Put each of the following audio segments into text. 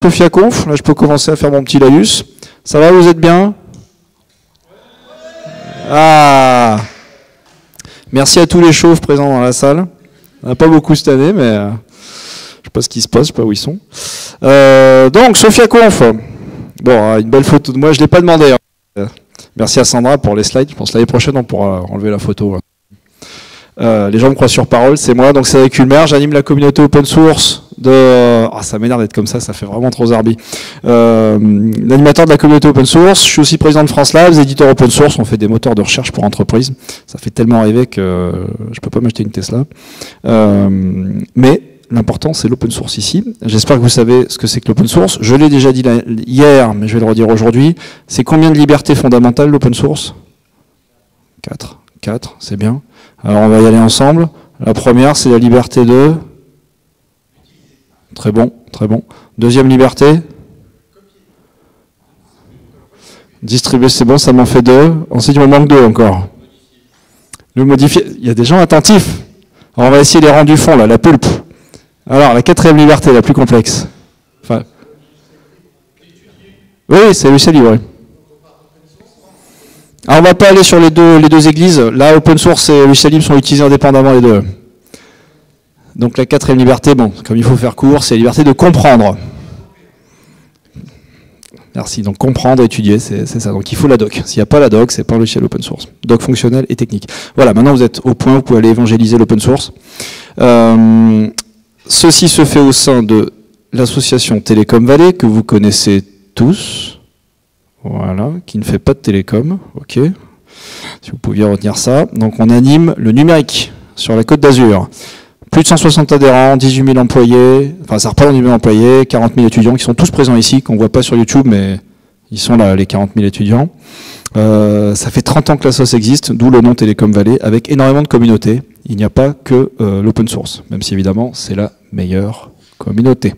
Sophia Conf, là je peux commencer à faire mon petit laïus. Ça va, vous êtes bien? Ah! Merci à tous les chauves présents dans la salle. On n'a pas beaucoup cette année, mais je ne sais pas ce qui se passe, je ne sais pas où ils sont. Donc, Sophia Conf. Bon, une belle photo de moi, je ne l'ai pas demandé. Hein. Merci à Sandra pour les slides. Je pense que l'année prochaine, on pourra enlever la photo. Les gens me croient sur parole, c'est moi, donc c'est avec Ulmer, j'anime la communauté open source de... Ah, ça m'énerve d'être comme ça fait vraiment trop zarbi. L'animateur de la communauté open source, je suis aussi président de France Labs, éditeur open source, on fait des moteurs de recherche pour entreprises. Ça fait tellement rêver que je peux pas m'acheter une Tesla. Mais l'important, c'est l'open source ici. J'espère que vous savez ce que c'est que l'open source. Je l'ai déjà dit hier, mais je vais le redire aujourd'hui. C'est combien de libertés fondamentales l'open source? 4, c'est bien. Alors on va y aller ensemble. La première, c'est la liberté de... Très bon, très bon. Deuxième liberté? Distribuer, c'est bon, ça m'en fait 2. Ensuite, il me manque 2 encore. Le modifier, il y a des gens attentifs. Alors on va essayer les rangs du fond, là, la pulpe. Alors, la quatrième liberté, la plus complexe. Enfin... Oui, c'est l'UCL libre, oui. Alors on va pas aller sur les deux églises. Là, open source et l'UCL libre sont utilisés indépendamment les deux. Donc la quatrième liberté, bon, comme il faut faire court, c'est la liberté de comprendre. Merci. Donc comprendre, étudier, c'est ça. Donc il faut la doc. S'il n'y a pas la doc, c'est pas un logiciel open source. Doc fonctionnel et technique. Voilà, maintenant vous êtes au point où vous pouvez aller évangéliser l'open source. Ceci se fait au sein de l'association Télécom Vallée, que vous connaissez tous. Voilà, qui ne fait pas de télécom, ok. Si vous pouviez retenir ça. Donc on anime le numérique sur la Côte d'Azur. Plus de 160 adhérents, 18 000 employés, enfin ça représente 18 000 employés, 40 000 étudiants qui sont tous présents ici, qu'on ne voit pas sur YouTube, mais ils sont là, les 40 000 étudiants. Ça fait 30 ans que la SOS existe, d'où le nom Télécom Vallée, avec énormément de communautés. Il n'y a pas que l'open source, même si évidemment c'est la meilleure communauté.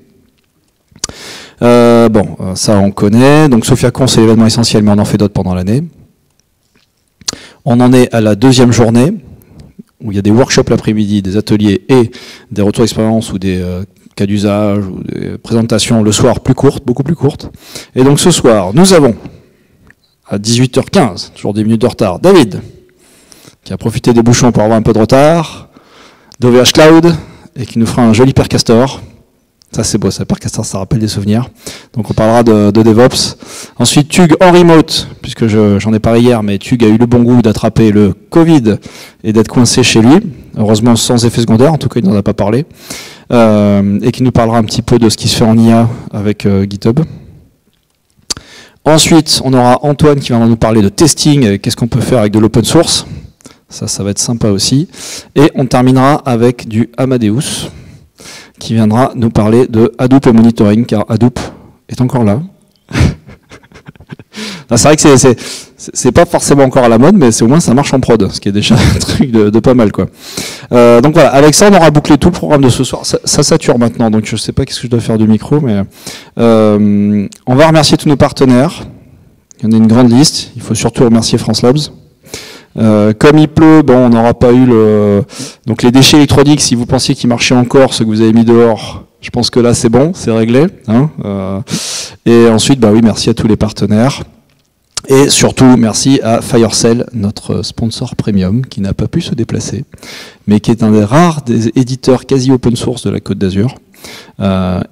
Ça on connaît. Donc Sophia Conf, c'est l'événement essentiel, mais on en fait d'autres pendant l'année. On en est à la deuxième journée, où il y a des workshops l'après-midi, des ateliers et des retours d'expérience ou des cas d'usage ou des présentations le soir plus courtes, beaucoup plus courtes. Et donc ce soir, nous avons à 18h15, toujours 10 minutes de retard, David, qui a profité des bouchons pour avoir un peu de retard, d'OVH Cloud, et qui nous fera un joli Percastor. Ça c'est beau, ça, Percastor, ça rappelle des souvenirs. Donc on parlera de DevOps. Ensuite, Tug en remote, puisque j'en ai parlé hier, mais Tug a eu le bon goût d'attraper le Covid et d'être coincé chez lui. Heureusement sans effet secondaire, en tout cas il n'en a pas parlé. Et qui nous parlera un petit peu de ce qui se fait en IA avec GitHub. Ensuite, on aura Antoine qui viendra nous parler de testing, qu'est-ce qu'on peut faire avec de l'open source. Ça va être sympa aussi. Et on terminera avec du Amadeus, qui viendra nous parler de Hadoop et monitoring, car Hadoop est encore là. C'est vrai que c'est pas forcément encore à la mode, mais au moins ça marche en prod, ce qui est déjà un truc de pas mal, quoi. Donc voilà, avec ça on aura bouclé tout le programme de ce soir. Ça sature maintenant, donc je sais pas qu'est-ce que je dois faire du micro, mais on va remercier tous nos partenaires. Il y en a une grande liste. Il faut surtout remercier France Labs. Comme il pleut, bon, on n'aura pas eu donc les déchets électroniques, si vous pensiez qu'ils marchaient encore, ceux que vous avez mis dehors, je pense que là c'est bon, c'est réglé. Hein, et ensuite, bah oui, merci à tous les partenaires. Et surtout, merci à Firecell, notre sponsor premium, qui n'a pas pu se déplacer, mais qui est un des rares des éditeurs quasi open source de la Côte d'Azur,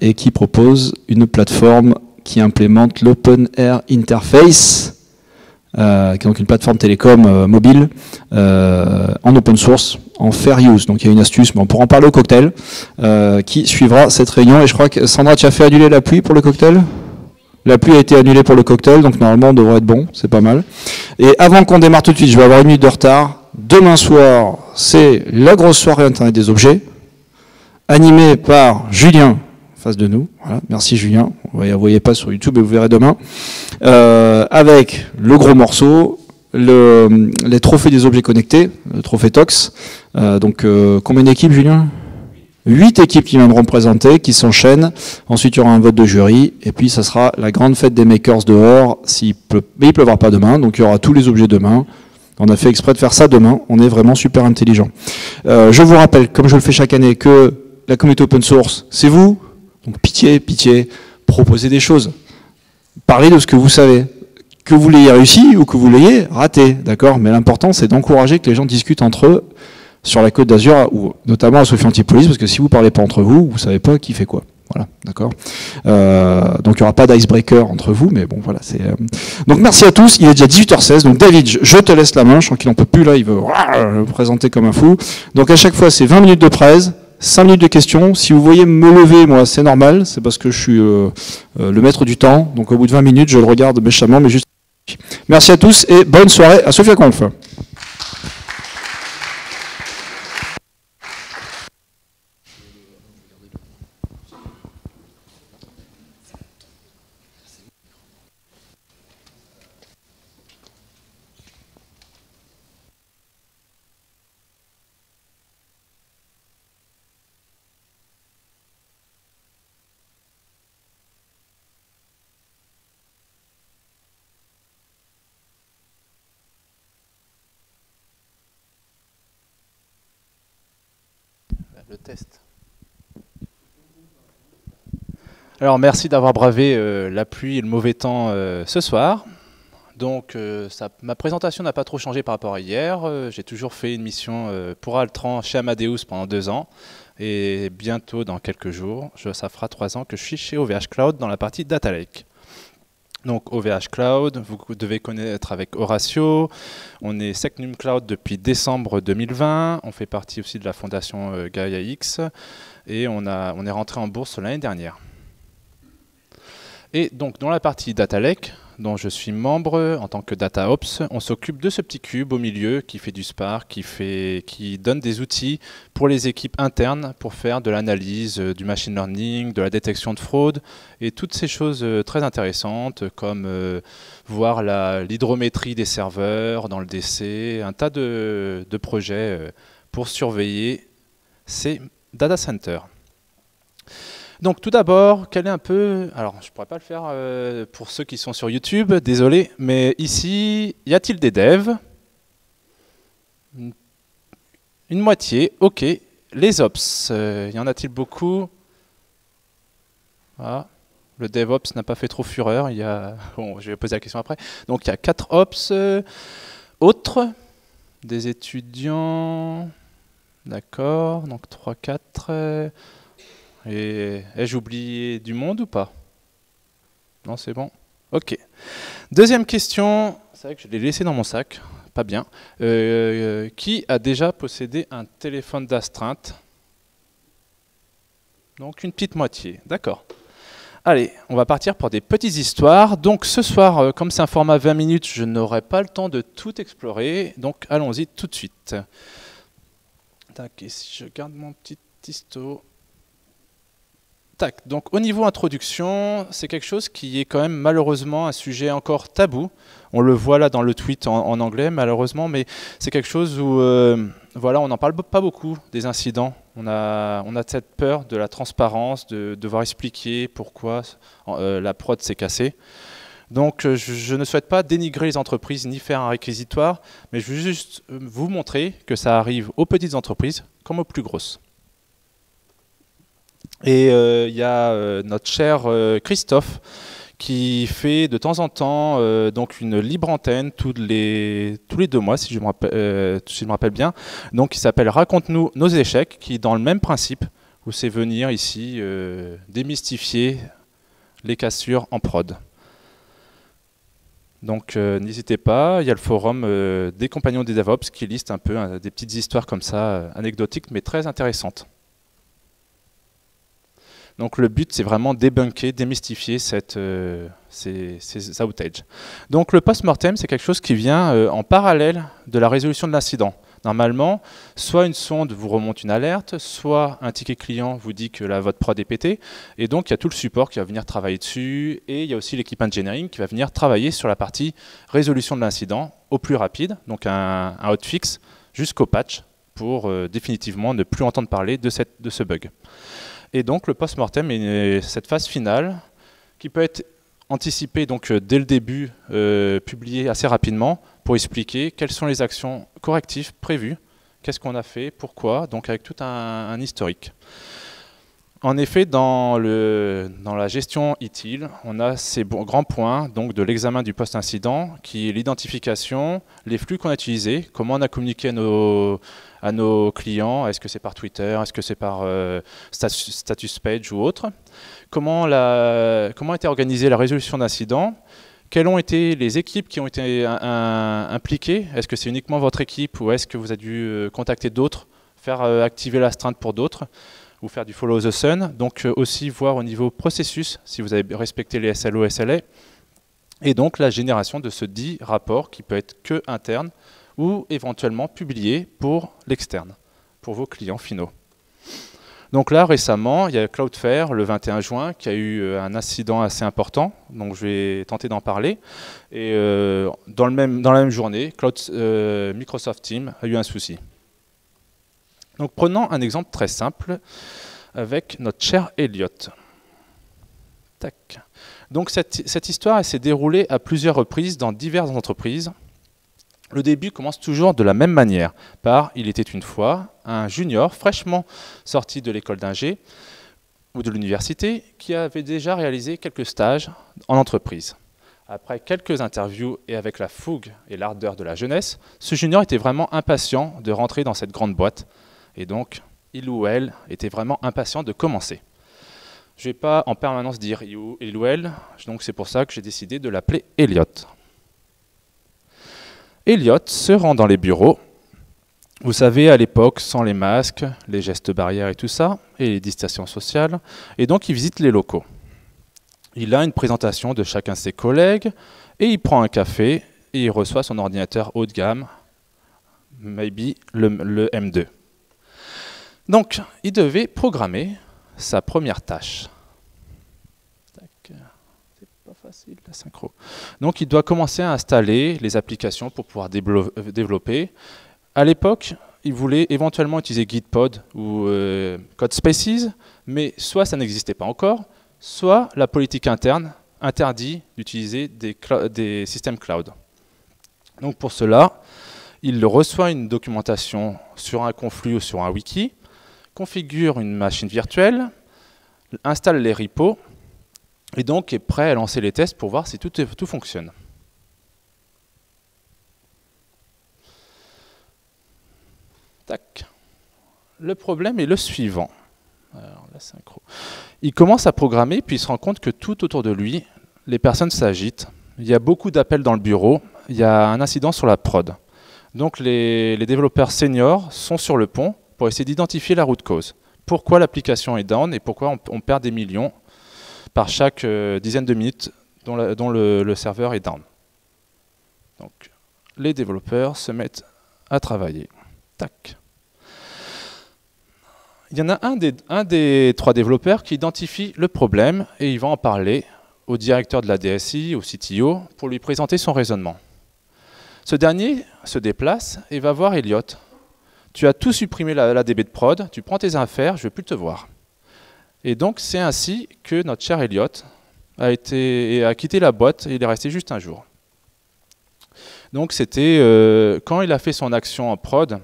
et qui propose une plateforme qui implémente l'Open Air Interface, qui est donc une plateforme télécom mobile en open source, en fair use. Donc il y a une astuce, mais on pourra en parler au cocktail, qui suivra cette réunion. Et je crois que Sandra, tu as fait annuler la pluie pour le cocktail? La pluie a été annulée pour le cocktail, donc normalement on devrait être bon, c'est pas mal. Et avant qu'on démarre tout de suite, je vais avoir une minute de retard. Demain soir, c'est la grosse soirée Internet des objets, animée par Julien, en face de nous. Voilà, merci Julien. Vous ne voyez pas sur YouTube, mais vous verrez demain. Avec le gros morceau, les trophées des objets connectés, le trophée TOX. Combien d'équipes, Julien? 8 équipes qui viendront présenter, qui s'enchaînent. Ensuite, il y aura un vote de jury. Et puis, ça sera la grande fête des makers dehors. Mais il ne pleuvra pas demain, donc il y aura tous les objets demain. On a fait exprès de faire ça demain. On est vraiment super intelligent. Je vous rappelle, comme je le fais chaque année, que la communauté open source, c'est vous. Donc pitié, pitié. proposez des choses. Parlez de ce que vous savez. Que vous l'ayez réussi ou que vous l'ayez raté, d'accord? Mais l'important, c'est d'encourager que les gens discutent entre eux sur la Côte d'Azur, ou notamment à Sophie Antipolis, parce que si vous parlez pas entre vous, vous savez pas qui fait quoi. Voilà, d'accord. Donc il n'y aura pas d'icebreaker entre vous, mais bon, voilà. Donc merci à tous. Il est déjà 18h16. Donc David, je te laisse la main. Je crois qu'il n'en peut plus là. Il veut présenter comme un fou. Donc à chaque fois, c'est 20 minutes de presse. 5 minutes de questions. Si vous voyez me lever, moi, c'est normal. C'est parce que je suis le maître du temps. Donc au bout de 20 minutes, je le regarde méchamment, mais juste. Merci à tous et bonne soirée à Sophia Conf. Le test. Alors merci d'avoir bravé la pluie et le mauvais temps ce soir. Donc ma présentation n'a pas trop changé par rapport à hier. J'ai toujours fait une mission pour Altran chez Amadeus pendant 2 ans. Et bientôt, dans quelques jours, ça fera 3 ans que je suis chez OVH Cloud dans la partie Data Lake. Donc OVH Cloud, vous devez connaître avec Horatio. On est Secnum Cloud depuis décembre 2020. On fait partie aussi de la fondation Gaia X. Et on est rentré en bourse l'année dernière. Et donc dans la partie Data Lake, dont je suis membre en tant que Data Ops, on s'occupe de ce petit cube au milieu qui fait du Spark, qui donne des outils pour les équipes internes pour faire de l'analyse, du machine learning, de la détection de fraude et toutes ces choses très intéressantes comme voir l'hydrométrie des serveurs dans le DC, un tas de projets pour surveiller ces data centers. Donc tout d'abord, quel est un peu... Alors, je ne pourrais pas le faire pour ceux qui sont sur YouTube, désolé, mais ici, y a-t-il des devs? Une moitié, ok. Les ops, y en a-t-il beaucoup? Ah, le DevOps n'a pas fait trop fureur. Bon, je vais poser la question après. Donc il y a 4 ops. Autres, des étudiants... D'accord, donc 3, 4... Et ai-je oublié du monde ou pas? Non, c'est bon. Ok. Deuxième question, c'est vrai que je l'ai laissé dans mon sac, pas bien. Qui a déjà possédé un téléphone d'astreinte? Donc une petite moitié, d'accord. Allez, on va partir pour des petites histoires. Donc ce soir, comme c'est un format 20 minutes, je n'aurai pas le temps de tout explorer. Donc allons-y tout de suite. Tac, et si je garde mon petit histo... Tac. Donc au niveau introduction, c'est quelque chose qui est quand même malheureusement un sujet encore tabou. On le voit là dans le tweet en anglais malheureusement, mais c'est quelque chose où voilà, on n'en parle pas beaucoup des incidents. On a cette peur de la transparence, de devoir expliquer pourquoi la prod s'est cassée. Donc je ne souhaite pas dénigrer les entreprises ni faire un réquisitoire, mais je veux juste vous montrer que ça arrive aux petites entreprises comme aux plus grosses. Et il y a notre cher Christophe qui fait de temps en temps donc une libre antenne tous les 2 mois, si je me rappelle bien. Donc il s'appelle Raconte-nous nos échecs, qui est dans le même principe, où c'est venir ici démystifier les cassures en prod. Donc n'hésitez pas, il y a le forum des compagnons des DevOps qui liste un peu des petites histoires comme ça, anecdotiques, mais très intéressantes. Donc le but, c'est vraiment débunker, démystifier ces outages. Donc le post-mortem, c'est quelque chose qui vient en parallèle de la résolution de l'incident. Normalement, soit une sonde vous remonte une alerte, soit un ticket client vous dit que votre prod est pété, et donc il y a tout le support qui va venir travailler dessus, et il y a aussi l'équipe engineering qui va venir travailler sur la partie résolution de l'incident au plus rapide, donc un hotfix jusqu'au patch pour définitivement ne plus entendre parler de ce bug. Et donc le post-mortem est cette phase finale qui peut être anticipée donc, dès le début, publiée assez rapidement pour expliquer quelles sont les actions correctives prévues, qu'est-ce qu'on a fait, pourquoi, donc avec tout un historique. En effet, dans la gestion ITIL, on a ces grands points donc de l'examen du post-incident, qui est l'identification, les flux qu'on a utilisés, comment on a communiqué à nos clients, est-ce que c'est par Twitter, est-ce que c'est par status page ou autre, comment a été organisée la résolution d'incidents, quelles ont été les équipes qui ont été impliquées, est-ce que c'est uniquement votre équipe ou est-ce que vous avez dû contacter d'autres, faire activer l'astreinte pour d'autres, ou faire du follow the sun, donc aussi voir au niveau processus si vous avez respecté les SLO, SLA, et donc la génération de ce dit rapport qui peut être que interne ou éventuellement publié pour l'externe, pour vos clients finaux. Donc là récemment, il y a Cloudflare le 21 juin qui a eu un incident assez important, donc je vais tenter d'en parler, et dans la même journée, Microsoft Teams a eu un souci. Donc prenons un exemple très simple avec notre cher Elliot. Tac. Donc cette histoire s'est déroulée à plusieurs reprises dans diverses entreprises. Le début commence toujours de la même manière, par il était une fois un junior fraîchement sorti de l'école d'ingé ou de l'université qui avait déjà réalisé quelques stages en entreprise. Après quelques interviews et avec la fougue et l'ardeur de la jeunesse, ce junior était vraiment impatient de rentrer dans cette grande boîte. Et donc, il ou elle était vraiment impatient de commencer. Je ne vais pas en permanence dire il ou elle, donc c'est pour ça que j'ai décidé de l'appeler Elliot. Elliot se rend dans les bureaux, vous savez, à l'époque, sans les masques, les gestes barrières et tout ça, et les distanciations sociales, et donc il visite les locaux. Il a une présentation de chacun de ses collègues, et il prend un café, et il reçoit son ordinateur haut de gamme, maybe le M2. Donc, il devait programmer sa première tâche. C'est pas facile la synchro. Donc, il doit commencer à installer les applications pour pouvoir développer. À l'époque, il voulait éventuellement utiliser Gitpod ou CodeSpaces, mais soit ça n'existait pas encore, soit la politique interne interdit d'utiliser des systèmes cloud. Donc, pour cela, il reçoit une documentation sur un Confluent ou sur un wiki, configure une machine virtuelle, installe les repos, et donc est prêt à lancer les tests pour voir si tout fonctionne. Tac. Le problème est le suivant. Alors, la synchro. Il commence à programmer, puis il se rend compte que tout autour de lui, les personnes s'agitent. Il y a beaucoup d'appels dans le bureau, il y a un incident sur la prod. Donc les développeurs seniors sont sur le pont pour essayer d'identifier la root cause. Pourquoi l'application est down et pourquoi on perd des millions par chaque dizaine de minutes dont le serveur est down. Donc les développeurs se mettent à travailler. Tac. Il y en a un des trois développeurs qui identifie le problème et il va en parler au directeur de la DSI, au CTO, pour lui présenter son raisonnement. Ce dernier se déplace et va voir Elliot. Tu as tout supprimé la DB de prod, tu prends tes affaires, je ne veux plus te voir. Et donc c'est ainsi que notre cher Elliot a quitté la boîte et il est resté juste un jour. Donc c'était quand il a fait son action en prod,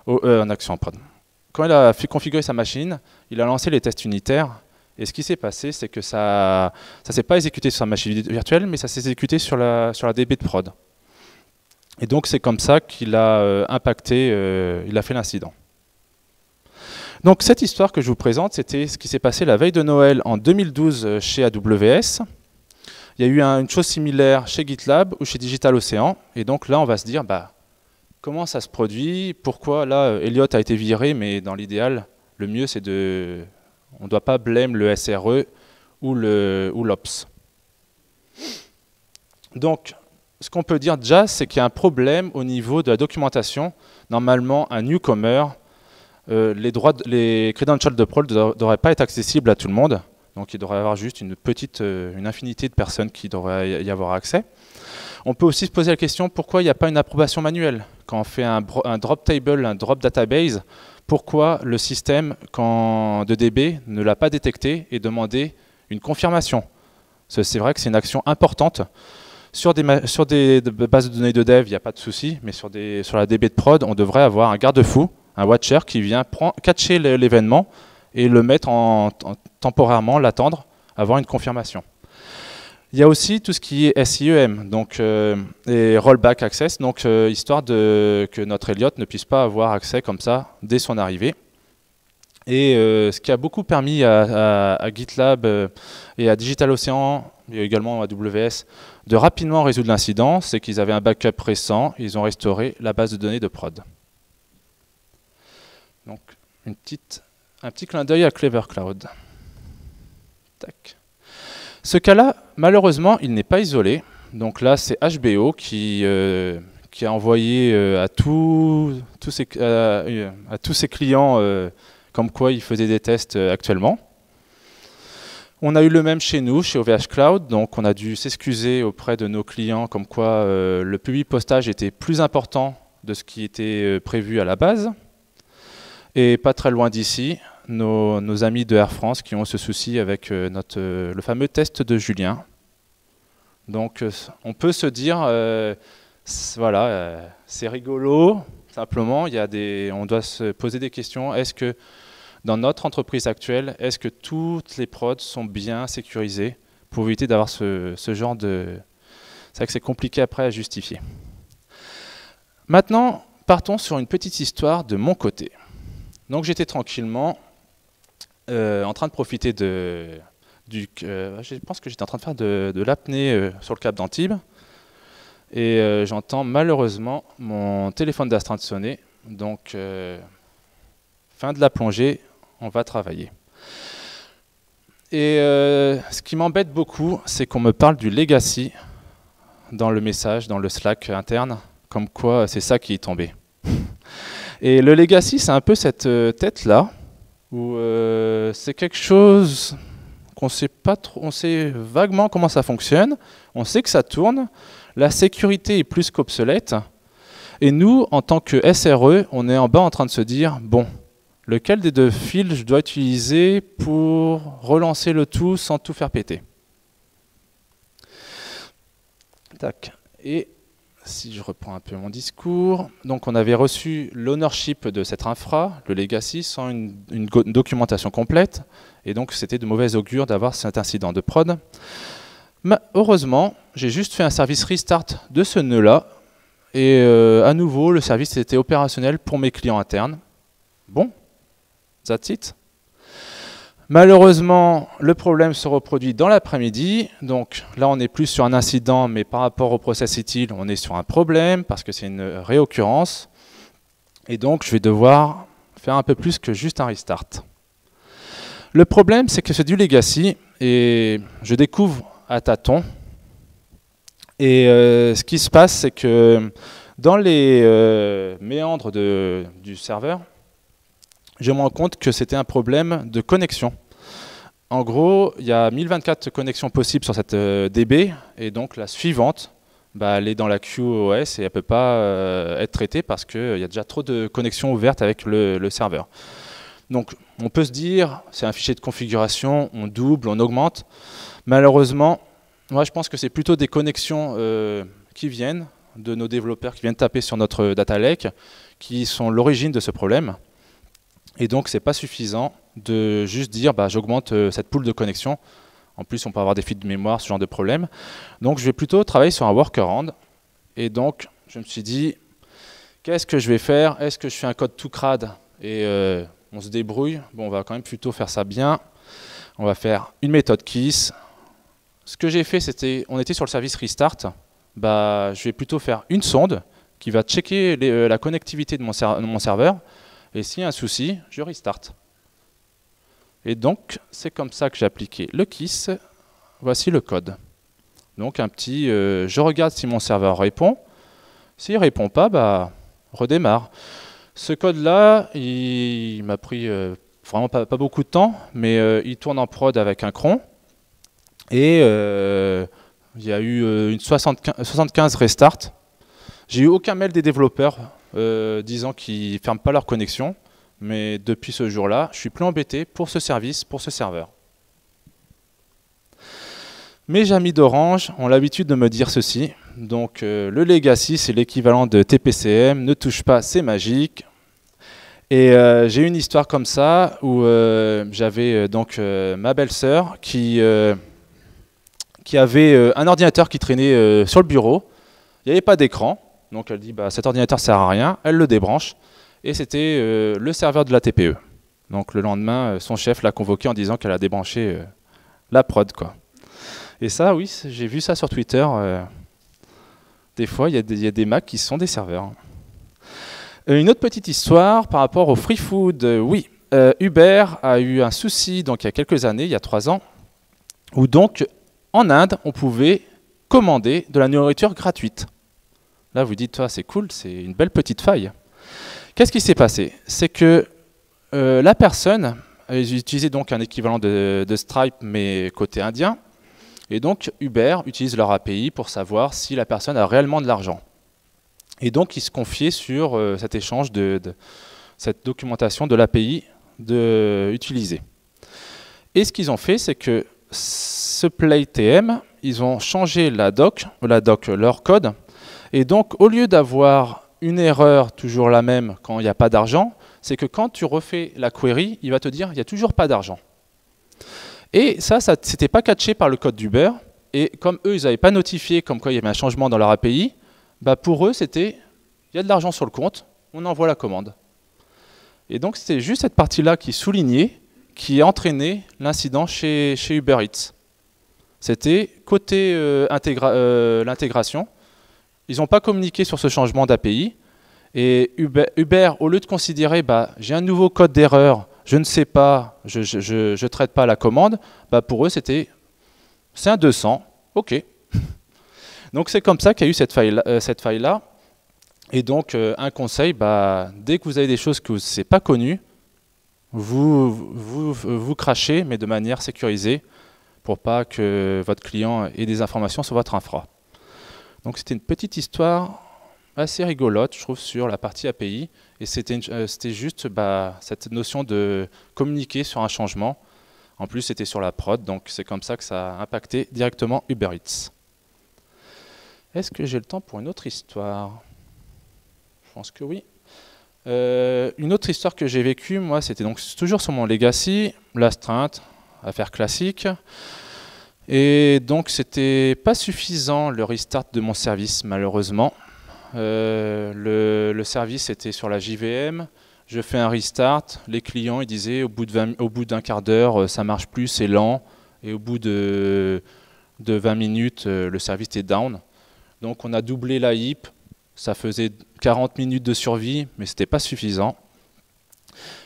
quand il a configuré sa machine, il a lancé les tests unitaires. Et ce qui s'est passé, c'est que ça ne s'est pas exécuté sur sa machine virtuelle, mais ça s'est exécuté sur la DB de prod. Et donc c'est comme ça qu'il a il a fait l'incident. Donc cette histoire que je vous présente, c'était ce qui s'est passé la veille de Noël en 2012 chez AWS. Il y a eu une chose similaire chez GitLab ou chez DigitalOcean. Et donc là, on va se dire, comment ça se produit? Pourquoi là, Elliot a été viré, mais dans l'idéal, le mieux c'est on ne doit pas blâmer le SRE ou l'Ops. Donc, ce qu'on peut dire déjà, c'est qu'il y a un problème au niveau de la documentation. Normalement, un newcomer, les credentials de prod ne devraient pas être accessibles à tout le monde. Donc il devrait y avoir juste une infinité de personnes qui devraient y avoir accès. On peut aussi se poser la question pourquoi il n'y a pas une approbation manuelle. Quand on fait un drop table, un drop database, pourquoi le système de DB ne l'a pas détecté et demandé une confirmation? C'est vrai que c'est une action importante. Sur des bases de données de dev, il n'y a pas de souci, mais sur la DB de prod, on devrait avoir un garde-fou, un watcher qui vient catcher l'événement et le mettre temporairement, l'attendre, avoir une confirmation. Il y a aussi tout ce qui est SIEM, donc et Rollback Access, donc histoire que notre Elliot ne puisse pas avoir accès comme ça dès son arrivée. Et ce qui a beaucoup permis à GitLab et à DigitalOcean, et également à AWS, de rapidement résoudre l'incident, c'est qu'ils avaient un backup récent, ils ont restauré la base de données de prod. Donc un petit clin d'œil à Clever Cloud. Tac. Ce cas-là, malheureusement, il n'est pas isolé. Donc là, c'est HBO qui a envoyé à tous ses clients comme quoi il faisait des tests actuellement. On a eu le même chez nous, chez OVH Cloud. Donc on a dû s'excuser auprès de nos clients comme quoi le public postage était plus important de ce qui était prévu à la base. Et pas très loin d'ici, nos amis de Air France qui ont ce souci avec le fameux test de Julien. Donc on peut se dire, voilà, c'est rigolo, simplement, on doit se poser des questions. Est-ce que dans notre entreprise actuelle, est-ce que toutes les prods sont bien sécurisées pour éviter d'avoir ce genre de... C'est vrai que c'est compliqué après à justifier. Maintenant, partons sur une petite histoire de mon côté. Donc j'étais tranquillement en train de profiter je pense que j'étais en train de faire de l'apnée sur le cap d'Antibes. Et j'entends malheureusement mon téléphone d'astreinte sonner. Donc fin de la plongée, on va travailler. Et ce qui m'embête beaucoup, c'est qu'on me parle du legacy dans le message, dans le Slack interne, comme quoi c'est ça qui est tombé. Et le legacy, c'est un peu cette tête-là, où c'est quelque chose qu'on sait pas trop, on sait vaguement comment ça fonctionne, on sait que ça tourne, la sécurité est plus qu'obsolète, et nous, en tant que SRE, on est en bas en train de se dire, bon, lequel des deux fils je dois utiliser pour relancer le tout sans tout faire péter. Tac. Et si je reprends un peu mon discours, donc on avait reçu l'ownership de cette infra, le legacy, sans une documentation complète, et donc c'était de mauvais augure d'avoir cet incident de prod. Mais heureusement, j'ai juste fait un service restart de ce nœud-là, et à nouveau, le service était opérationnel pour mes clients internes. Bon, that's it. Malheureusement, le problème se reproduit dans l'après-midi. Donc là, on n'est plus sur un incident, mais par rapport au process utile, on est sur un problème parce que c'est une réoccurrence. Et donc, je vais devoir faire un peu plus que juste un restart. Le problème, c'est que c'est du legacy et je découvre à tâtons. Et ce qui se passe, c'est que dans les méandres du serveur, je me rends compte que c'était un problème de connexion. En gros, il y a 1024 connexions possibles sur cette DB, et donc la suivante, elle est dans la QoS et elle ne peut pas être traitée parce qu'il y a déjà trop de connexions ouvertes avec le serveur. Donc on peut se dire, c'est un fichier de configuration, on double, on augmente. Malheureusement, moi je pense que c'est plutôt des connexions qui viennent de nos développeurs qui viennent taper sur notre data lake, qui sont l'origine de ce problème. Et donc, ce n'est pas suffisant de juste dire j'augmente cette pool de connexion. En plus, on peut avoir des fuites de mémoire, ce genre de problème. Donc, je vais plutôt travailler sur un workaround. Et donc, je me suis dit, qu'est-ce que je vais faire? Est-ce que je fais un code tout crade et on se débrouille? Bon, on va quand même plutôt faire ça bien. On va faire une méthode kiss. Ce que j'ai fait, c'était, on était sur le service restart. Je vais plutôt faire une sonde qui va checker la connectivité de mon serveur. Et s'il y a un souci, je restart. Et donc, c'est comme ça que j'ai appliqué le kiss. Voici le code. Donc, un petit, je regarde si mon serveur répond. S'il ne répond pas, redémarre. Ce code-là, il m'a pris vraiment pas beaucoup de temps, mais il tourne en prod avec un cron. Et il y a eu une 75 restart. J'ai eu aucun mail des développeurs disant qu'ils ne ferment pas leur connexion. Mais depuis ce jour-là, je suis plus embêté pour ce service, pour ce serveur. Mes amis d'Orange ont l'habitude de me dire ceci. Donc le legacy, c'est l'équivalent de TPCM, ne touche pas, c'est magique. Et j'ai eu une histoire comme ça où j'avais donc ma belle-sœur qui avait un ordinateur qui traînait sur le bureau. Il n'y avait pas d'écran, donc elle dit bah, cet ordinateur sert à rien, elle le débranche, et c'était le serveur de la TPE. Donc le lendemain, son chef l'a convoqué en disant qu'elle a débranché la prod, quoi. Et ça, oui, j'ai vu ça sur Twitter. Des fois, il y a des Macs qui sont des serveurs. Une autre petite histoire par rapport au free food. Oui, Uber a eu un souci donc, il y a quelques années, il y a 3 ans, où donc en Inde, on pouvait commander de la nourriture gratuite. Là, vous dites, c'est cool, c'est une belle petite faille. Qu'est-ce qui s'est passé? C'est que la personne, ils utilisaient donc un équivalent de Stripe, mais côté indien. Et donc, Uber utilise leur API pour savoir si la personne a réellement de l'argent. Et donc, ils se confiaient sur cet échange cette documentation de l'API utilisée. Et ce qu'ils ont fait, c'est que ce PlayTM, ils ont changé leur code. Et donc, au lieu d'avoir une erreur toujours la même quand il n'y a pas d'argent, c'est que quand tu refais la query, il va te dire il n'y a toujours pas d'argent. Et ça n'était pas catché par le code d'Uber. Et comme eux, ils n'avaient pas notifié comme quoi il y avait un changement dans leur API, bah pour eux, c'était il y a de l'argent sur le compte, on envoie la commande. Et donc, c'était juste cette partie-là qui soulignait, qui entraînait l'incident chez Uber Eats. C'était côté l'intégration. Ils n'ont pas communiqué sur ce changement d'API. Et Uber, au lieu de considérer bah, j'ai un nouveau code d'erreur, je ne sais pas, je ne traite pas la commande, bah pour eux, c'est un 200, ok. Donc c'est comme ça qu'il y a eu cette faille-là. Et donc un conseil, bah, dès que vous avez des choses que ce n'est pas connu, vous crachez, mais de manière sécurisée, pour pas que votre client ait des informations sur votre infra. Donc c'était une petite histoire assez rigolote, je trouve, sur la partie API. Et c'était juste cette notion de communiquer sur un changement. En plus, c'était sur la prod, donc c'est comme ça que ça a impacté directement Uber Eats. Est-ce que j'ai le temps pour une autre histoire? Je pense que oui. Une autre histoire que j'ai vécue, moi, c'était donc toujours sur mon legacy, l'astreinte, affaire classique. Et donc, c'était pas suffisant le restart de mon service, malheureusement. Le service était sur la JVM, je fais un restart, les clients ils disaient au bout d'un quart d'heure ça marche plus, c'est lent, et au bout de 20 minutes le service est down. Donc on a doublé la HIP, ça faisait 40 minutes de survie, mais c'était pas suffisant.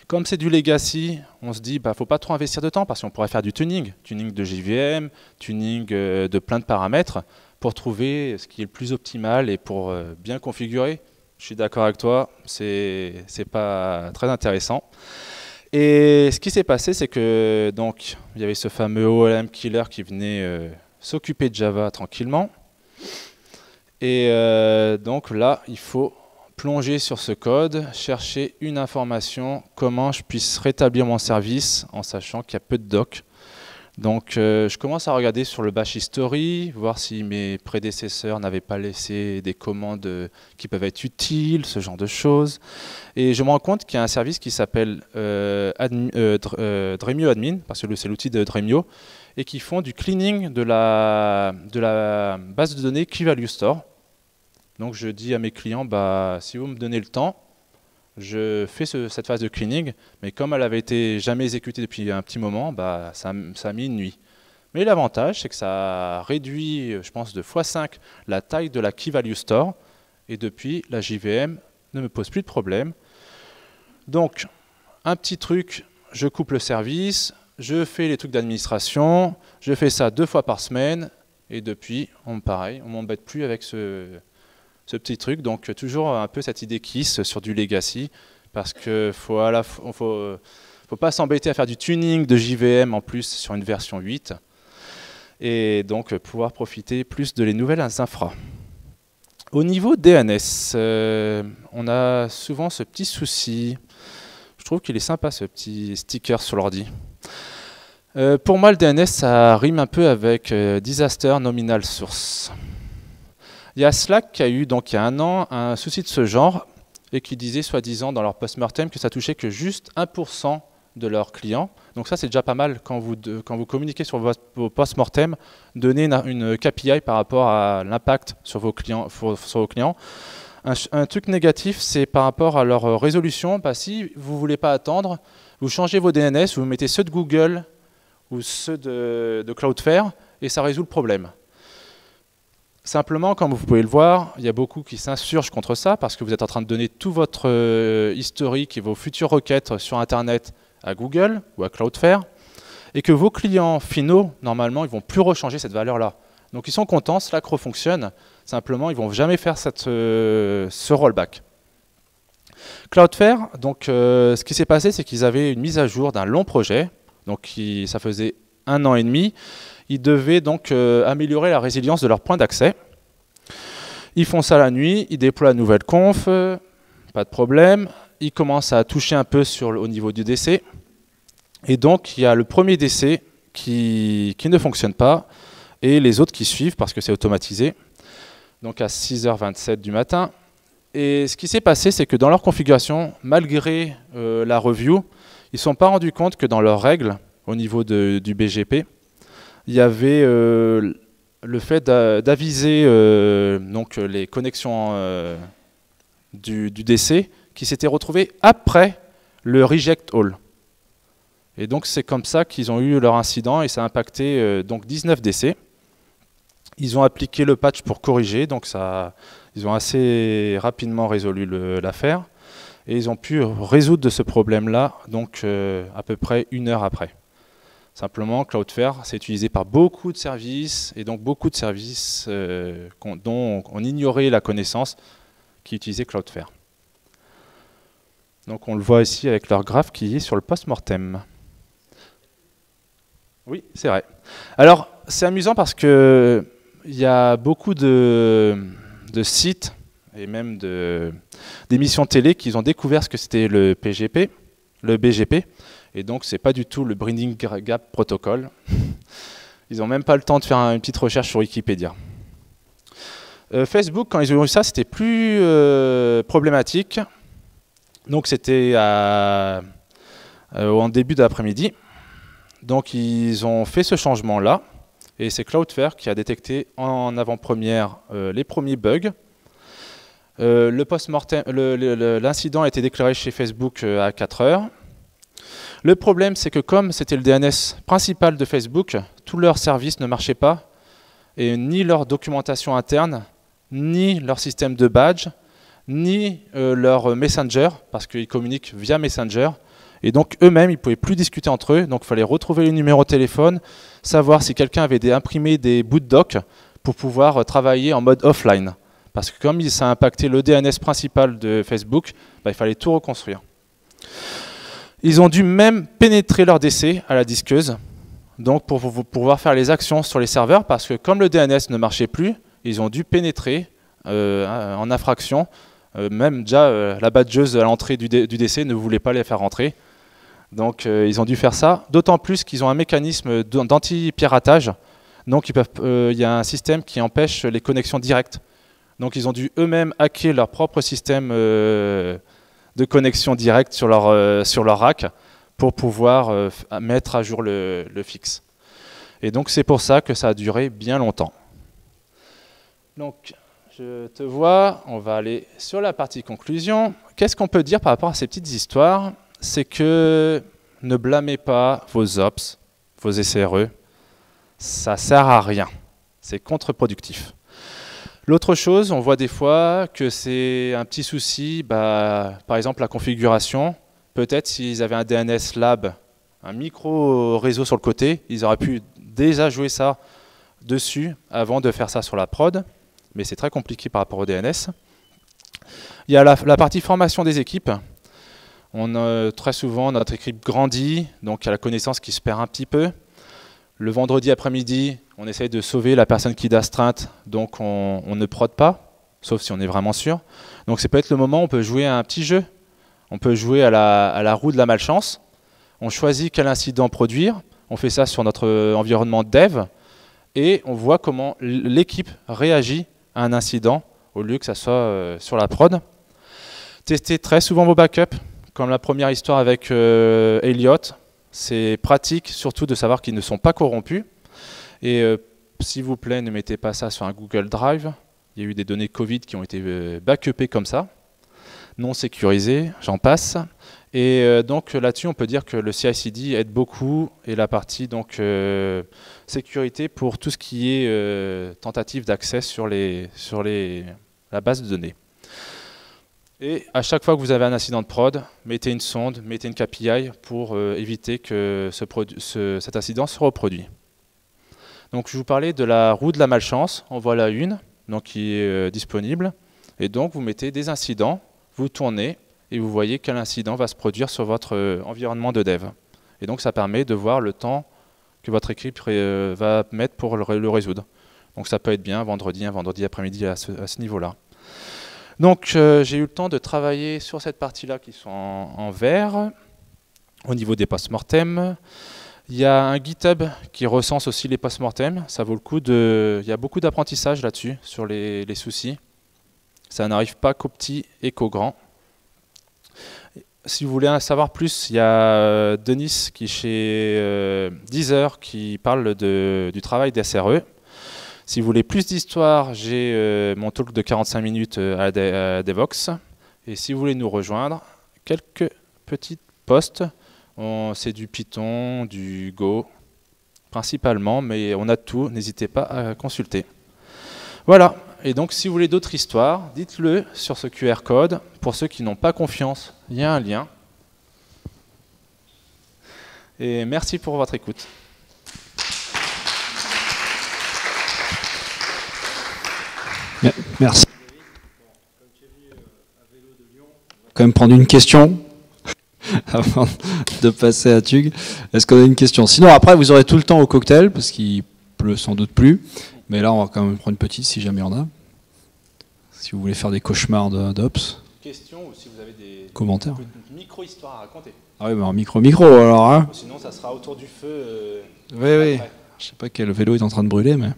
Comme c'est du legacy, on se dit faut pas trop investir de temps parce qu'on pourrait faire du tuning de JVM, tuning de plein de paramètres, pour trouver ce qui est le plus optimal et pour bien configurer. Je suis d'accord avec toi, c'est pas très intéressant. Et ce qui s'est passé, c'est que donc il y avait ce fameux OLM killer qui venait s'occuper de Java tranquillement. Et donc là, il faut plonger sur ce code, chercher une information, comment je puisse rétablir mon service en sachant qu'il y a peu de doc. Donc je commence à regarder sur le bash history, voir si mes prédécesseurs n'avaient pas laissé des commandes qui peuvent être utiles, ce genre de choses. Et je me rends compte qu'il y a un service qui s'appelle Dremio Admin, parce que c'est l'outil de Dremio, et qui font du cleaning de la base de données Key Value Store. Donc je dis à mes clients, si vous me donnez le temps, je fais cette phase de cleaning, mais comme elle avait été jamais exécutée depuis un petit moment, ça a mis une nuit. Mais l'avantage, c'est que ça réduit, je pense, de x5 la taille de la Key Value Store, et depuis, la JVM ne me pose plus de problème. Donc, un petit truc, je coupe le service, je fais les trucs d'administration, je fais ça 2 fois par semaine, et depuis, pareil, on ne m'embête plus avec ce petit truc, donc toujours un peu cette idée KISS sur du legacy, parce qu'il faut pas s'embêter à faire du tuning de JVM en plus sur une version 8, et donc pouvoir profiter plus de les nouvelles infra. Au niveau DNS, on a souvent ce petit souci, je trouve qu'il est sympa ce petit sticker sur l'ordi. Pour moi le DNS ça rime un peu avec Disaster Nominal Source. Il y a Slack qui a eu, donc il y a 1 an, un souci de ce genre, et qui disaient soi-disant dans leur post-mortem que ça touchait que juste 1% de leurs clients. Donc ça, c'est déjà pas mal quand vous communiquez sur vos post-mortem, donner une KPI par rapport à l'impact sur vos clients. Un truc négatif, c'est par rapport à leur résolution. Si vous ne voulez pas attendre, vous changez vos DNS, vous mettez ceux de Google ou ceux de Cloudflare, et ça résout le problème. Simplement, comme vous pouvez le voir, il y a beaucoup qui s'insurgent contre ça parce que vous êtes en train de donner tout votre historique et vos futures requêtes sur Internet à Google ou à Cloudflare, et que vos clients finaux, normalement, ils ne vont plus rechanger cette valeur-là. Donc ils sont contents, Slack refonctionne, simplement, ils ne vont jamais faire ce rollback. Cloudflare, donc, ce qui s'est passé, c'est qu'ils avaient une mise à jour d'un long projet, donc ça faisait 1 an et demi. Ils devaient donc améliorer la résilience de leur point d'accès. Ils font ça la nuit, ils déploient la nouvelle conf, pas de problème. Ils commencent à toucher un peu au niveau du DC. Et donc, il y a le premier DC qui ne fonctionne pas et les autres qui suivent parce que c'est automatisé. Donc à 6h27 du matin. Et ce qui s'est passé, c'est que dans leur configuration, malgré la review, ils ne se sont pas rendus compte que dans leurs règles, au niveau du BGP, il y avait le fait d'aviser donc les connexions du DC qui s'étaient retrouvées après le reject all. Et donc c'est comme ça qu'ils ont eu leur incident et ça a impacté donc 19 DC. Ils ont appliqué le patch pour corriger, donc ils ont assez rapidement résolu l'affaire et ils ont pu résoudre de ce problème-là donc à peu près 1 heure après. Simplement, Cloudflare, c'est utilisé par beaucoup de services, et donc beaucoup de services dont on ignorait la connaissance qui utilisaient Cloudflare. Donc on le voit ici avec leur graphe qui est sur le post-mortem. Oui, c'est vrai. Alors, c'est amusant parce qu'il y a beaucoup de sites, et même d'émissions télé, qui ont découvert ce que c'était le BGP. Et donc, ce n'est pas du tout le Bridging Gap Protocol. Ils n'ont même pas le temps de faire une petite recherche sur Wikipédia. Facebook, quand ils ont eu ça, c'était plus problématique. Donc, c'était en début d'après-midi. Donc, ils ont fait ce changement-là. Et c'est Cloudflare qui a détecté en avant-première les premiers bugs. L'incident a été déclaré chez Facebook à 4 heures. Le problème, c'est que comme c'était le DNS principal de Facebook, tous leurs services ne marchaient pas, et ni leur documentation interne, ni leur système de badge, ni leur Messenger, parce qu'ils communiquent via Messenger, et donc eux-mêmes, ils ne pouvaient plus discuter entre eux, donc il fallait retrouver les numéros de téléphone, savoir si quelqu'un avait imprimé des bouts de doc pour pouvoir travailler en mode offline. Parce que comme ça a impacté le DNS principal de Facebook, il fallait tout reconstruire. Ils ont dû même pénétrer leur DC à la disqueuse, donc pour pouvoir faire les actions sur les serveurs, parce que comme le DNS ne marchait plus, ils ont dû pénétrer en infraction. Même déjà, la badgeuse à l'entrée du DC ne voulait pas les faire rentrer. Donc ils ont dû faire ça, d'autant plus qu'ils ont un mécanisme d'anti-piratage. Donc il y a un système qui empêche les connexions directes. Donc ils ont dû eux-mêmes hacker leur propre système de connexion directe sur leur rack pour pouvoir mettre à jour le fixe. Et donc c'est pour ça que ça a duré bien longtemps. Donc je te vois, on va aller sur la partie conclusion. Qu'est-ce qu'on peut dire par rapport à ces petites histoires? C'est que ne blâmez pas vos ops, vos SRE, ça sert à rien, c'est contre-productif. L'autre chose, on voit des fois que c'est un petit souci, par exemple la configuration. Peut-être s'ils avaient un DNS Lab, un micro-réseau sur le côté, ils auraient pu déjà jouer ça dessus avant de faire ça sur la prod. Mais c'est très compliqué par rapport au DNS. Il y a la partie formation des équipes. Très souvent, notre équipe grandit, donc il y a la connaissance qui se perd un petit peu. Le vendredi après-midi, on essaye de sauver la personne qui est d'astreinte, donc on ne prod pas, sauf si on est vraiment sûr. Donc c'est peut-être le moment où on peut jouer à un petit jeu. On peut jouer à la roue de la malchance. On choisit quel incident produire. On fait ça sur notre environnement dev. Et on voit comment l'équipe réagit à un incident, au lieu que ça soit sur la prod. Testez très souvent vos backups, comme la première histoire avec Elliot. C'est pratique, surtout de savoir qu'ils ne sont pas corrompus. Et s'il vous plaît, ne mettez pas ça sur un Google Drive. Il y a eu des données Covid qui ont été backupées comme ça, non sécurisées, j'en passe. Et donc là-dessus, on peut dire que le CI/CD aide beaucoup et la partie donc sécurité pour tout ce qui est tentative d'accès sur la base de données. Et à chaque fois que vous avez un incident de prod, mettez une sonde, mettez une KPI pour éviter que cet incident se reproduise. Donc je vous parlais de la roue de la malchance, en voilà une, donc qui est disponible. Et donc vous mettez des incidents, vous tournez et vous voyez quel incident va se produire sur votre environnement de dev. Et donc ça permet de voir le temps que votre équipe va mettre pour le résoudre. Donc ça peut être bien un vendredi après-midi à ce niveau-là. Donc j'ai eu le temps de travailler sur cette partie-là qui sont en vert, au niveau des post-mortem. Il y a un GitHub qui recense aussi les post-mortem. Ça vaut le coup il y a beaucoup d'apprentissage là-dessus, sur les soucis. Ça n'arrive pas qu'aux petits et qu'aux grands. Si vous voulez en savoir plus, il y a Denis qui est chez Deezer qui parle du travail des SRE. Si vous voulez plus d'histoire, j'ai mon talk de 45 minutes à Devox. Et si vous voulez nous rejoindre, quelques petits posts. C'est du Python, du Go, principalement, mais on a de tout, n'hésitez pas à consulter. Voilà, et donc si vous voulez d'autres histoires, dites-le sur ce QR code. Pour ceux qui n'ont pas confiance, il y a un lien. Et merci pour votre écoute. Merci. Quand même prendre une question avant de passer à Tug. Est-ce qu'on a une question? Sinon, après, vous aurez tout le temps au cocktail, parce qu'il pleut sans doute plus. Mais là, on va quand même prendre une petite, si jamais il y en a. Si vous voulez faire des cauchemars d'Ops. Questions ou si vous avez des commentaires. Micro-histoires à raconter. Ah oui, mais en micro alors. Hein. Sinon, ça sera autour du feu. Oui. Je sais pas quel vélo est en train de brûler, mais...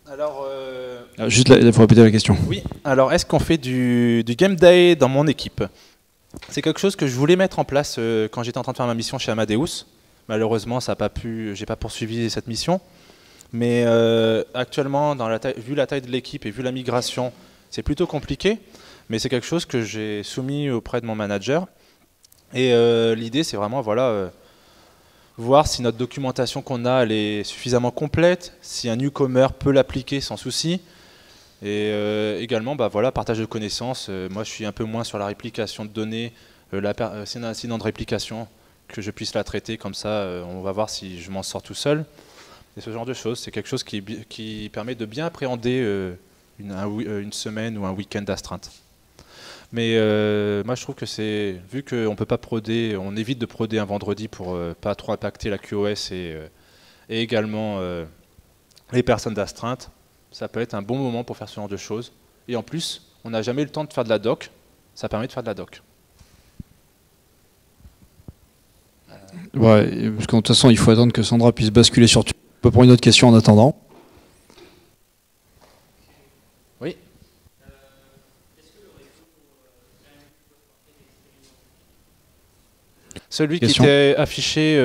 Alors, juste là, il faut répéter la question. Oui, alors est-ce qu'on fait du game day dans mon équipe? C'est quelque chose que je voulais mettre en place quand j'étais en train de faire ma mission chez Amadeus. Malheureusement, ça n'a pas pu, j'ai pas poursuivi cette mission. Mais actuellement, vu la taille de l'équipe et vu la migration, c'est plutôt compliqué. Mais c'est quelque chose que j'ai soumis auprès de mon manager. Et l'idée, c'est vraiment, voir si notre documentation qu'on a elle est suffisamment complète, si un newcomer peut l'appliquer sans souci. Et également, partage de connaissances. Moi, je suis un peu moins sur la réplication de données. C'est un incident de réplication que je puisse la traiter. Comme ça, on va voir si je m'en sors tout seul. Et ce genre de choses, c'est quelque chose qui permet de bien appréhender une semaine ou un week-end d'astreinte. Mais moi je trouve que c'est, vu qu'on peut pas proder, on évite de proder un vendredi pour pas trop impacter la QoS et également les personnes d'astreinte, ça peut être un bon moment pour faire ce genre de choses. Et en plus, on n'a jamais eu le temps de faire de la doc, ça permet de faire de la doc. Ouais, parce que de toute façon, il faut attendre que Sandra puisse basculer sur... On peut prendre une autre question en attendant. Oui. Celui qui était affiché,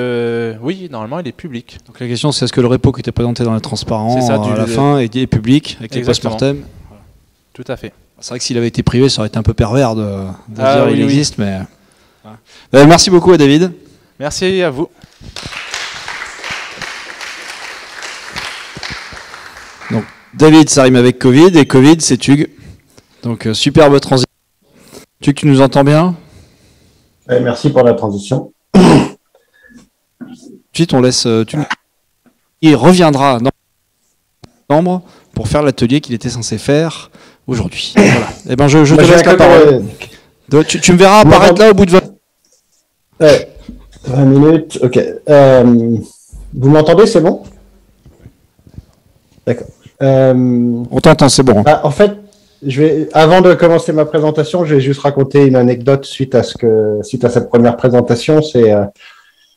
oui, normalement, il est public. Donc la question, c'est est-ce que le repo qui était présenté dans les transparents à la fin est public, avec les post-mortem? Tout à fait. C'est vrai que s'il avait été privé, ça aurait été un peu pervers de dire il existe, mais... merci beaucoup à David. Merci à vous. Donc, David, ça rime avec Covid, et Covid, c'est Tug. Donc, superbe transition. Tug, tu nous entends bien? Merci pour la transition. Ensuite, on laisse Tug. Il reviendra dans septembre pour faire l'atelier qu'il était censé faire aujourd'hui. Voilà. Eh ben, je te laisse la parole. Tu me verras apparaître là au bout de 20 minutes. 20 minutes, ok. Vous m'entendez, c'est bon? D'accord. On t'entend, c'est bon. En fait, avant de commencer ma présentation, je vais juste raconter une anecdote suite à cette première présentation.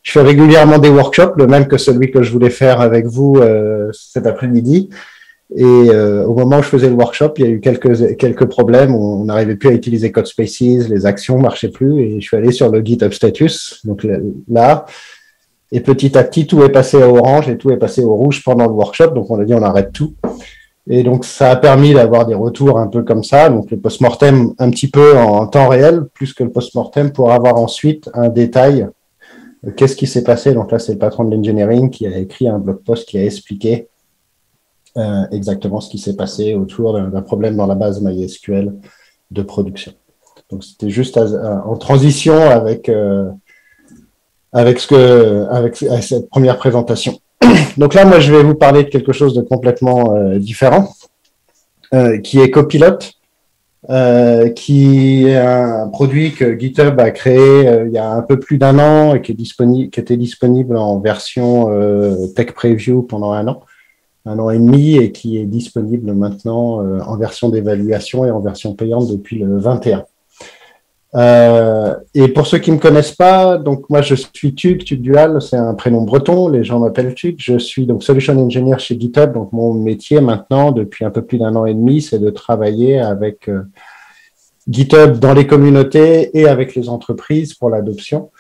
Je fais régulièrement des workshops, le même que celui que je voulais faire avec vous cet après-midi. Et au moment où je faisais le workshop, il y a eu quelques problèmes. On n'arrivait plus à utiliser Codespaces, les actions marchaient plus. Et je suis allé sur le GitHub Status, donc là, et petit à petit, tout est passé à orange et tout est passé au rouge pendant le workshop. Donc on a dit on arrête tout. Et donc ça a permis d'avoir des retours un peu comme ça. Donc le post-mortem un petit peu en temps réel, plus que le post-mortem, pour avoir ensuite un détail. Qu'est-ce qui s'est passé? Donc là, c'est le patron de l'engineering qui a écrit un blog post qui a expliqué exactement ce qui s'est passé autour d'un problème dans la base MySQL de production. Donc c'était juste en transition avec cette première présentation. Donc là, moi, je vais vous parler de quelque chose de complètement différent, qui est Copilot, qui est un produit que GitHub a créé il y a un peu plus d'un an et qui était disponible en version Tech Preview pendant un an et demi, et qui est disponible maintenant en version d'évaluation et en version payante depuis le 21. Et pour ceux qui ne me connaissent pas, donc moi je suis Tug Dual, c'est un prénom breton, les gens m'appellent Tug. Je suis donc Solution Engineer chez GitHub, donc mon métier maintenant, depuis un peu plus d'un an et demi, c'est de travailler avec GitHub dans les communautés et avec les entreprises pour l'adoption.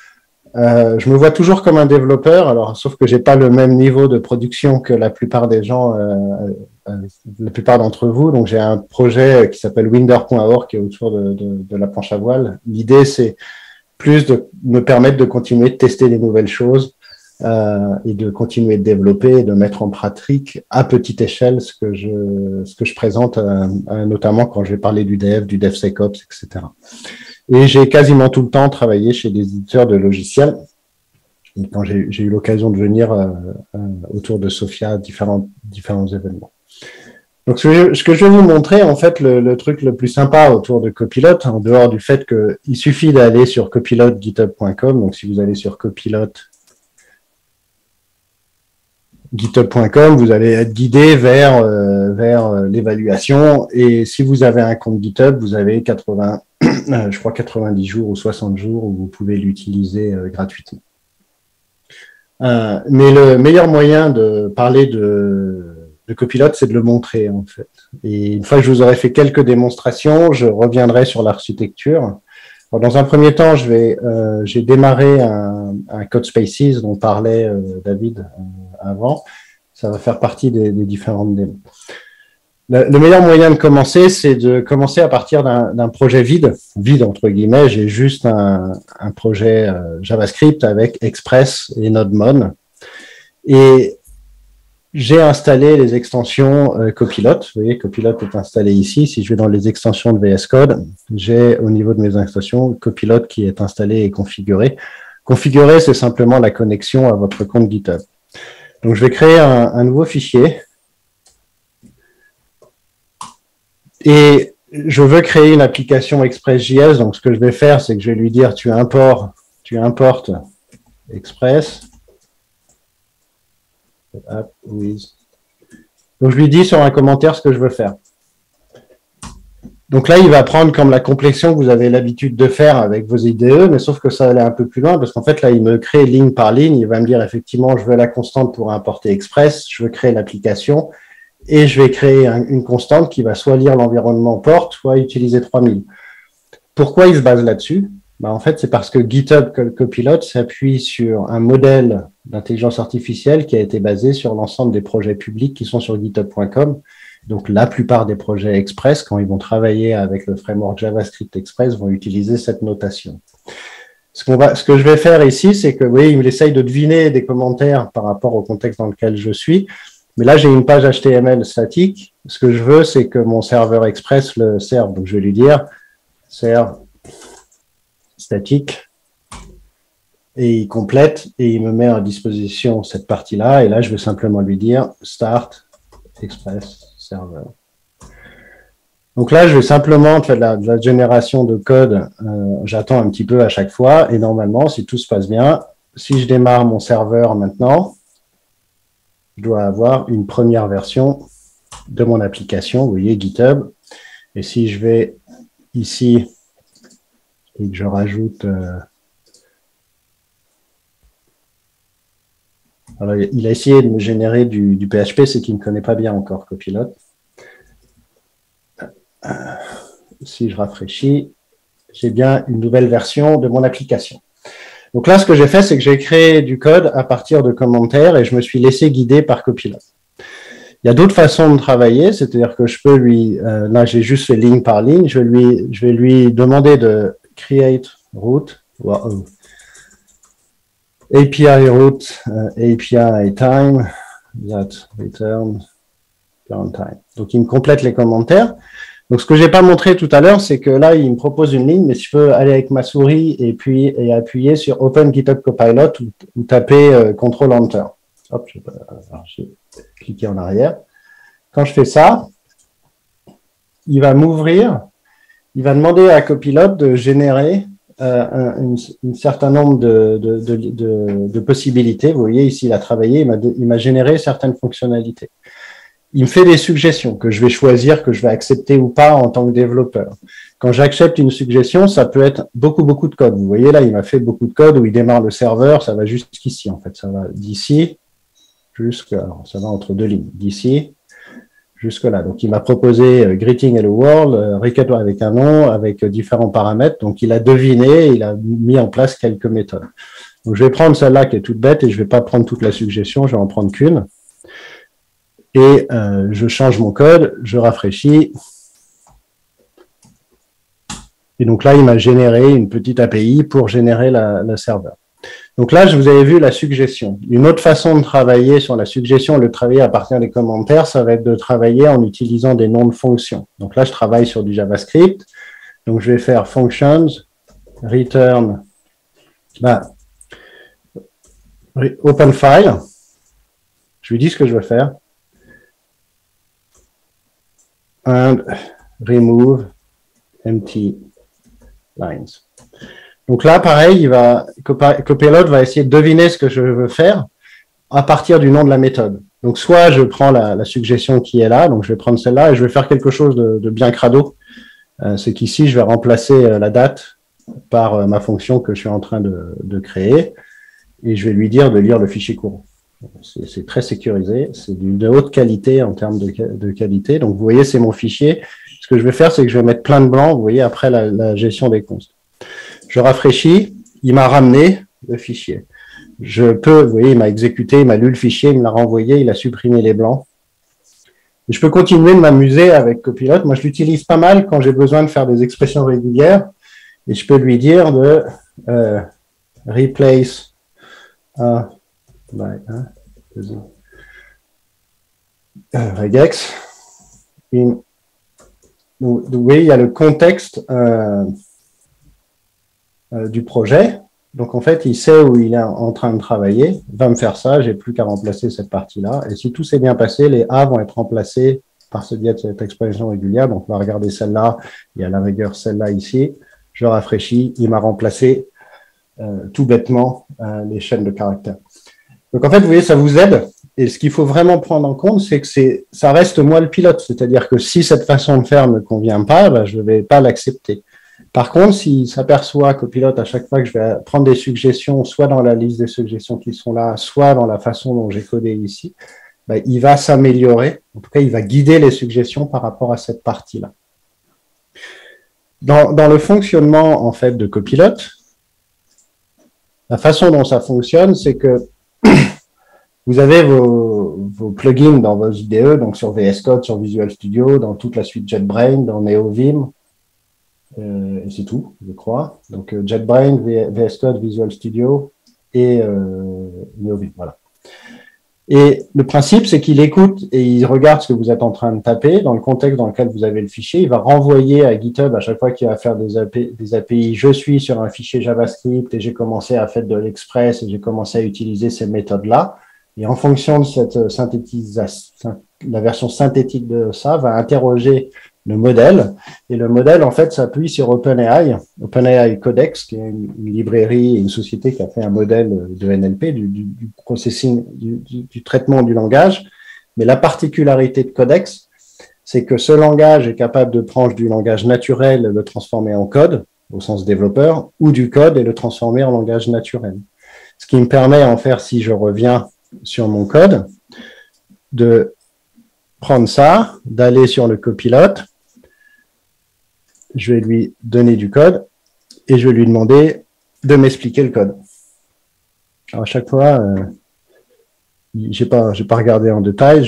Je me vois toujours comme un développeur, alors sauf que j'ai pas le même niveau de production que la plupart des gens, la plupart d'entre vous. Donc j'ai un projet qui s'appelle Winder.org qui est autour de la planche à voile. L'idée c'est plus de me permettre de continuer de tester des nouvelles choses et de continuer de développer et de mettre en pratique à petite échelle ce que je présente, notamment quand je vais parler du DevSecOps, etc. Et j'ai quasiment tout le temps travaillé chez des éditeurs de logiciels. Et quand j'ai eu l'occasion de venir autour de Sophia, différents événements. Donc, ce que je vais vous montrer, en fait, le truc le plus sympa autour de Copilot, en dehors du fait qu'il suffit d'aller sur copilot.github.com. Donc, si vous allez sur copilot.github.com, vous allez être guidé vers l'évaluation. Et si vous avez un compte GitHub, vous avez 90 jours ou 60 jours où vous pouvez l'utiliser gratuitement. Mais le meilleur moyen de parler de Copilot, c'est de le montrer, en fait. Et une fois que je vous aurai fait quelques démonstrations, je reviendrai sur l'architecture. Dans un premier temps, j'ai démarré un Codespaces dont parlait David avant. Ça va faire partie des différentes démos. Le meilleur moyen de commencer, c'est de commencer à partir d'un projet vide entre guillemets. J'ai juste un projet JavaScript avec Express et NodeMon. Et j'ai installé les extensions Copilot. Vous voyez, Copilot est installé ici. Si je vais dans les extensions de VS Code, j'ai au niveau de mes extensions Copilot qui est installé et configuré. Configuré, c'est simplement la connexion à votre compte GitHub. Donc, je vais créer un nouveau fichier. Et je veux créer une application Express.js. Donc, ce que je vais faire, c'est que je vais lui dire, tu importes Express. Donc, je lui dis sur un commentaire ce que je veux faire. Donc là, il va prendre comme la complexion que vous avez l'habitude de faire avec vos IDE, mais sauf que ça va aller un peu plus loin, parce qu'en fait, là, il me crée ligne par ligne. Il va me dire, effectivement, je veux la constante pour importer Express, je veux créer l'application, et je vais créer une constante qui va soit lire l'environnement port, soit utiliser 3000. Pourquoi il se base là-dessus? En fait, c'est parce que GitHub Copilot s'appuie sur un modèle d'intelligence artificielle qui a été basé sur l'ensemble des projets publics qui sont sur github.com. Donc, la plupart des projets Express, quand ils vont travailler avec le framework JavaScript Express, vont utiliser cette notation. Ce que je vais faire ici, c'est que, vous voyez, il essaye de deviner des commentaires par rapport au contexte dans lequel je suis. Mais là, j'ai une page HTML statique. Ce que je veux, c'est que mon serveur Express le serve. Donc, je vais lui dire serve statique. Et il complète et il me met à disposition cette partie-là. Et là, je vais simplement lui dire start Express server. Donc là, je vais simplement faire de la génération de code. J'attends un petit peu à chaque fois. Et normalement, si tout se passe bien, si je démarre mon serveur maintenant, je dois avoir une première version de mon application. Vous voyez, GitHub. Et si je vais ici et que je rajoute Alors, il a essayé de me générer du PHP, c'est qu'il ne connaît pas bien encore Copilot. Si je rafraîchis, j'ai bien une nouvelle version de mon application. Donc là, ce que j'ai fait, c'est que j'ai créé du code à partir de commentaires et je me suis laissé guider par Copilot. Il y a d'autres façons de travailler, c'est-à-dire que je peux lui, là j'ai juste fait ligne par ligne, je vais lui demander de create route, API route, API time, that return current time. Donc il me complète les commentaires. Donc, ce que j'ai pas montré tout à l'heure, c'est que là, il me propose une ligne, mais si je peux aller avec ma souris et appuyer sur Open GitHub Copilot ou taper Control Enter. Hop, j'ai cliqué en arrière. Quand je fais ça, il va m'ouvrir, il va demander à Copilot de générer un certain nombre de possibilités. Vous voyez, ici, il a travaillé, il m'a généré certaines fonctionnalités. Il me fait des suggestions que je vais choisir, que je vais accepter ou pas en tant que développeur. Quand j'accepte une suggestion, ça peut être beaucoup de code. Vous voyez là, il m'a fait beaucoup de code où il démarre le serveur, ça va jusqu'ici en fait. Ça va d'ici jusqu'à, ça va entre deux lignes, d'ici jusque là. Donc il m'a proposé Greeting Hello World, requête avec un nom, avec différents paramètres. Donc il a deviné, il a mis en place quelques méthodes. Donc je vais prendre celle-là qui est toute bête et je vais pas prendre toute la suggestion, je vais en prendre qu'une. Et je change mon code, je rafraîchis. Et donc là, il m'a généré une petite API pour générer le serveur. Donc là, vous avez vu la suggestion. Une autre façon de travailler sur la suggestion, de travailler à partir des commentaires, ça va être de travailler en utilisant des noms de fonctions. Donc là, je travaille sur du JavaScript. Donc je vais faire functions, return, open file. Je lui dis ce que je veux faire. And remove empty lines. Donc là, pareil, Copilot va essayer de deviner ce que je veux faire à partir du nom de la méthode. Donc soit je prends la suggestion qui est là, donc je vais prendre celle-là et je vais faire quelque chose de bien crado. C'est qu'ici, je vais remplacer la date par ma fonction que je suis en train de créer et je vais lui dire de lire le fichier courant. C'est très sécurisé, c'est de haute qualité en termes de qualité. Donc, vous voyez, c'est mon fichier. Ce que je vais faire, c'est que je vais mettre plein de blancs, vous voyez, après la gestion des consts. Je rafraîchis, il m'a ramené le fichier. Vous voyez, il m'a exécuté, il m'a lu le fichier, il me l'a renvoyé, il a supprimé les blancs. Et je peux continuer de m'amuser avec Copilot. Moi, je l'utilise pas mal quand j'ai besoin de faire des expressions régulières. Et je peux lui dire de replace regex. Donc, vous voyez, il y a le contexte du projet. Donc, en fait, il sait où il est en train de travailler. Il va me faire ça. J'ai plus qu'à remplacer cette partie-là. Et si tout s'est bien passé, les A vont être remplacés par ce biais de cette expression régulière. Donc, on va regarder celle-là. Il y a la rigueur celle-là ici. Je rafraîchis. Il m'a remplacé tout bêtement les chaînes de caractères. Donc, en fait, vous voyez, ça vous aide. Et ce qu'il faut vraiment prendre en compte, c'est que ça reste moi le pilote. C'est-à-dire que si cette façon de faire ne convient pas, ben, je ne vais pas l'accepter. Par contre, s'il s'aperçoit Copilot, à chaque fois que je vais prendre des suggestions, soit dans la liste des suggestions qui sont là, soit dans la façon dont j'ai codé ici, ben, il va s'améliorer. En tout cas, il va guider les suggestions par rapport à cette partie-là. Dans le fonctionnement, en fait, de Copilot, la façon dont ça fonctionne, c'est que vous avez vos plugins dans vos IDE, donc sur VS Code, sur Visual Studio, dans toute la suite JetBrains, dans NeoVim, et c'est tout, je crois. Donc JetBrains, VS Code, Visual Studio et NeoVim, voilà. Et le principe, c'est qu'il écoute et il regarde ce que vous êtes en train de taper dans le contexte dans lequel vous avez le fichier. Il va renvoyer à GitHub à chaque fois qu'il va faire des API. Je suis sur un fichier JavaScript et j'ai commencé à faire de l'Express et j'ai commencé à utiliser ces méthodes-là. Et en fonction de cette synthétisation, la version synthétique de ça va interroger le modèle. Et le modèle, en fait, s'appuie sur OpenAI Codex, qui est une librairie et une société qui a fait un modèle de NLP, du processing, du traitement du langage. Mais la particularité de Codex, c'est que ce langage est capable de prendre du langage naturel et le transformer en code, au sens développeur, ou du code et le transformer en langage naturel. Ce qui me permet, en faire, si je reviens sur mon code, de prendre ça, d'aller sur le copilote, je vais lui donner du code et je vais lui demander de m'expliquer le code. Alors à chaque fois, j'ai pas regardé en détail,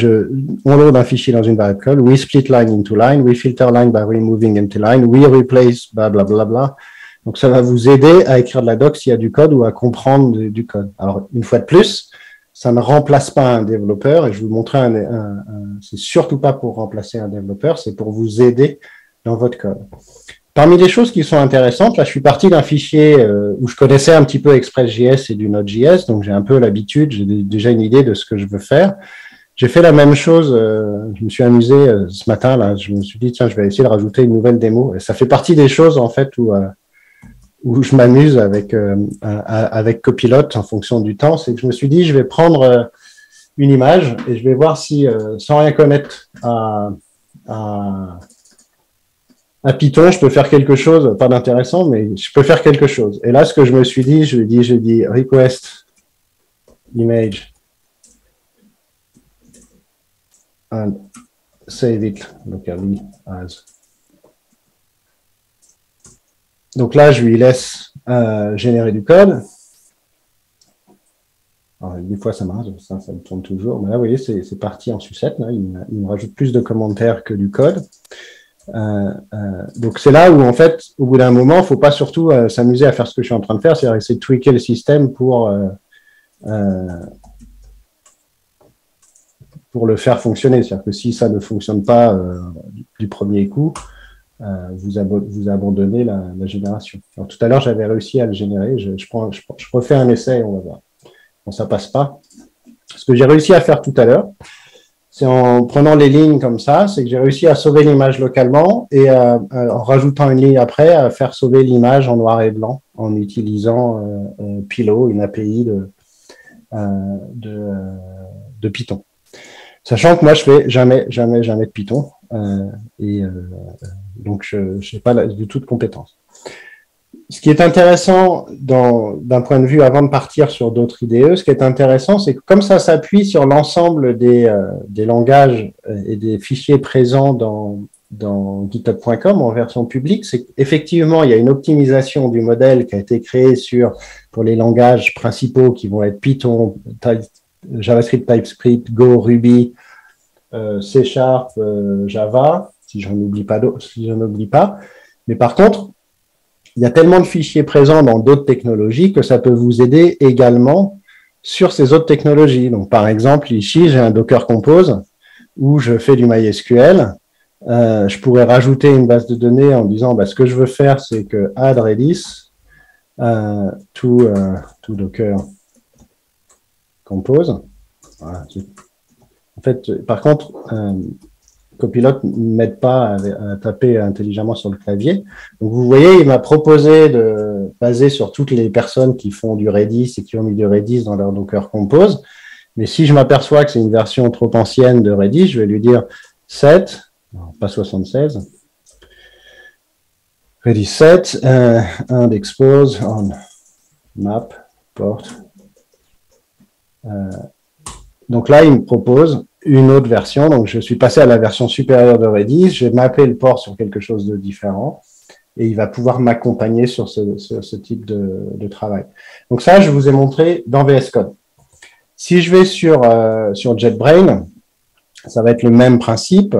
on load un fichier dans une variable code, we split line into line, we filter line by removing empty line, we replace bla bla bla bla. Donc ça va vous aider à écrire de la doc s'il y a du code ou à comprendre du code. Alors une fois de plus, ça ne remplace pas un développeur et je vous montrer c'est surtout pas pour remplacer un développeur, c'est pour vous aider dans votre code. Parmi les choses qui sont intéressantes, là, je suis parti d'un fichier où je connaissais un petit peu Express.js et du Node.js, donc j'ai un peu l'habitude, j'ai déjà une idée de ce que je veux faire. J'ai fait la même chose, je me suis amusé ce matin, là, je me suis dit, tiens, je vais essayer de rajouter une nouvelle démo. Et ça fait partie des choses, en fait, où je m'amuse avec Copilot en fonction du temps. C'est que je me suis dit, je vais prendre une image et je vais voir si, sans rien connaître à Python, je peux faire quelque chose, pas d'intéressant, mais je peux faire quelque chose. Et là, ce que je me suis dit, j'ai dit request image and save it locally as. Donc là, je lui laisse générer du code. Alors, des fois, ça marche, ça me tourne toujours. Mais là, vous voyez, c'est parti en sucette. Là. Il me rajoute plus de commentaires que du code. Donc c'est là où en fait au bout d'un moment il ne faut pas surtout s'amuser à faire ce que je suis en train de faire, c'est-à-dire essayer de tweaker le système pour le faire fonctionner. C'est-à-dire que si ça ne fonctionne pas du premier coup, vous abandonnez la génération. Alors, tout à l'heure j'avais réussi à le générer, je refais un essai et on va voir. Bon, ça passe pas. Ce que j'ai réussi à faire tout à l'heure, c'est en prenant les lignes comme ça, c'est que j'ai réussi à sauver l'image localement et en rajoutant une ligne après, à faire sauver l'image en noir et blanc en utilisant Pillow, une API de Python. Sachant que moi, je fais jamais de Python donc je n'ai pas du tout de compétences. Ce qui est intéressant d'un point de vue, avant de partir sur d'autres IDE, ce qui est intéressant, c'est que comme ça s'appuie sur l'ensemble des langages et des fichiers présents dans GitHub.com en version publique, c'est qu'effectivement, il y a une optimisation du modèle qui a été créée pour les langages principaux qui vont être Python, JavaScript, TypeScript, Go, Ruby, C#, Java, si j'en oublie pas. Mais par contre, il y a tellement de fichiers présents dans d'autres technologies que ça peut vous aider également sur ces autres technologies. Donc, par exemple, ici, j'ai un Docker Compose où je fais du MySQL. Je pourrais rajouter une base de données en disant, ce que je veux faire, c'est que add Redis to Docker Compose. Voilà. En fait, par contre, Copilot ne m'aide pas à taper intelligemment sur le clavier. Donc, vous voyez, il m'a proposé de baser sur toutes les personnes qui font du Redis et qui ont mis du Redis dans leur Docker Compose. Mais si je m'aperçois que c'est une version trop ancienne de Redis, je vais lui dire set, non, pas 76, Redis set, and expose on map port. Donc là, il me propose une autre version. Donc, je suis passé à la version supérieure de Redis. J'ai mappé le port sur quelque chose de différent et il va pouvoir m'accompagner sur ce type de travail. Donc ça, je vous ai montré dans VS Code. Si je vais sur JetBrains, ça va être le même principe.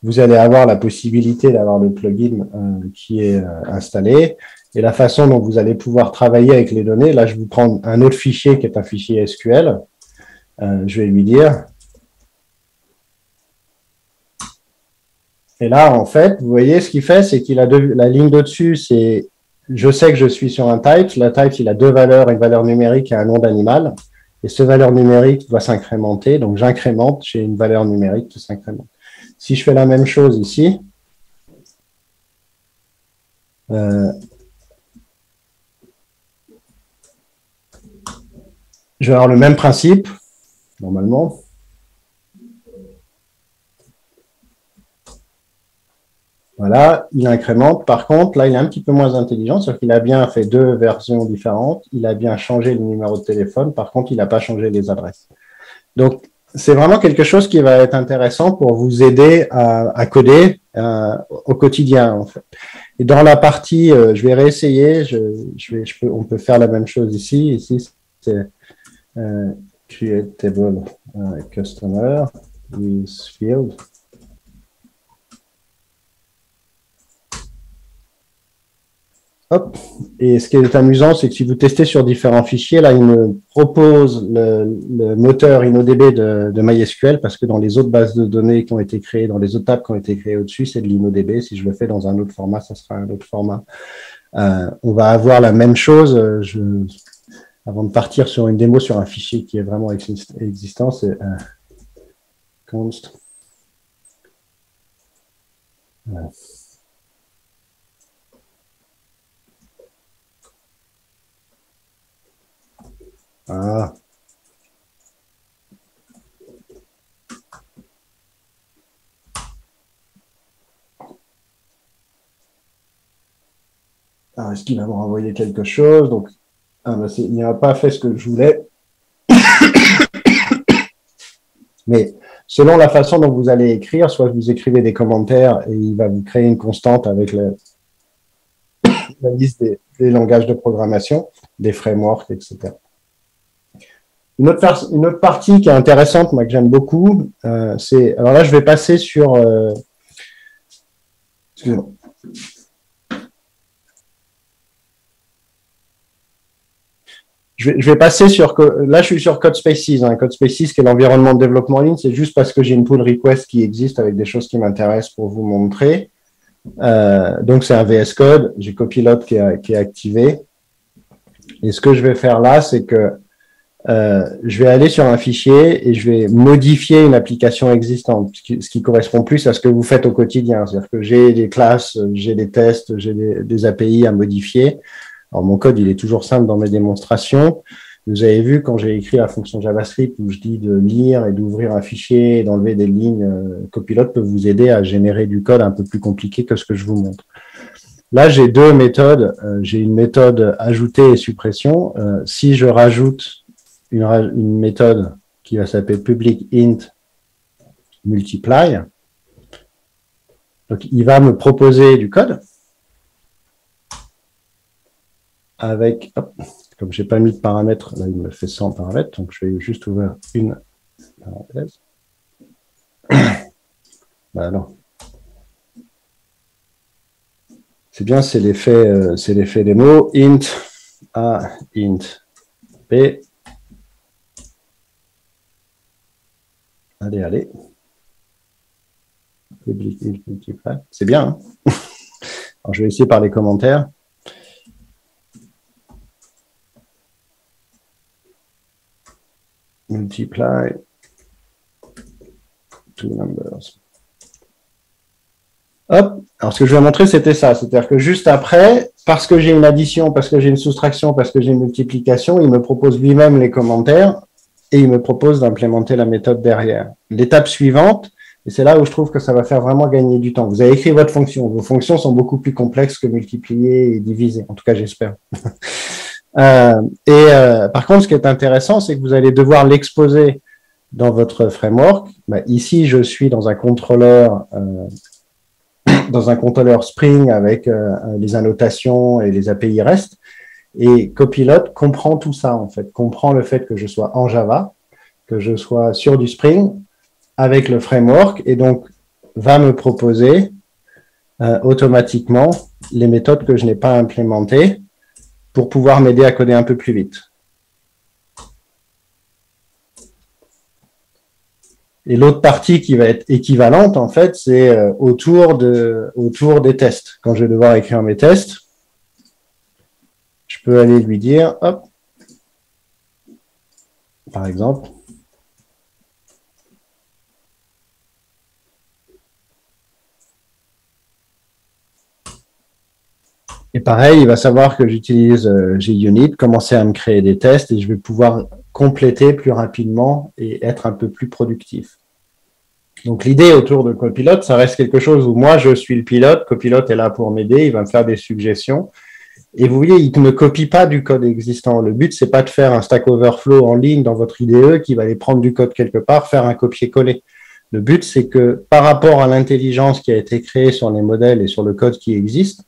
Vous allez avoir la possibilité d'avoir le plugin qui est installé et la façon dont vous allez pouvoir travailler avec les données. Là, je vais vous prendre un autre fichier qui est un fichier SQL. Je vais lui dire. Et là, en fait, vous voyez, ce qu'il fait, c'est qu'il a la ligne d'au-dessus, c'est je sais que je suis sur un type. La type, il a deux valeurs, une valeur numérique et un nom d'animal. Et cette valeur numérique doit s'incrémenter. Donc, j'incrémente, j'ai une valeur numérique qui s'incrémente. Si je fais la même chose ici, je vais avoir le même principe, normalement. Voilà, il incrémente. Par contre, là, il est un petit peu moins intelligent, c'est-à-dire qu'il a bien fait deux versions différentes. Il a bien changé le numéro de téléphone. Par contre, il n'a pas changé les adresses. Donc, c'est vraiment quelque chose qui va être intéressant pour vous aider à coder au quotidien, en fait. Et dans la partie, je vais réessayer, on peut faire la même chose ici. Ici, c'est create table customer with field. Hop. Et ce qui est amusant, c'est que si vous testez sur différents fichiers, là, il me propose le moteur InnoDB de MySQL, parce que dans les autres bases de données qui ont été créées, dans les autres tables qui ont été créées au-dessus, c'est de l'InnoDB. Si je le fais dans un autre format, ça sera un autre format. On va avoir la même chose. Avant de partir sur une démo sur un fichier qui est vraiment existant, c'est const. Ah. Alors, est-ce qu'il va me renvoyer quelque chose? Donc, il n'a pas fait ce que je voulais. Mais selon la façon dont vous allez écrire, soit vous écrivez des commentaires et il va vous créer une constante avec la liste des langages de programmation, des frameworks, etc. Une autre partie qui est intéressante, moi, que j'aime beaucoup, c'est... Alors là, je vais passer sur... Excusez-moi. Je vais passer sur... Là, je suis sur CodeSpaces. CodeSpaces, qui est l'environnement de développement en ligne, c'est juste parce que j'ai une pull request qui existe avec des choses qui m'intéressent pour vous montrer. Donc, c'est un VS Code. J'ai Copilot qui est activé. Et ce que je vais faire là, c'est que je vais aller sur un fichier et je vais modifier une application existante, ce qui correspond plus à ce que vous faites au quotidien. C'est-à-dire que j'ai des classes, j'ai des tests, j'ai des API à modifier. Alors, mon code, il est toujours simple dans mes démonstrations. Vous avez vu, quand j'ai écrit la fonction JavaScript où je dis de lire et d'ouvrir un fichier et d'enlever des lignes, Copilot peut vous aider à générer du code un peu plus compliqué que ce que je vous montre. Là, j'ai deux méthodes. J'ai une méthode ajouter et suppression. Si je rajoute une méthode qui va s'appeler public int multiply. Donc, il va me proposer du code avec, hop, comme je n'ai pas mis de paramètres, là, il me fait 100 paramètres, donc je vais juste ouvrir une parenthèse. Bah non. C'est bien, c'est l'effet des mots. Int A, int B. Allez. C'est bien. Hein. Alors, je vais essayer par les commentaires. Multiply two numbers. Hop. Alors, ce que je vais montrer, c'était ça. C'est-à-dire que juste après, parce que j'ai une addition, parce que j'ai une soustraction, parce que j'ai une multiplication, il me propose lui-même les commentaires et il me propose d'implémenter la méthode derrière. L'étape suivante, et c'est là où je trouve que ça va faire vraiment gagner du temps. Vous avez écrit votre fonction. Vos fonctions sont beaucoup plus complexes que multiplier et diviser. En tout cas, j'espère. Par contre, ce qui est intéressant, c'est que vous allez devoir l'exposer dans votre framework. Ici, je suis dans un contrôleur Spring avec les annotations et les API REST. Et Copilot comprend tout ça, en fait. Comprend le fait que je sois en Java, que je sois sur du Spring avec le framework et donc va me proposer automatiquement les méthodes que je n'ai pas implémentées pour pouvoir m'aider à coder un peu plus vite. Et l'autre partie qui va être équivalente, en fait, c'est autour des tests. Quand je vais devoir écrire mes tests, je peux aller lui dire, hop, par exemple, et pareil, il va savoir que j'utilise JUnit, commencer à me créer des tests et je vais pouvoir compléter plus rapidement et être un peu plus productif. Donc, l'idée autour de Copilot, ça reste quelque chose où moi, je suis le pilote. Copilot est là pour m'aider, il va me faire des suggestions. Et vous voyez, il ne copie pas du code existant. Le but, c'est pas de faire un Stack Overflow en ligne dans votre IDE qui va aller prendre du code quelque part, faire un copier-coller. Le but, c'est que par rapport à l'intelligence qui a été créée sur les modèles et sur le code qui existe,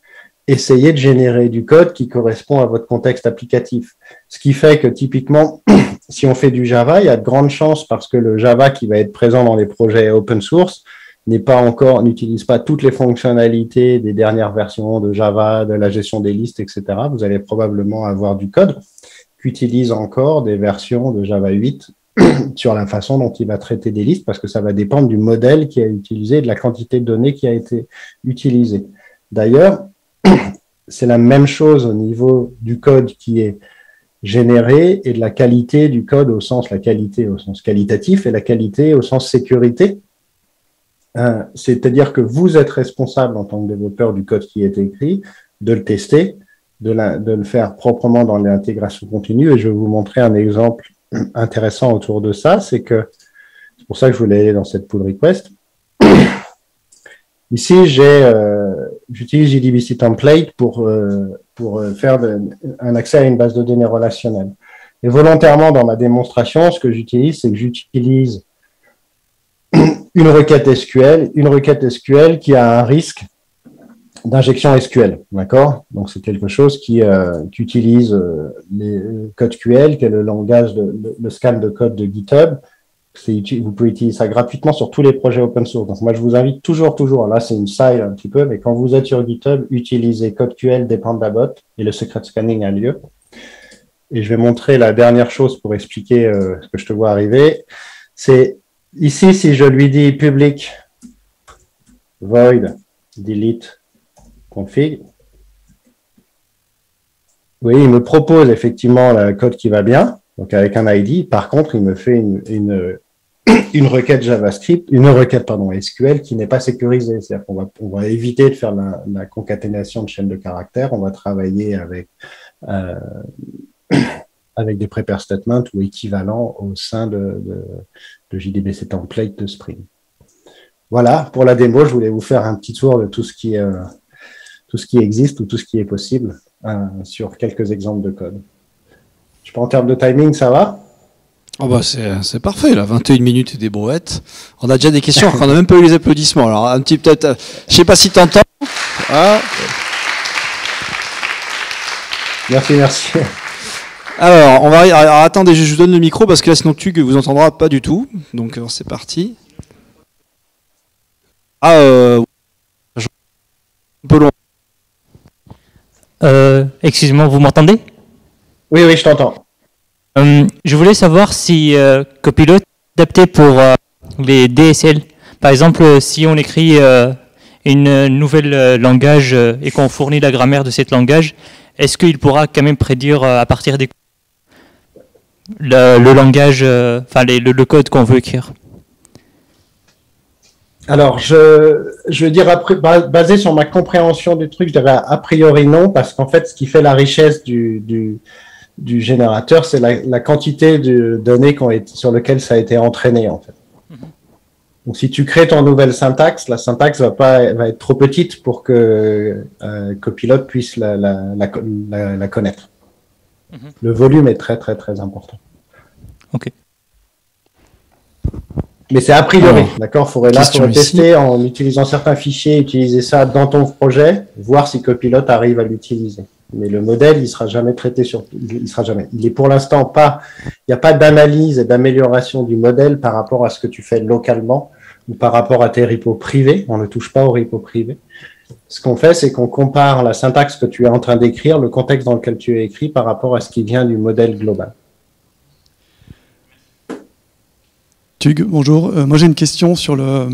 essayez de générer du code qui correspond à votre contexte applicatif. Ce qui fait que typiquement, si on fait du Java, il y a de grandes chances parce que le Java qui va être présent dans les projets open source n'utilise pas toutes les fonctionnalités des dernières versions de Java, de la gestion des listes, etc. Vous allez probablement avoir du code qui utilise encore des versions de Java 8 sur la façon dont il va traiter des listes, parce que ça va dépendre du modèle qui a utilisé et de la quantité de données qui a été utilisée. D'ailleurs, c'est la même chose au niveau du code qui est généré et de la qualité du code la qualité au sens qualitatif et la qualité au sens sécurité. C'est-à-dire que vous êtes responsable en tant que développeur du code qui est écrit, de le tester, de le faire proprement dans l'intégration continue. Et je vais vous montrer un exemple intéressant autour de ça. C'est pour ça que je voulais aller dans cette pull request. Ici, j'utilise JDBC Template pour faire un accès à une base de données relationnelle. Et volontairement, dans ma démonstration, ce que j'utilise, c'est que j'utilise une requête SQL qui a un risque d'injection SQL, d'accord? Donc, c'est quelque chose qui utilise les codes QL, qui est le langage le scan de code de GitHub. Vous pouvez utiliser ça gratuitement sur tous les projets open source. Donc, moi, je vous invite toujours, là, c'est une side un petit peu, mais quand vous êtes sur GitHub, utilisez code QL depend.bot et le secret scanning a lieu. Et je vais montrer la dernière chose pour expliquer ce que je te vois arriver. C'est ici, si je lui dis public void delete config, vous voyez, il me propose effectivement le code qui va bien, donc avec un ID. Par contre, il me fait une requête JavaScript, SQL qui n'est pas sécurisée. C'est-à-dire qu'on va éviter de faire la concaténation de chaînes de caractères. On va travailler avec des prepare statements ou équivalents au sein de JDBC Template de Spring. Voilà, pour la démo, je voulais vous faire un petit tour de tout ce qui existe ou tout ce qui est possible sur quelques exemples de code. Je sais pas, en termes de timing, ça va? Oh bah c'est parfait, là, 21 minutes et des brouettes. On a déjà des questions, on n'a même pas eu les applaudissements. Alors, un petit peut-être, je sais pas si tu entends. Ah. Merci. Alors, alors, attendez, je vous donne le micro parce que là, sinon Tug vous entendra pas du tout. Donc, c'est parti. Un peu loin. Excusez-moi, vous m'entendez? Oui, je t'entends. Je voulais savoir si Copilot est adapté pour les DSL. Par exemple, si on écrit une nouvelle langage et qu'on fournit la grammaire de cette langage, est-ce qu'il pourra quand même prédire à partir des le langage, le code qu'on veut écrire? Alors, je veux dire, basé sur ma compréhension du truc, je dirais a priori non, parce qu'en fait, ce qui fait la richesse du générateur, c'est la quantité de données sur lesquelles ça a été entraîné, en fait. Donc, si tu crées ton nouvelle syntaxe, la syntaxe va être trop petite pour que Copilot puisse la connaître. Le volume est très, très, très important. Ok. Mais c'est a priori, d'accord? Il faudrait tester en utilisant certains fichiers, utiliser ça dans ton projet, voir si Copilot arrive à l'utiliser. Mais le modèle, il sera jamais traité il est pour l'instant pas, il n'y a pas d'analyse et d'amélioration du modèle par rapport à ce que tu fais localement ou par rapport à tes repos privés. On ne touche pas aux repos privés. Ce qu'on fait, c'est qu'on compare la syntaxe que tu es en train d'écrire, le contexte dans lequel tu es écrit par rapport à ce qui vient du modèle global. Tug, bonjour. Moi, j'ai une question sur le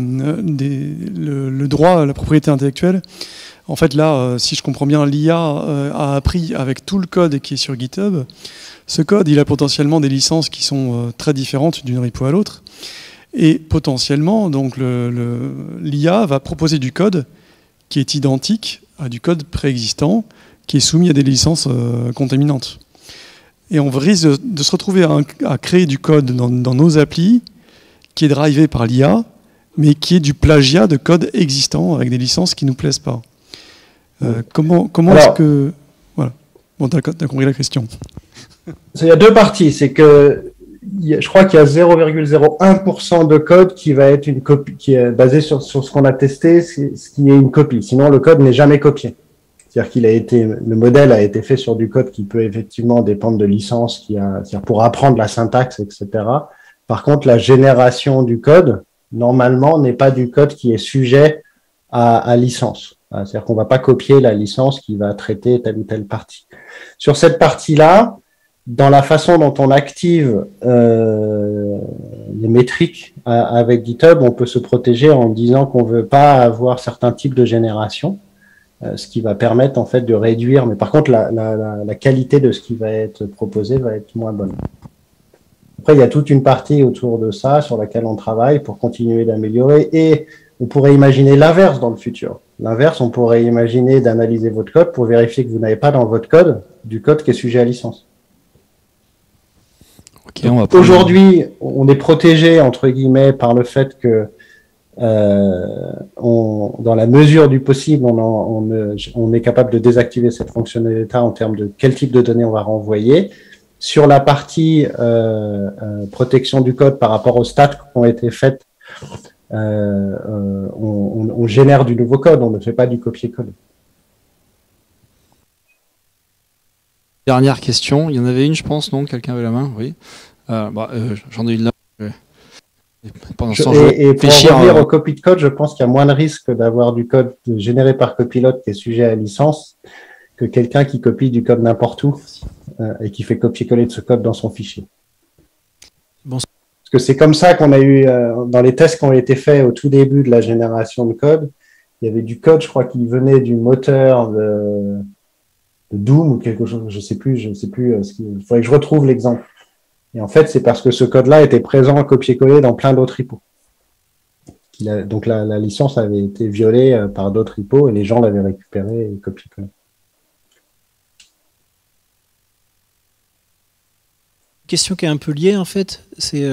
droit à la propriété intellectuelle. En fait, là, si je comprends bien, l'IA a appris avec tout le code qui est sur GitHub. Ce code, il a potentiellement des licences qui sont très différentes d'une repo à l'autre. Et potentiellement, donc, l'IA va proposer du code qui est identique à du code préexistant, qui est soumis à des licences contaminantes. Et on risque de se retrouver à créer du code dans nos applis qui est drivé par l'IA, mais qui est du plagiat de code existant avec des licences qui ne nous plaisent pas. Comment est-ce que... Voilà. Bon, t'as compris la question. Il y a deux parties. C'est que je crois qu'il y a 0,01% de code qui va être une copie, qui est basé sur ce qu'on a testé, ce qui est une copie. Sinon, le code n'est jamais copié. C'est-à-dire le modèle a été fait sur du code qui peut effectivement dépendre de licences, c'est-à-dire pour apprendre la syntaxe, etc. Par contre, la génération du code, normalement, n'est pas du code qui est sujet à licence. C'est-à-dire qu'on va pas copier la licence qui va traiter telle ou telle partie. Sur cette partie-là, dans la façon dont on active les métriques avec GitHub, on peut se protéger en disant qu'on veut pas avoir certains types de génération, ce qui va permettre en fait de réduire. Mais par contre, la qualité de ce qui va être proposé va être moins bonne. Après, il y a toute une partie autour de ça sur laquelle on travaille pour continuer d'améliorer, et on pourrait imaginer l'inverse dans le futur. L'inverse, on pourrait imaginer d'analyser votre code pour vérifier que vous n'avez pas dans votre code du code qui est sujet à licence. Okay, aujourd'hui, on est protégé, entre guillemets, par le fait que dans la mesure du possible, on est capable de désactiver cette fonctionnalité en termes de quel type de données on va renvoyer. Sur la partie protection du code par rapport aux stats qui ont été faites, on génère du nouveau code, on ne fait pas du copier-coller. Dernière question, il y en avait une, je pense, non? Quelqu'un avait la main? Oui. J'en ai une là. Pour revenir au copy de code, je pense qu'il y a moins de risque d'avoir du code généré par copilote qui est sujet à licence que quelqu'un qui copie du code n'importe où et qui fait copier-coller de ce code dans son fichier. Bon. Parce que c'est comme ça qu'on a eu, dans les tests qui ont été faits au tout début de la génération de code, il y avait du code, je crois, qui venait du moteur de Doom ou quelque chose, je sais plus, il faudrait que je retrouve l'exemple. Et en fait, c'est parce que ce code-là était présent à copier-coller dans plein d'autres repos. Donc la licence avait été violée par d'autres repos et les gens l'avaient récupéré et copié-collé. Question qui est un peu liée en fait, c'est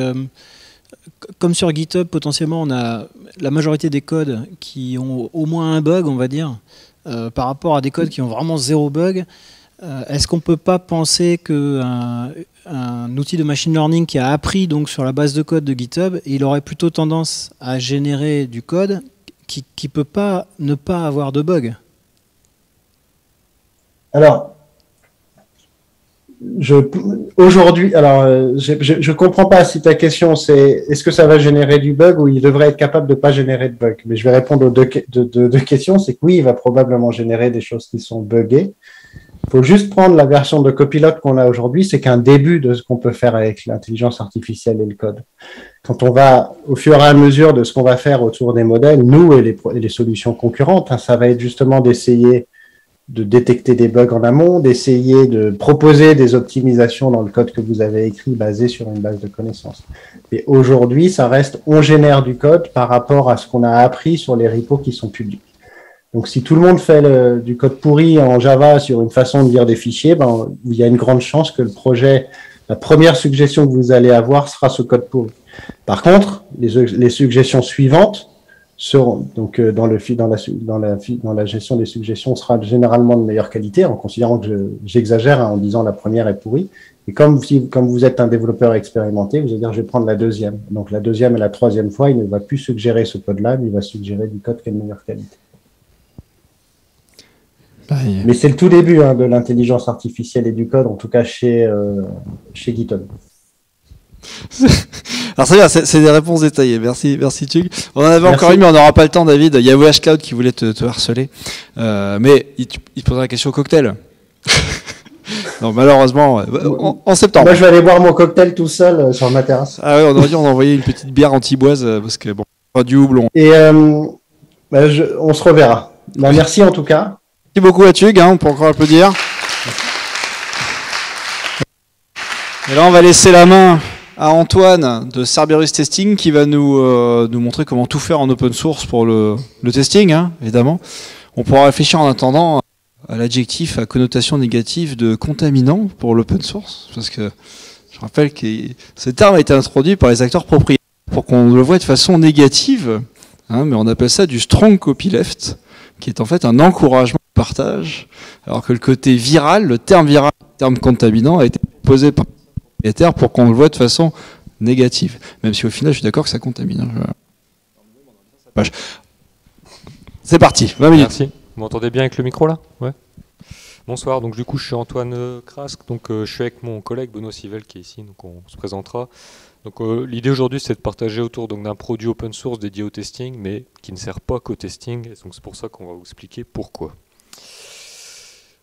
comme sur GitHub, potentiellement on a la majorité des codes qui ont au moins un bug, on va dire, par rapport à des codes qui ont vraiment zéro bug. Est-ce qu'on ne peut pas penser qu'un outil de machine learning qui a appris donc sur la base de code de GitHub, il aurait plutôt tendance à générer du code qui ne peut pas ne pas avoir de bug? Alors, aujourd'hui, je comprends pas si ta question c'est est-ce que ça va générer du bug ou il devrait être capable de pas générer de bug. Mais je vais répondre aux deux questions. C'est que oui, il va probablement générer des choses qui sont buggées. Il faut juste prendre la version de Copilot qu'on a aujourd'hui, c'est qu'un début de ce qu'on peut faire avec l'intelligence artificielle et le code. Quand on va, au fur et à mesure de ce qu'on va faire autour des modèles, nous et les solutions concurrentes, ça va être justement d'essayer de détecter des bugs en amont, d'essayer de proposer des optimisations dans le code que vous avez écrit basé sur une base de connaissances. Et aujourd'hui, ça reste, on génère du code par rapport à ce qu'on a appris sur les repos qui sont publics. Donc, si tout le monde fait du code pourri en Java sur une façon de lire des fichiers, il y a une grande chance que le projet, la première suggestion que vous allez avoir sera ce code pourri. Par contre, les suggestions suivantes seront, donc, dans la gestion des suggestions sera généralement de meilleure qualité, en considérant que j'exagère en disant la première est pourrie. Et comme vous êtes un développeur expérimenté, vous allez dire, je vais prendre la deuxième. Donc, la deuxième et la troisième fois, il ne va plus suggérer ce code-là, mais il va suggérer du code qui est de meilleure qualité. Mais c'est le tout début de l'intelligence artificielle et du code, en tout cas chez GitHub. Alors c'est bien, c'est des réponses détaillées. Merci Tug. On en avait encore une, mais on n'aura pas le temps, David. Il y a VH Cloud qui voulait te harceler, mais il te posera la question au cocktail. Non, malheureusement, en septembre. Moi, je vais aller boire mon cocktail tout seul sur ma terrasse. Ah ouais, on aurait dû en envoyer une petite bière antiboise parce que bon, pas du houblon. Et on se reverra. Merci en tout cas. Merci beaucoup à Tug, on peut encore applaudir. Et là, on va laisser la main à Antoine de Cerberus Testing qui va nous montrer comment tout faire en open source pour le testing, évidemment. On pourra réfléchir en attendant à l'adjectif à connotation négative de contaminant pour l'open source, parce que je rappelle que ce terme a été introduit par les acteurs propriétaires pour qu'on le voit de façon négative, mais on appelle ça du strong copyleft, qui est en fait un encouragement partage, alors que le côté viral, le terme viral, le terme contaminant a été posé par le propriétaire pour qu'on le voit de façon négative. Même si au final, je suis d'accord que ça contamine. C'est parti, 20 minutes. Merci. Vous m'entendez bien avec le micro là? Ouais. Bonsoir, donc du coup je suis Antoine Krasque, donc je suis avec mon collègue Benoît Sivel qui est ici, donc on se présentera. Donc l'idée aujourd'hui c'est de partager autour d'un produit open source dédié au testing, mais qui ne sert pas qu'au testing, et donc c'est pour ça qu'on va vous expliquer pourquoi.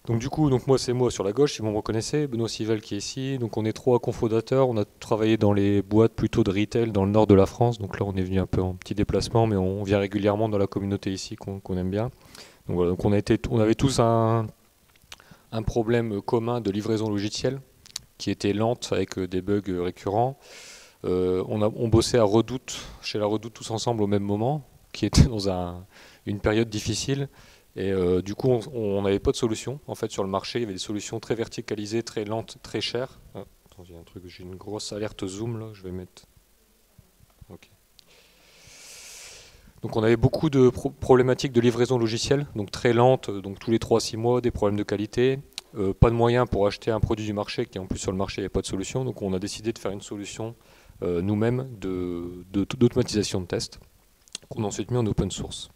Donc du coup, moi c'est moi sur la gauche, si vous me reconnaissez, Benoît Sivel qui est ici, donc on est 3 cofondateurs, on a travaillé dans les boîtes plutôt de retail dans le nord de la France, donc là on est venu un peu en petit déplacement, mais on vient régulièrement dans la communauté ici qu'on aime bien. Donc voilà, donc on avait tous un problème commun de livraison logicielle qui était lente avec des bugs récurrents. On bossait à Redoute, chez la Redoute tous ensemble au même moment, qui était dans une période difficile. Et du coup, on n'avait pas de solution. En fait, sur le marché, il y avait des solutions très verticalisées, très lentes, très chères. Attends, il y a un truc, j'ai une grosse alerte zoom là, je vais mettre. Ok. Donc on avait beaucoup de problématiques de livraison logicielle, donc très lente, donc tous les 3-6 mois, des problèmes de qualité, pas de moyens pour acheter un produit du marché qui en plus sur le marché il n'y avait pas de solution, donc on a décidé de faire une solution nous-mêmes d'automatisation de tests qu'on a ensuite mis en open source.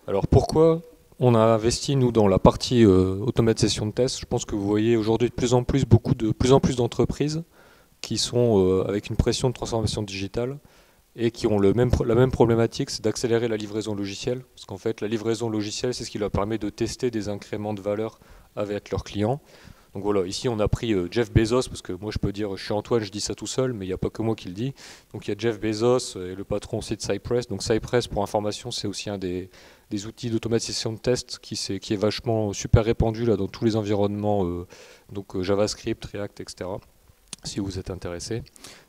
Alors pourquoi on a investi nous dans la partie automatisation de tests? Je pense que vous voyez aujourd'hui de plus en plus d'entreprises qui sont avec une pression de transformation digitale et qui ont la même problématique, c'est d'accélérer la livraison logicielle. Parce qu'en fait, la livraison logicielle, c'est ce qui leur permet de tester des incréments de valeur avec leurs clients. Donc voilà, ici on a pris Jeff Bezos, parce que moi je peux dire, je suis Antoine, je dis ça tout seul, mais il n'y a pas que moi qui le dis. Donc il y a Jeff Bezos et le patron aussi de Cypress. Donc Cypress, pour information, c'est aussi un des outils d'automatisation de test qui est vachement super répandu là, dans tous les environnements, JavaScript, React, etc. Si vous êtes intéressé.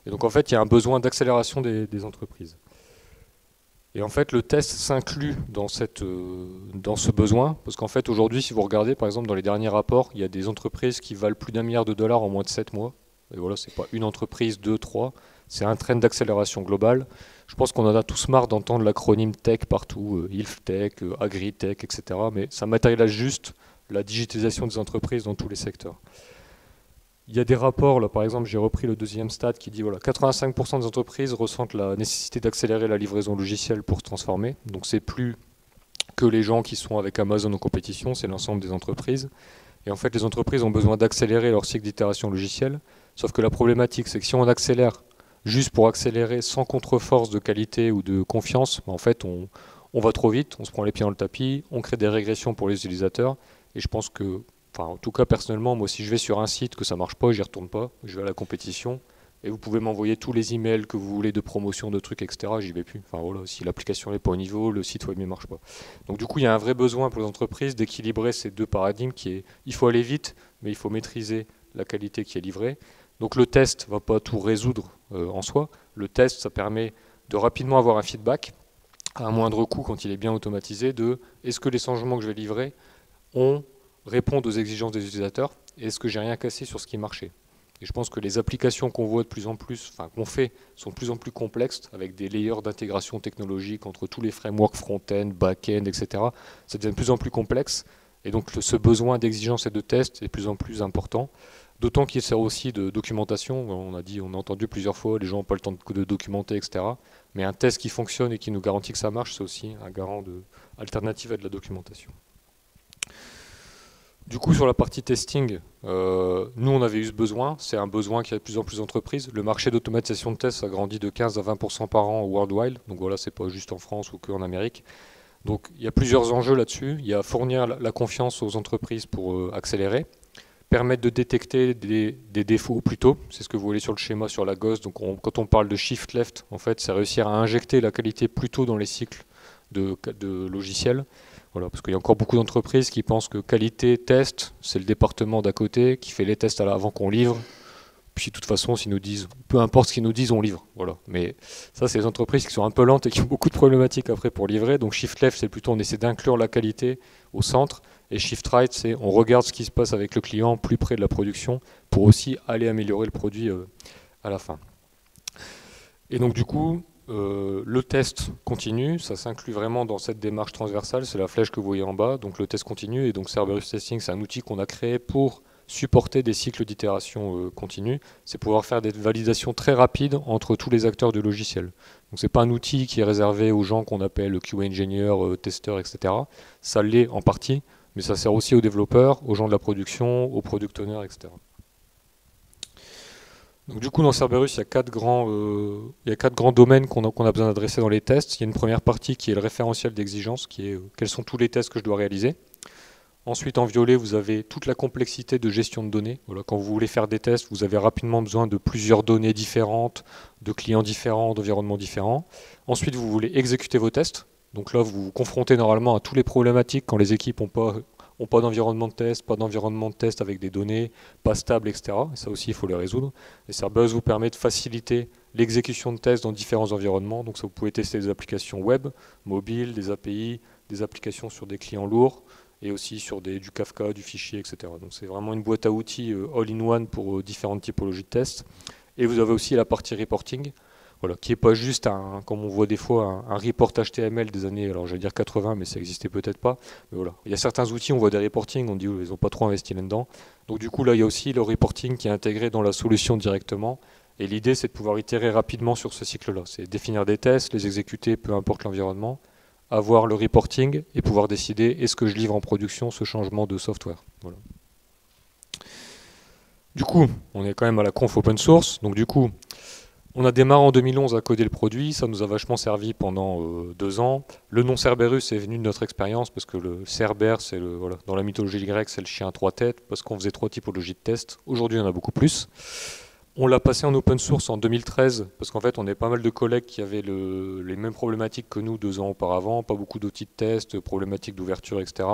Et donc en fait, il y a un besoin d'accélération des entreprises. Et en fait, le test s'inclut dans ce besoin, parce qu'en fait, aujourd'hui, si vous regardez, par exemple, dans les derniers rapports, il y a des entreprises qui valent plus d'1 milliard de dollars en moins de 7 mois. Et voilà, c'est pas une entreprise, 2, 3, c'est un trend d'accélération globale. Je pense qu'on en a tous marre d'entendre l'acronyme tech partout, ILF-Tech, Agri-Tech, etc. Mais ça matérialise juste la digitalisation des entreprises dans tous les secteurs. Il y a des rapports, là par exemple j'ai repris le deuxième stade qui dit voilà 85% des entreprises ressentent la nécessité d'accélérer la livraison logicielle pour se transformer. Donc c'est plus que les gens qui sont avec Amazon en compétition, c'est l'ensemble des entreprises. Et en fait les entreprises ont besoin d'accélérer leur cycle d'itération logicielle. Sauf que la problématique c'est que si on accélère juste pour accélérer sans contre-force de qualité ou de confiance, en fait on va trop vite, on se prend les pieds dans le tapis, on crée des régressions pour les utilisateurs. Et je pense que enfin, en tout cas, personnellement, moi, si je vais sur un site que ça marche pas, j'y retourne pas, je vais à la compétition, et vous pouvez m'envoyer tous les emails que vous voulez de promotion, de trucs, etc. J'y vais plus. Enfin voilà, si l'application n'est pas au niveau, le site web ne marche pas. Donc du coup, il y a un vrai besoin pour les entreprises d'équilibrer ces deux paradigmes qui est, il faut aller vite, mais il faut maîtriser la qualité qui est livrée. Donc le test va pas tout résoudre en soi. Le test, ça permet de rapidement avoir un feedback à un moindre coût quand il est bien automatisé de est-ce que les changements que je vais livrer répondent aux exigences des utilisateurs et est-ce que j'ai rien cassé sur ce qui marchait. Et je pense que les applications qu'on voit de plus en plus, enfin qu'on fait, sont de plus en plus complexes avec des layers d'intégration technologique entre tous les frameworks front-end, back-end, etc. Ça devient de plus en plus complexe et donc ce besoin d'exigence et de test est de plus en plus important. D'autant qu'il sert aussi de documentation. On a entendu plusieurs fois, les gens n'ont pas le temps de documenter, etc. Mais un test qui fonctionne et qui nous garantit que ça marche, c'est aussi un garant alternative à de la documentation. Du coup, sur la partie testing, nous, on avait eu ce besoin. C'est un besoin qui a de plus en plus d'entreprises. Le marché d'automatisation de tests a grandi de 15 à 20% par an au worldwide. Donc voilà, c'est pas juste en France ou qu'en Amérique. Donc il y a plusieurs enjeux là-dessus. Il y a fournir la confiance aux entreprises pour accélérer, permettre de détecter des défauts plus tôt. C'est ce que vous voyez sur le schéma sur la gauche. Donc quand on parle de shift left, en fait, c'est réussir à injecter la qualité plus tôt dans les cycles de logiciels. Voilà, parce qu'il y a encore beaucoup d'entreprises qui pensent que qualité, test, c'est le département d'à côté qui fait les tests avant qu'on livre. Puis de toute façon, s'ils nous disent, peu importe ce qu'ils nous disent, on livre. Voilà. Mais ça, c'est les entreprises qui sont un peu lentes et qui ont beaucoup de problématiques après pour livrer. Donc shift left, c'est plutôt on essaie d'inclure la qualité au centre. Et shift right, c'est on regarde ce qui se passe avec le client plus près de la production pour aussi aller améliorer le produit à la fin. Et donc du coup, le test continu, ça s'inclut vraiment dans cette démarche transversale, c'est la flèche que vous voyez en bas, donc le test continu, et donc Cerberus Testing, c'est un outil qu'on a créé pour supporter des cycles d'itération continue, c'est pouvoir faire des validations très rapides entre tous les acteurs du logiciel. Donc c'est pas un outil qui est réservé aux gens qu'on appelle QA ingénieurs, testeurs, etc. Ça l'est en partie, mais ça sert aussi aux développeurs, aux gens de la production, aux product owners, etc. Donc du coup, dans Cerberus, il y a quatre grands domaines qu'on a besoin d'adresser dans les tests. Il y a une première partie qui est le référentiel d'exigence, qui est quels sont tous les tests que je dois réaliser. Ensuite, en violet, vous avez toute la complexité de gestion de données. Voilà, quand vous voulez faire des tests, vous avez rapidement besoin de plusieurs données différentes, de clients différents, d'environnements différents. Ensuite, vous voulez exécuter vos tests. Donc là, vous vous confrontez normalement à toutes les problématiques quand les équipes n'ont pas d'environnement de test avec des données pas stables, etc. Et ça aussi, il faut les résoudre. Et Cerberus vous permet de faciliter l'exécution de tests dans différents environnements. Donc ça, vous pouvez tester des applications web, mobiles, des API, des applications sur des clients lourds, et aussi sur du Kafka, du fichier, etc. Donc c'est vraiment une boîte à outils all-in-one pour différentes typologies de tests. Et vous avez aussi la partie reporting, voilà, qui n'est pas juste, comme on voit des fois, un report HTML des années, alors j'allais dire 80, mais ça n'existait peut-être pas. Mais voilà. Il y a certains outils, on voit des reporting, on dit ils n'ont pas trop investi là-dedans. Donc du coup, là, il y a aussi le reporting qui est intégré dans la solution directement. Et l'idée, c'est de pouvoir itérer rapidement sur ce cycle-là. C'est définir des tests, les exécuter, peu importe l'environnement, avoir le reporting et pouvoir décider est-ce que je livre en production ce changement de software. Voilà. Du coup, on est quand même à la conf open source. Donc du coup, on a démarré en 2011 à coder le produit. Ça nous a vachement servi pendant 2 ans. Le nom Cerberus est venu de notre expérience parce que le Cerber, c'est voilà, dans la mythologie grecque, c'est le chien à 3 têtes parce qu'on faisait 3 typologies de tests. Aujourd'hui, il y en a beaucoup plus. On l'a passé en open source en 2013 parce qu'en fait on est pas mal de collègues qui avaient les mêmes problématiques que nous 2 ans auparavant, pas beaucoup d'outils de test, problématiques d'ouverture, etc.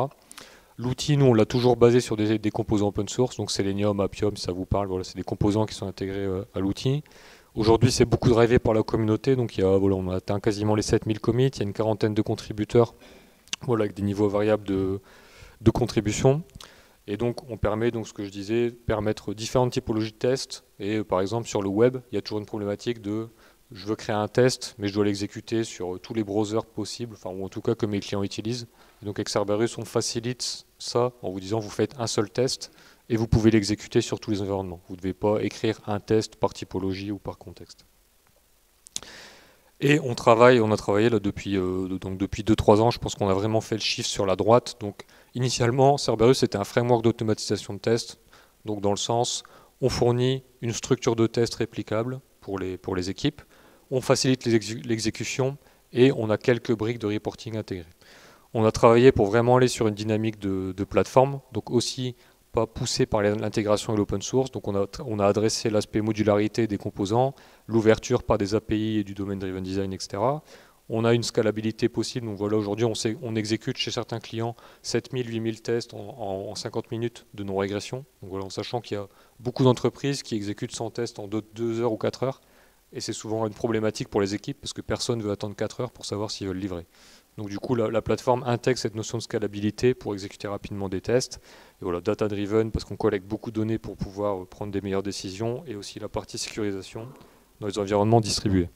L'outil, nous on l'a toujours basé sur des composants open source, donc Selenium, Appium, si ça vous parle, voilà, c'est des composants qui sont intégrés à l'outil. Aujourd'hui c'est beaucoup drivé par la communauté, donc voilà, on a atteint quasiment les 7000 commits, il y a une quarantaine de contributeurs, voilà, avec des niveaux variables de contribution. Et donc on permet, donc ce que je disais, permettre différentes typologies de tests. Et par exemple sur le web, il y a toujours une problématique de je veux créer un test, mais je dois l'exécuter sur tous les browsers possibles, enfin, ou en tout cas que mes clients utilisent. Et donc avec Cerberus, on facilite ça en vous disant vous faites un seul test et vous pouvez l'exécuter sur tous les environnements. Vous ne devez pas écrire un test par typologie ou par contexte. Et on a travaillé là depuis 2-3 ans, je pense qu'on a vraiment fait le shift sur la droite. Donc initialement, Cerberus c'était un framework d'automatisation de tests, donc dans le sens, on fournit une structure de test réplicable pour les équipes, on facilite l'exécution et on a quelques briques de reporting intégrées. On a travaillé pour vraiment aller sur une dynamique de plateforme, donc aussi pas poussé par l'intégration et l'open source, donc on a adressé l'aspect modularité des composants, l'ouverture par des API et du domain driven design, etc. On a une scalabilité possible, donc voilà, aujourd'hui on exécute chez certains clients 7000, 8000 tests en 50 minutes de non-régression, donc voilà, en sachant qu'il y a beaucoup d'entreprises qui exécutent 100 tests en 2 heures ou 4 heures, et c'est souvent une problématique pour les équipes, parce que personne ne veut attendre 4 heures pour savoir s'ils veulent livrer. Donc du coup, la plateforme intègre cette notion de scalabilité pour exécuter rapidement des tests. Et voilà, data-driven, parce qu'on collecte beaucoup de données pour pouvoir prendre des meilleures décisions, et aussi la partie sécurisation dans les environnements distribués.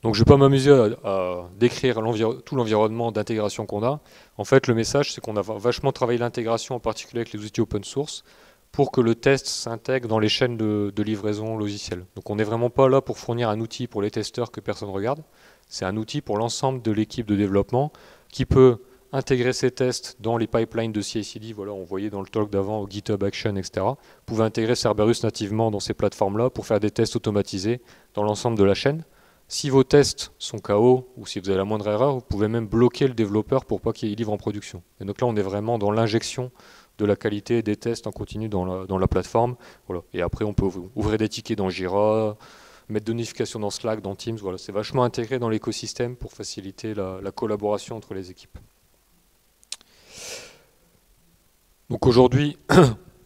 Donc je ne vais pas m'amuser à décrire tout l'environnement d'intégration qu'on a. En fait, le message, c'est qu'on a vachement travaillé l'intégration, en particulier avec les outils open source, pour que le test s'intègre dans les chaînes de livraison logicielle. Donc on n'est vraiment pas là pour fournir un outil pour les testeurs que personne ne regarde. C'est un outil pour l'ensemble de l'équipe de développement qui peut intégrer ces tests dans les pipelines de CI/CD. Voilà, on voyait dans le talk d'avant GitHub Action, etc. Vous pouvez intégrer Cerberus nativement dans ces plateformes-là pour faire des tests automatisés dans l'ensemble de la chaîne. Si vos tests sont KO ou si vous avez la moindre erreur, vous pouvez même bloquer le développeur pour pas qu'il livre en production. Et donc là, on est vraiment dans l'injection de la qualité des tests en continu dans la plateforme. Voilà. Et après, on peut ouvrir des tickets dans Jira, mettre de notifications dans Slack, dans Teams. Voilà. C'est vachement intégré dans l'écosystème pour faciliter la collaboration entre les équipes. Donc aujourd'hui,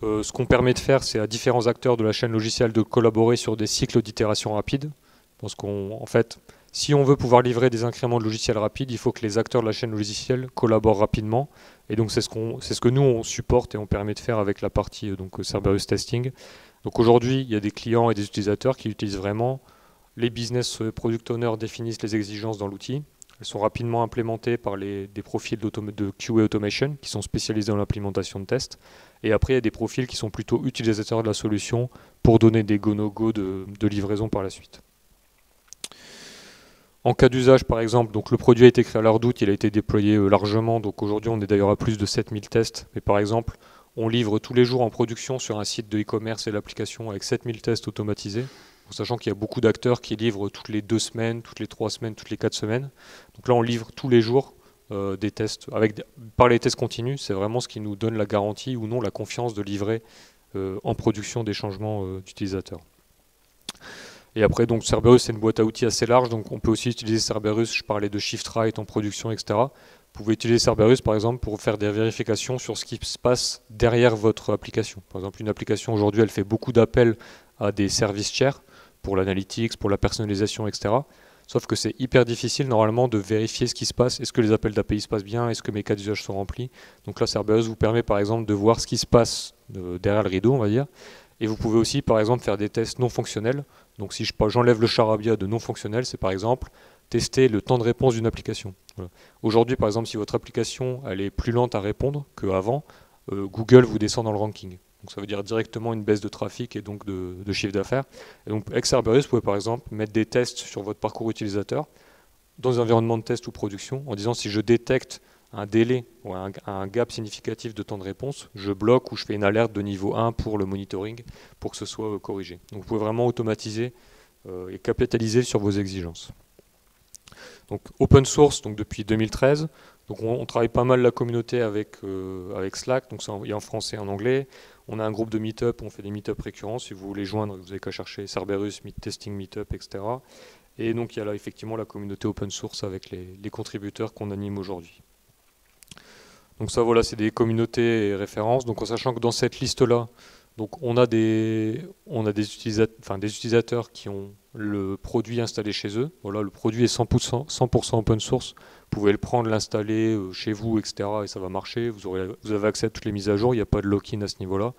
ce qu'on permet de faire, c'est à différents acteurs de la chaîne logicielle de collaborer sur des cycles d'itération rapides. Parce qu'en fait, si on veut pouvoir livrer des incréments de logiciels rapides, il faut que les acteurs de la chaîne logicielle collaborent rapidement. Et donc c'est ce que nous on supporte et on permet de faire avec la partie donc Cerberus Testing. Donc aujourd'hui, il y a des clients et des utilisateurs qui utilisent vraiment Les business product owners définissent les exigences dans l'outil. Elles sont rapidement implémentées par des profils de QA automation qui sont spécialisés dans l'implémentation de tests. Et après, il y a des profils qui sont plutôt utilisateurs de la solution pour donner des go-no-go de livraison par la suite. En cas d'usage, par exemple, donc le produit a été créé à l'heure d'août, il a été déployé largement. Donc aujourd'hui, on est d'ailleurs à plus de 7000 tests. Mais par exemple, on livre tous les jours en production sur un site de e-commerce et l'application avec 7000 tests automatisés. En sachant qu'il y a beaucoup d'acteurs qui livrent toutes les 2 semaines, toutes les 3 semaines, toutes les 4 semaines. Donc là, on livre tous les jours des tests. Par les tests continus, c'est vraiment ce qui nous donne la garantie ou non la confiance de livrer en production des changements d'utilisateurs. Et après, donc Cerberus, c'est une boîte à outils assez large. Donc on peut aussi utiliser Cerberus, je parlais de ShiftRight en production, etc. Vous pouvez utiliser Cerberus, par exemple, pour faire des vérifications sur ce qui se passe derrière votre application. Par exemple, une application, aujourd'hui, elle fait beaucoup d'appels à des services tiers, pour l'analytics, pour la personnalisation, etc. Sauf que c'est hyper difficile normalement de vérifier ce qui se passe. Est-ce que les appels d'API se passent bien? Est-ce que mes cas d'usage sont remplis? Donc là, Cerberus vous permet par exemple de voir ce qui se passe derrière le rideau, on va dire. Et vous pouvez aussi par exemple faire des tests non fonctionnels. Donc si j'enlève le charabia de non fonctionnel, c'est par exemple tester le temps de réponse d'une application. Voilà. Aujourd'hui, par exemple, si votre application elle est plus lente à répondre qu'avant, Google vous descend dans le ranking. Donc ça veut dire directement une baisse de trafic et donc de chiffre d'affaires. Et donc avec Cerberus, vous pouvez par exemple mettre des tests sur votre parcours utilisateur dans un environnement de test ou production en disant si je détecte un délai ou un gap significatif de temps de réponse, je bloque ou je fais une alerte de niveau 1 pour le monitoring pour que ce soit corrigé. Donc vous pouvez vraiment automatiser et capitaliser sur vos exigences. Donc open source donc depuis 2013. Donc on travaille pas mal la communauté avec Slack, donc il y a en français et en anglais. On a un groupe de meet-up, on fait des meet-up récurrents. Si vous voulez joindre, vous n'avez qu'à chercher Cerberus, Testing Meetup, etc. Et donc il y a là effectivement la communauté open source avec les contributeurs qu'on anime aujourd'hui. Donc ça voilà, c'est des communautés et références. Donc en sachant que dans cette liste-là, donc on a des utilisateurs qui ont le produit installé chez eux. Voilà, le produit est 100% open source. Vous pouvez le prendre, l'installer chez vous, etc. et ça va marcher. Vous avez accès à toutes les mises à jour. Il n'y a pas de lock-in à ce niveau-là.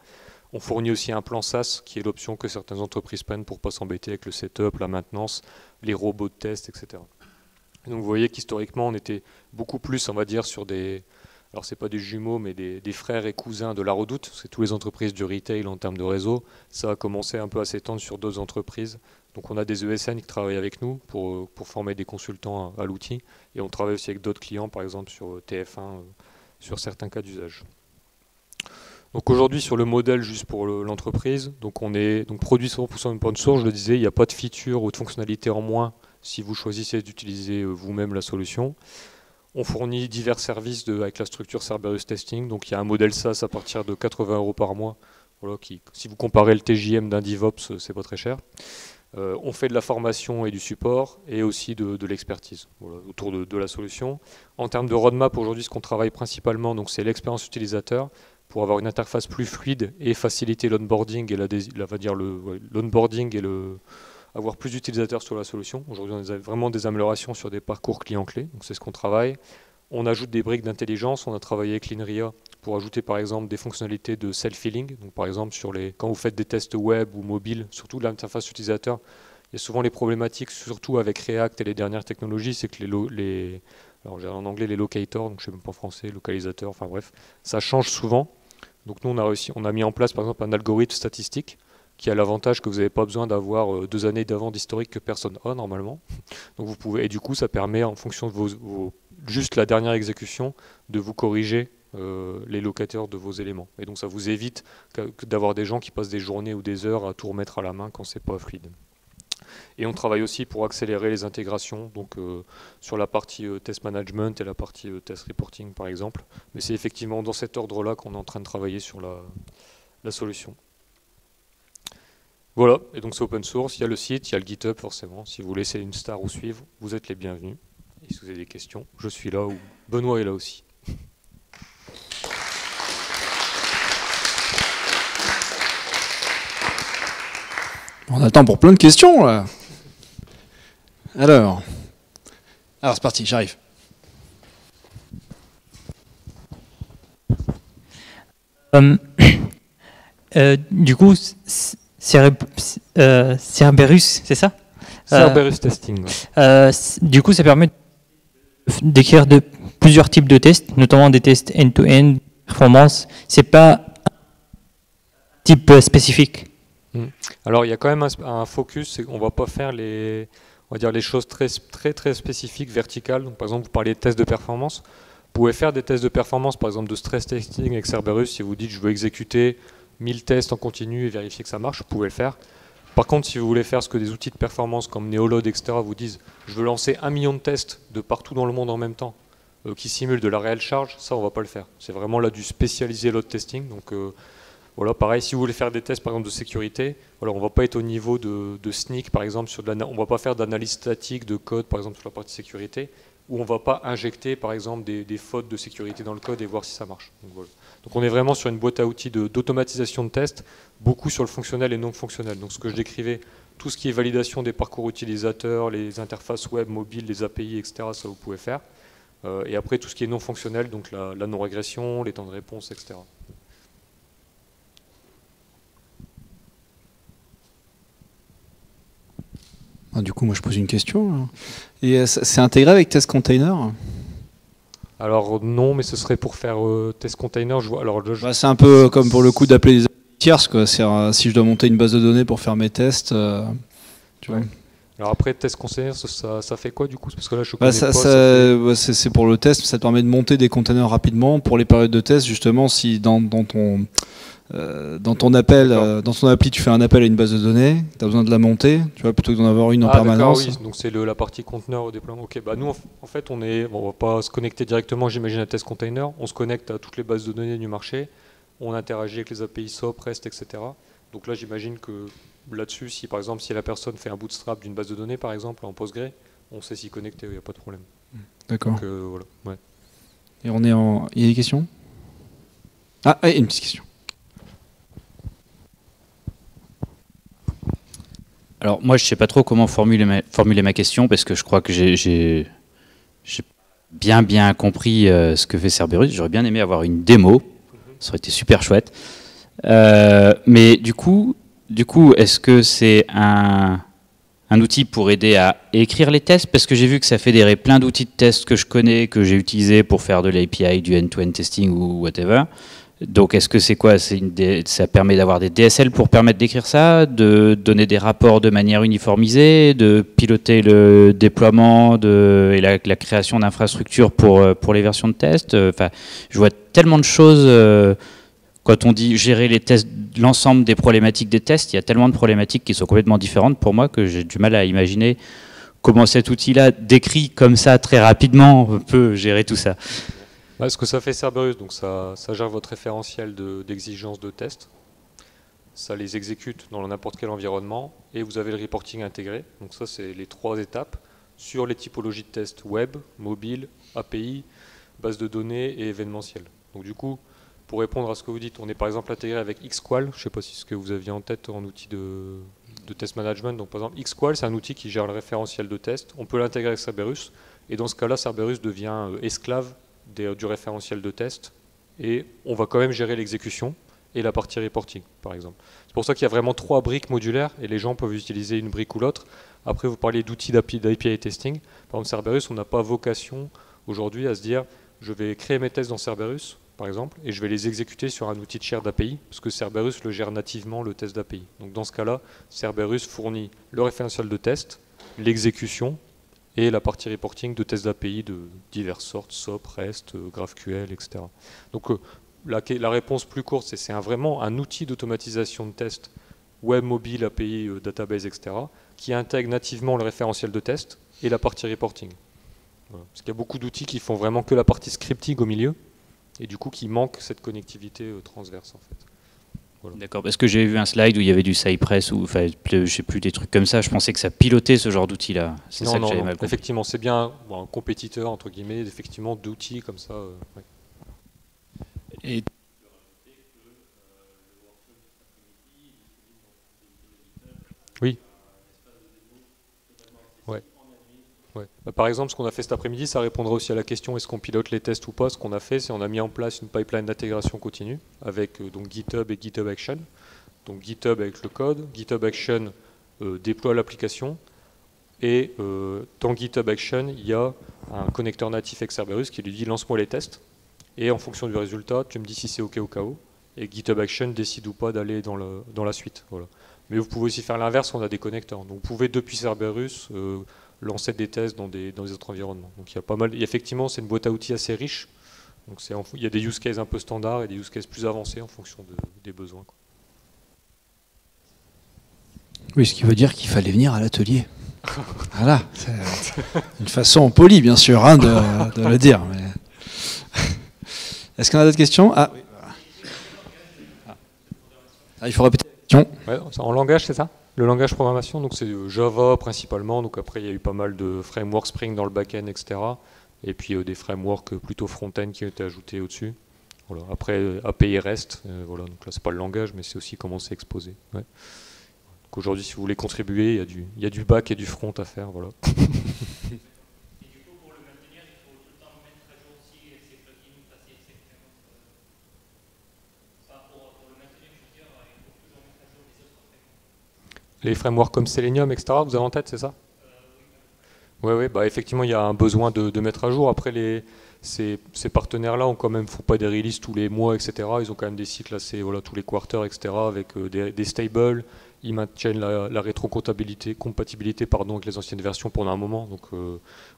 On fournit aussi un plan SaaS qui est l'option que certaines entreprises prennent pour ne pas s'embêter avec le setup, la maintenance, les robots de test, etc. Et donc vous voyez qu'historiquement, on était beaucoup plus, on va dire, sur des... Alors ce n'est pas des jumeaux, mais des frères et cousins de la Redoute. C'est toutes les entreprises du retail en termes de réseau. Ça a commencé un peu à s'étendre sur d'autres entreprises. Donc on a des ESN qui travaillent avec nous pour former des consultants à l'outil. Et on travaille aussi avec d'autres clients, par exemple sur TF1, sur certains cas d'usage. Donc aujourd'hui sur le modèle juste pour l'entreprise, donc on est produit 100% open source, je le disais, il n'y a pas de feature ou de fonctionnalité en moins si vous choisissez d'utiliser vous-même la solution. On fournit divers services avec la structure Cerberus Testing, donc il y a un modèle SaaS à partir de 80 € par mois, voilà, si vous comparez le TJM d'un DevOps, c'est pas très cher. On fait de la formation et du support et aussi de l'expertise voilà, autour de la solution. En termes de roadmap, aujourd'hui, ce qu'on travaille principalement, c'est l'expérience utilisateur pour avoir une interface plus fluide et faciliter l'onboarding et avoir plus d'utilisateurs sur la solution. Aujourd'hui, on a vraiment des améliorations sur des parcours clients-clés, donc c'est ce qu'on travaille. On ajoute des briques d'intelligence, on a travaillé avec Linria pour ajouter par exemple des fonctionnalités de self-healing. Donc par exemple quand vous faites des tests web ou mobile, surtout de l'interface utilisateur, il y a souvent les problématiques, surtout avec React et les dernières technologies, c'est que alors j'ai en anglais les locators, donc je ne sais même pas en français, localisateurs, enfin bref, ça change souvent. Donc nous on a mis en place par exemple un algorithme statistique qui a l'avantage que vous n'avez pas besoin d'avoir 2 années d'avant d'historique que personne n'a normalement. Donc vous pouvez, et du coup ça permet en fonction de juste la dernière exécution de vous corriger les locateurs de vos éléments. Et donc ça vous évite d'avoir des gens qui passent des journées ou des heures à tout remettre à la main quand c'est pas fluide. Et on travaille aussi pour accélérer les intégrations, donc sur la partie test management et la partie test reporting par exemple. Mais c'est effectivement dans cet ordre-là qu'on est en train de travailler sur la solution. Voilà, et donc c'est open source, il y a le site, il y a le GitHub forcément. Si vous laissez une star ou suivre, vous êtes les bienvenus. Et si vous avez des questions, je suis là, ou Benoît est là aussi. On attend pour plein de questions là. Alors c'est parti, j'arrive. Du coup, Cerberus, c'est ça? Cerberus testing. Du coup, ça permet d'écrire plusieurs types de tests, notamment des tests end-to-end, performance. C'est pas un type spécifique. Alors, il y a quand même un focus. On ne va pas faire les choses très spécifiques, verticales. Donc, par exemple, vous parliez de tests de performance. Vous pouvez faire des tests de performance, par exemple de stress testing avec Cerberus. Si vous dites je veux exécuter 1000 tests en continu et vérifier que ça marche, vous pouvez le faire. Par contre, si vous voulez faire ce que des outils de performance comme Neoload, etc. vous disent je veux lancer 1 million de tests de partout dans le monde en même temps qui simulent de la réelle charge, ça on ne va pas le faire. C'est vraiment là du spécialisé load testing. Donc voilà, pareil, si vous voulez faire des tests par exemple de sécurité, voilà, on ne va pas être au niveau de sneak par exemple, on ne va pas faire d'analyse statique de code par exemple sur la partie sécurité, où on ne va pas injecter par exemple des fautes de sécurité dans le code et voir si ça marche. Donc, voilà. Donc on est vraiment sur une boîte à outils d'automatisation de tests, beaucoup sur le fonctionnel et non fonctionnel. Donc ce que je décrivais, tout ce qui est validation des parcours utilisateurs, les interfaces web, mobiles, les API, etc., ça vous pouvez faire. Et après tout ce qui est non fonctionnel, donc la non-régression, les temps de réponse, etc. Du coup, moi je pose une question. Et c'est intégré avec Test Container? Alors non, mais ce serait pour faire Test Container. C'est un peu comme pour le coup d'appeler des tierces, quoi. Si je dois monter une base de données pour faire mes tests, tu vois. Alors après, Test Container, ça fait quoi du coup? Parce que là, je connais pas. C'est pour le test, ça te permet de monter des containers rapidement pour les périodes de test, justement, si dans ton appel, dans ton appli, tu fais un appel à une base de données, tu as besoin de la monter, tu vois, plutôt que d'en avoir une en permanence. Oui. Donc c'est la partie conteneur au déploiement. Ok, bah nous en fait on va pas se connecter directement, j'imagine, à Test Container. On se connecte à toutes les bases de données du marché, on interagit avec les API SOAP, REST, etc. Donc là, j'imagine que là-dessus, si par exemple si la personne fait un bootstrap d'une base de données, par exemple en Postgre, on sait s'y connecter, il n'y a pas de problème. D'accord. Donc voilà. Ouais. Et il y a des questions? Ah, une petite question. Alors moi je sais pas trop comment formuler ma question parce que je crois que j'ai bien compris ce que fait Cerberus. J'aurais bien aimé avoir une démo, ça aurait été super chouette. Mais du coup est-ce que c'est un outil pour aider à écrire les tests? Parce que j'ai vu que ça fédérait plein d'outils de tests que je connais, que j'ai utilisés pour faire de l'API, du end-to-end testing ou whatever. Donc est-ce que c'est quoi? Ça permet d'avoir des DSL pour permettre d'écrire ça, de donner des rapports de manière uniformisée, de piloter le déploiement et la création d'infrastructures pour les versions de test. Enfin, je vois tellement de choses. Quand on dit gérer les tests, l'ensemble des problématiques des tests, il y a tellement de problématiques qui sont complètement différentes pour moi que j'ai du mal à imaginer comment cet outil-là, décrit comme ça très rapidement, peut gérer tout ça. Ce que ça fait Cerberus, donc ça gère votre référentiel d'exigence de test, ça les exécute dans n'importe quel environnement et vous avez le reporting intégré. Donc ça, c'est les 3 étapes sur les typologies de tests web, mobile, API, base de données et événementiel. Donc du coup, pour répondre à ce que vous dites, on est par exemple intégré avec Xqual. Je ne sais pas si ce que vous aviez en tête en outil de test management. Donc par exemple, Xqual, c'est un outil qui gère le référentiel de test. On peut l'intégrer avec Cerberus et dans ce cas-là, Cerberus devient esclave du référentiel de test et on va quand même gérer l'exécution et la partie reporting par exemple. C'est pour ça qu'il y a vraiment 3 briques modulaires et les gens peuvent utiliser une brique ou l'autre. Après vous parlez d'outils d'API testing. Par exemple Cerberus, on n'a pas vocation aujourd'hui à se dire je vais créer mes tests dans Cerberus par exemple et je vais les exécuter sur un outil de share d'API parce que Cerberus le gère nativement le test d'API. Donc dans ce cas-là, Cerberus fournit le référentiel de test, l'exécution et la partie reporting de tests d'API de diverses sortes, SOAP, REST, GraphQL, etc. Donc la réponse plus courte, c'est vraiment un outil d'automatisation de tests web, mobile, API, database, etc. qui intègre nativement le référentiel de test et la partie reporting. Voilà. Parce qu'il y a beaucoup d'outils qui font vraiment que la partie scripting au milieu et du coup qui manque cette connectivité transverse en fait. Voilà. D'accord, parce que j'ai vu un slide où il y avait du Cypress ou enfin je sais plus, des trucs comme ça. Je pensais que ça pilotait ce genre d'outil-là. C'est ça que j'avais mal compris. Effectivement, c'est bien un compétiteur entre guillemets, effectivement, d'outils comme ça. Ouais. Et oui. Ouais. Ouais. Par exemple, ce qu'on a fait cet après-midi, ça répondra aussi à la question est-ce qu'on pilote les tests ou pas. Ce qu'on a fait, c'est on a mis en place une pipeline d'intégration continue avec donc GitHub et GitHub Action. Donc GitHub avec le code, GitHub Action déploie l'application. Et dans GitHub Action, il y a un connecteur natif avec Cerberus qui lui dit lance-moi les tests. Et en fonction du résultat, tu me dis si c'est OK ou KO. Et GitHub Action décide ou pas d'aller dans la suite. Voilà. Mais vous pouvez aussi faire l'inverse, on a des connecteurs. Donc vous pouvez depuis Cerberus lancer des tests dans des autres environnements. Donc il y a pas mal. Et effectivement, c'est une boîte à outils assez riche. Donc il y a des use cases un peu standards et des use cases plus avancés en fonction des besoins, quoi. Oui, ce qui veut dire qu'il fallait venir à l'atelier. Voilà, c'est une façon polie, bien sûr, hein, de le dire. Mais... Est-ce qu'on a d'autres questions? Ah, il faut répéter la question. Ouais, en langage, c'est ça? Le langage programmation, donc c'est Java principalement. Donc après, il y a eu pas mal de frameworks Spring dans le back-end, etc. Et puis des frameworks plutôt front-end qui ont été ajoutés au-dessus. Voilà. Après, API REST, voilà. Donc là, c'est pas le langage, mais c'est aussi comment c'est exposé. Ouais. Donc aujourd'hui, si vous voulez contribuer, il y a du back et du front à faire. Voilà. Les frameworks comme Selenium, etc., vous avez en tête, c'est ça? Oui, bah effectivement, il y a un besoin de mettre à jour. Après, ces partenaires-là font pas des releases tous les mois, etc. Ils ont quand même des cycles assez, voilà, tous les quarters, etc., avec des stables. Ils maintiennent la rétrocompatibilité avec les anciennes versions pendant un moment. Donc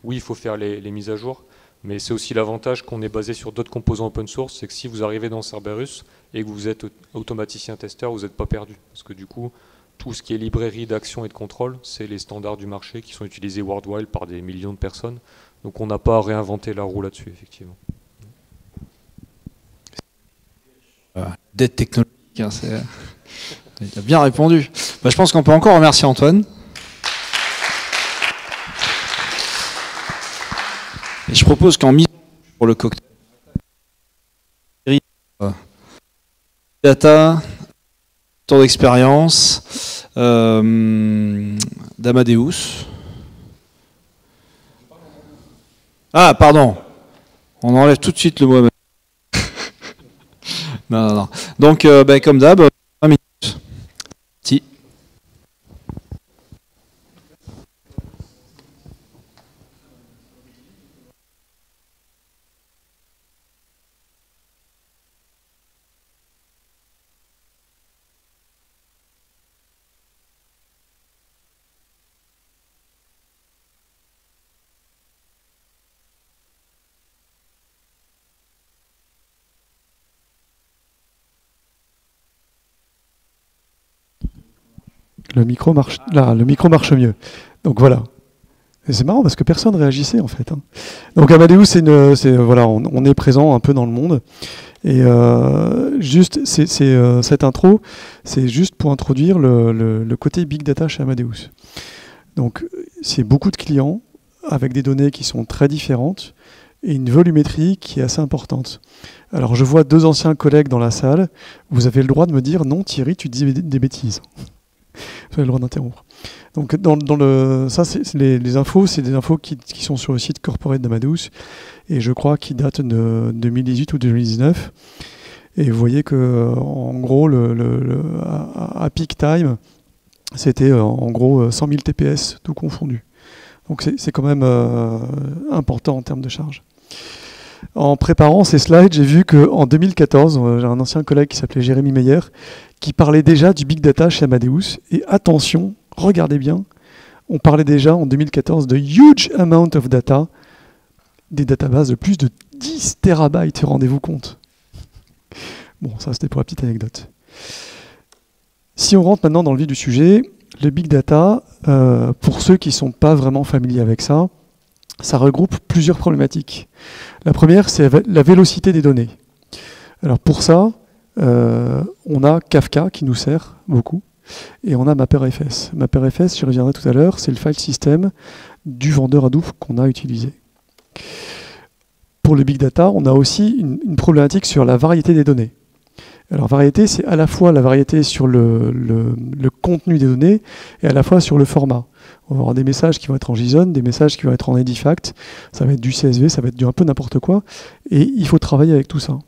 oui, il faut faire les mises à jour. Mais c'est aussi l'avantage qu'on est basé sur d'autres composants open source, c'est que si vous arrivez dans Cerberus et que vous êtes automaticien testeur, vous n'êtes pas perdu. Parce que du coup, tout ce qui est librairie d'action et de contrôle, c'est les standards du marché qui sont utilisés worldwide par des millions de personnes. Donc on n'a pas à réinventer la roue là-dessus, effectivement. Dette technologique, hein, il a bien répondu. Bah, je pense qu'on peut encore remercier Antoine. Et je propose qu'en mise pour le cocktail, data, tour d'expérience, d'Amadeus. Ah, pardon. On enlève tout de suite le mot Amadeus. Non. Donc, comme d'hab, 20 minutes. Si. Le micro marche là, le micro marche mieux. Donc voilà. Et c'est marrant parce que personne réagissait en fait. Hein. Donc Amadeus, voilà, on est présent un peu dans le monde. Et juste, cette intro, c'est juste pour introduire le côté big data chez Amadeus. Donc c'est beaucoup de clients avec des données qui sont très différentes et une volumétrie qui est assez importante. Alors je vois 2 anciens collègues dans la salle. Vous avez le droit de me dire non Thierry, tu dis des bêtises. Vous avez le droit d'interrompre. Donc ça, c'est les infos, c'est des infos qui sont sur le site corporate d'Amadeus et je crois qu'ils datent de 2018 ou 2019. Et vous voyez que en gros, à peak time, c'était en gros 100 000 TPS tout confondu. Donc c'est quand même important en termes de charge. En préparant ces slides, j'ai vu qu'en 2014, j'ai un ancien collègue qui s'appelait Jérémy Meyer, qui parlait déjà du big data chez Amadeus. Et attention, regardez bien, on parlait déjà en 2014 de huge amount of data, des databases de plus de 10 terabytes, rendez-vous compte. Bon, ça c'était pour la petite anecdote. Si on rentre maintenant dans le vif du sujet, le big data, pour ceux qui ne sont pas vraiment familiers avec ça, ça regroupe plusieurs problématiques. La première, c'est la vélocité des données. Alors pour ça, on a Kafka qui nous sert beaucoup, et on a MapRFS. MapRFS, j'y reviendrai tout à l'heure, c'est le file system du vendeur Hadoop qu'on a utilisé. Pour le big data, on a aussi une problématique sur la variété des données. Alors variété, c'est à la fois la variété sur le contenu des données et à la fois sur le format. On va avoir des messages qui vont être en JSON, des messages qui vont être en Edifact, ça va être du CSV, ça va être du un peu n'importe quoi, et il faut travailler avec tout ça.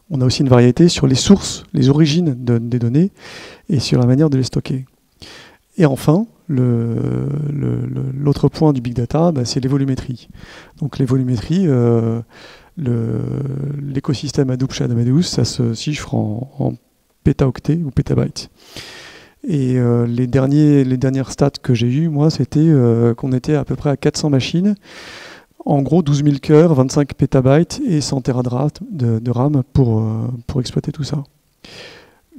On a aussi une variété sur les sources, les origines des données, et sur la manière de les stocker. Et enfin, L'autre point du big data, c'est les volumétries. Donc les volumétries, l'écosystème Hadoop chez Amadeus, ça se chiffre en pétaoctets ou pétabytes. Et les dernières stats que j'ai eues, moi, c'était qu'on était à peu près à 400 machines, en gros 12 000 cœurs, 25 pétabytes et 100 téradrats de RAM pour exploiter tout ça.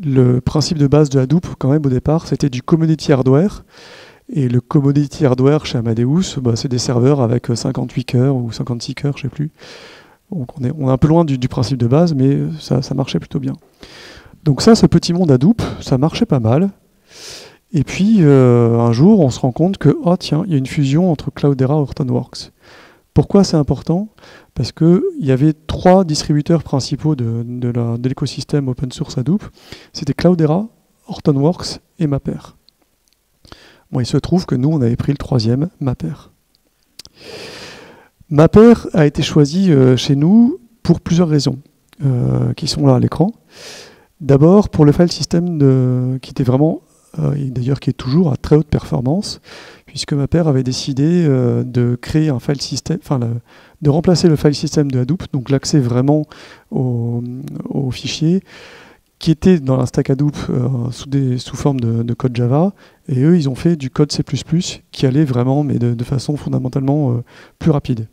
Le principe de base de Hadoop, quand même, au départ, c'était du commodity hardware. Et le commodity hardware chez Amadeus, c'est des serveurs avec 58 cœurs ou 56 cœurs, je ne sais plus. Donc on est un peu loin du principe de base, mais ça marchait plutôt bien. Donc ça, ce petit monde Hadoop, ça marchait pas mal. Et puis, un jour, on se rend compte que, oh tiens, il y a une fusion entre Cloudera et Hortonworks. Pourquoi c'est important? Parce qu'il y avait 3 distributeurs principaux de l'écosystème open source Hadoop. C'était Cloudera, Hortonworks et Mapr. Bon, il se trouve que nous, on avait pris le 3e, Mapr. Mapr a été choisi chez nous pour plusieurs raisons, qui sont là à l'écran. D'abord, pour le file system qui était vraiment, et d'ailleurs qui est toujours à très haute performance, puisque Mapr avait décidé de créer un file system, de remplacer le file system de Hadoop, donc l'accès vraiment aux fichiers, qui était dans la stack Hadoop sous forme de code Java, et eux, ils ont fait du code C++ qui allait vraiment, mais de façon fondamentalement plus rapide.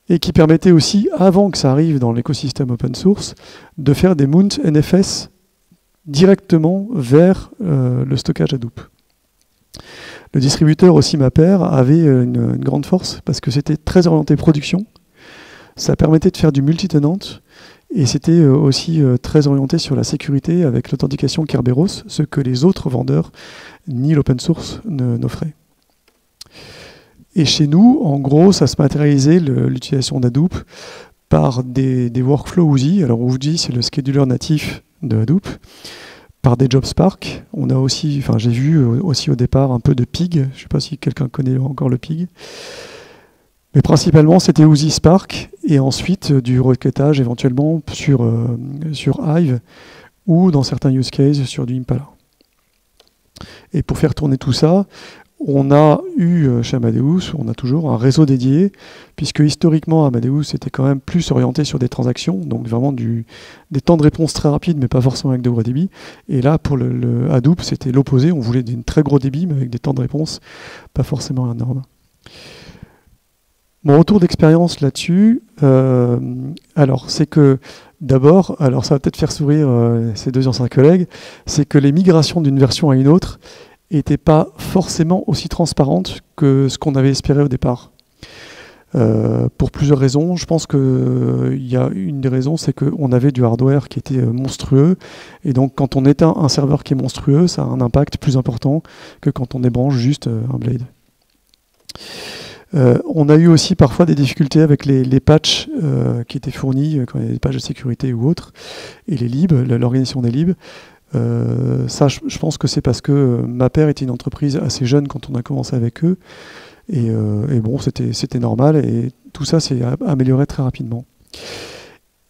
Et qui permettait aussi, avant que ça arrive dans l'écosystème open source, de faire des mount NFS directement vers le stockage Hadoop. Le distributeur aussi Mapr avait une grande force parce que c'était très orienté production, ça permettait de faire du multi-tenant et c'était aussi très orienté sur la sécurité avec l'authentication Kerberos, ce que les autres vendeurs ni l'open source n'offraient. Et chez nous, en gros, ça se matérialisait l'utilisation d'Hadoop par des workflows Oozie. Alors Oozie, c'est le scheduler natif de Hadoop, par des Job Spark. On a aussi, j'ai vu aussi au départ un peu de Pig. Je ne sais pas si quelqu'un connaît encore le Pig. Mais principalement, c'était Oozie Spark et ensuite du requêtage éventuellement sur Hive ou dans certains use cases sur du Impala. Et pour faire tourner tout ça, on a eu chez Amadeus, on a toujours un réseau dédié, puisque historiquement Amadeus était quand même plus orienté sur des transactions, donc vraiment des temps de réponse très rapides, mais pas forcément avec de gros débits. Et là, pour le Hadoop, c'était l'opposé, on voulait des très gros débits, mais avec des temps de réponse pas forcément énormes. Mon retour d'expérience là-dessus, alors c'est que d'abord, alors ça va peut-être faire sourire ces 2 anciens collègues, c'est que les migrations d'une version à une autre n'étaient pas forcément aussi transparentes que ce qu'on avait espéré au départ. Pour plusieurs raisons. Je pense qu'il y a une des raisons, c'est qu'on avait du hardware qui était monstrueux, et donc quand on éteint un serveur qui est monstrueux, ça a un impact plus important que quand on débranche juste un blade. On a eu aussi parfois des difficultés avec les patchs qui étaient fournis, quand il y a des patchs de sécurité ou autres, et les libs, l'organisation des libs. Ça, je pense que c'est parce que Mapr était une entreprise assez jeune quand on a commencé avec eux, et bon, c'était normal, et tout ça s'est amélioré très rapidement.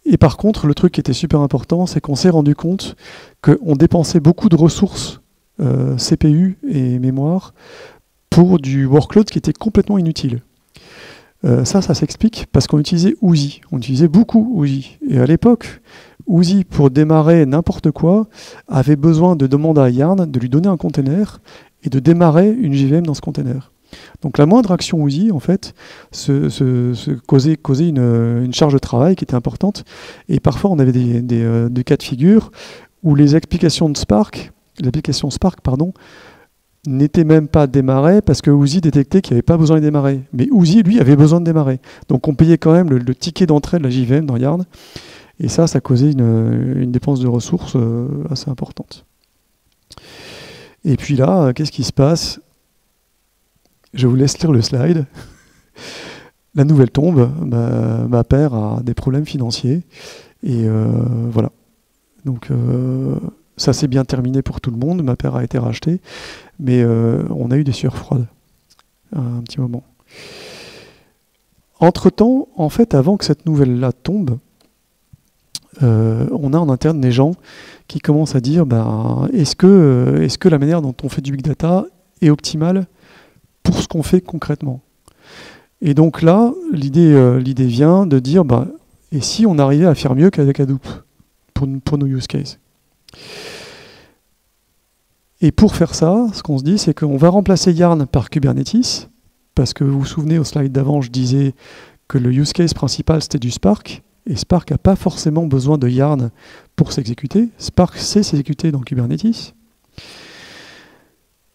Et par contre, le truc qui était super important, c'est qu'on s'est rendu compte qu'on dépensait beaucoup de ressources CPU et mémoire pour du workload qui était complètement inutile. Ça s'explique parce qu'on utilisait Oozie. On utilisait beaucoup Oozie. Et à l'époque, Oozie, pour démarrer n'importe quoi, avait besoin de demander à Yarn de lui donner un container et de démarrer une JVM dans ce container. Donc la moindre action Oozie, en fait, causait une charge de travail qui était importante. Et parfois, on avait des cas de figure où l'application Spark, n'était même pas démarrée parce que Oozie détectait qu'il n'y avait pas besoin de démarrer. Mais Oozie, lui, avait besoin de démarrer. Donc on payait quand même le ticket d'entrée de la JVM dans Yarn. Et ça causait une dépense de ressources assez importante. Et puis là, qu'est-ce qui se passe? Je vous laisse lire le slide. La nouvelle tombe, Mapr a des problèmes financiers. Et voilà. Donc ça s'est bien terminé pour tout le monde. Mapr a été racheté. Mais on a eu des sueurs froides. Un petit moment. Entre-temps, en fait, avant que cette nouvelle-là tombe, on a en interne des gens qui commencent à dire est-ce que la manière dont on fait du big data et optimale pour ce qu'on fait concrètement. Et donc là, l'idée vient de dire, et si on arrivait à faire mieux qu'avec Hadoop pour nos use cases. Et pour faire ça, ce qu'on se dit, c'est qu'on va remplacer Yarn par Kubernetes, parce que vous vous souvenez, au slide d'avant, je disais que le use case principal, c'était du Spark, et Spark n'a pas forcément besoin de Yarn pour s'exécuter. Spark sait s'exécuter dans Kubernetes.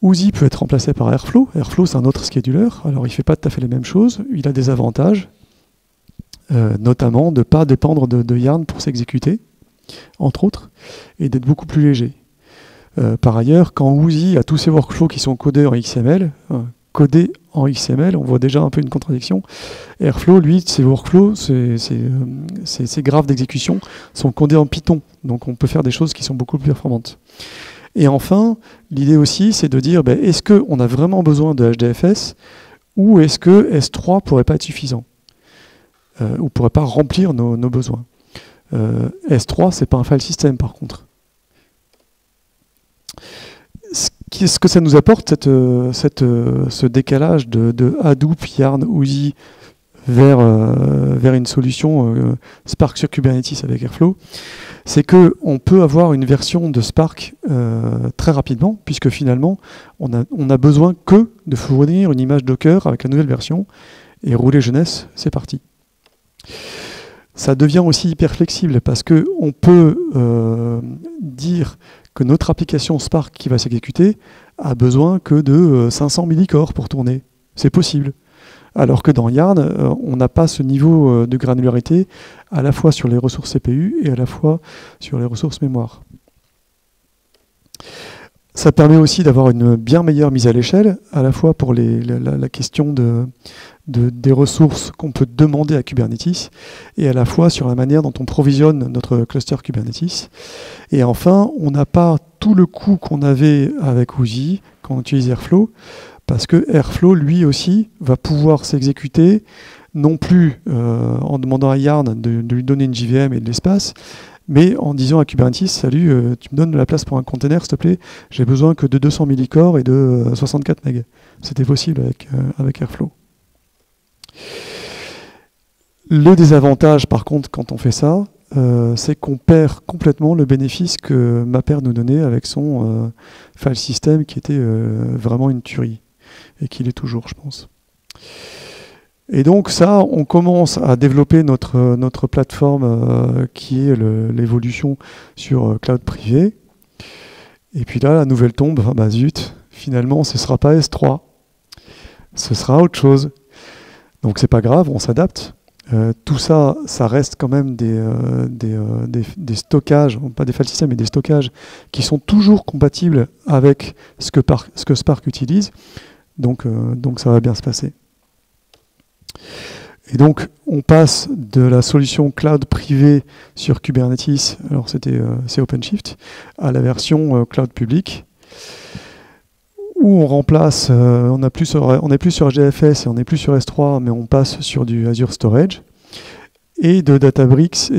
Oozie peut être remplacé par Airflow. Airflow, c'est un autre scheduler. Alors, il ne fait pas tout à fait les mêmes choses. Il a des avantages, notamment de ne pas dépendre de Yarn pour s'exécuter, entre autres, et d'être beaucoup plus léger. Par ailleurs, quand Oozie a tous ses workflows qui sont codés en XML, on voit déjà un peu une contradiction. Airflow, lui, ses workflows, ses graphes d'exécution sont codés en Python. Donc, on peut faire des choses qui sont beaucoup plus performantes. Et enfin, l'idée aussi, c'est de dire, est-ce qu'on a vraiment besoin de HDFS ou est-ce que S3 pourrait pas être suffisant ou pourrait pas remplir nos besoins. S3, c'est pas un file system, par contre. Ce que ça nous apporte, ce décalage de Hadoop, Yarn, Oozie vers une solution Spark sur Kubernetes avec Airflow, c'est qu'on peut avoir une version de Spark très rapidement, puisque finalement, on a besoin que de fournir une image Docker avec la nouvelle version, et rouler jeunesse, c'est parti. Ça devient aussi hyper flexible, parce qu'on peut dire que notre application Spark qui va s'exécuter a besoin que de 500 millicores pour tourner. C'est possible. Alors que dans Yarn, on n'a pas ce niveau de granularité à la fois sur les ressources CPU et à la fois sur les ressources mémoire. Ça permet aussi d'avoir une bien meilleure mise à l'échelle, à la fois pour la question des ressources qu'on peut demander à Kubernetes, et à la fois sur la manière dont on provisionne notre cluster Kubernetes. Et enfin, on n'a pas tout le coût qu'on avait avec Oozie quand on utilise Airflow, parce que Airflow, lui aussi, va pouvoir s'exécuter, non plus en demandant à Yarn de lui donner une JVM et de l'espace, mais en disant à Kubernetes, salut, tu me donnes de la place pour un container, s'il te plaît, j'ai besoin que de 200 millicores et de 64 MB. C'était possible avec Airflow. Le désavantage, par contre, quand on fait ça, c'est qu'on perd complètement le bénéfice que Mapper nous donnait avec son file system qui était vraiment une tuerie, et qu'il est toujours, je pense. Et donc ça, on commence à développer notre plateforme qui est l'évolution sur cloud privé. Et puis là, la nouvelle tombe, zut, finalement, ce ne sera pas S3, ce sera autre chose. Donc c'est pas grave, on s'adapte. Tout ça, ça reste quand même des stockages, pas des file systems, mais des stockages qui sont toujours compatibles avec ce que Spark utilise. Donc ça va bien se passer. Et donc, on passe de la solution cloud privée sur Kubernetes, alors c'est OpenShift, à la version cloud public, où on remplace, on n'est plus sur HDFS et on n'est plus sur S3, mais on passe sur du Azure Storage. Et Databricks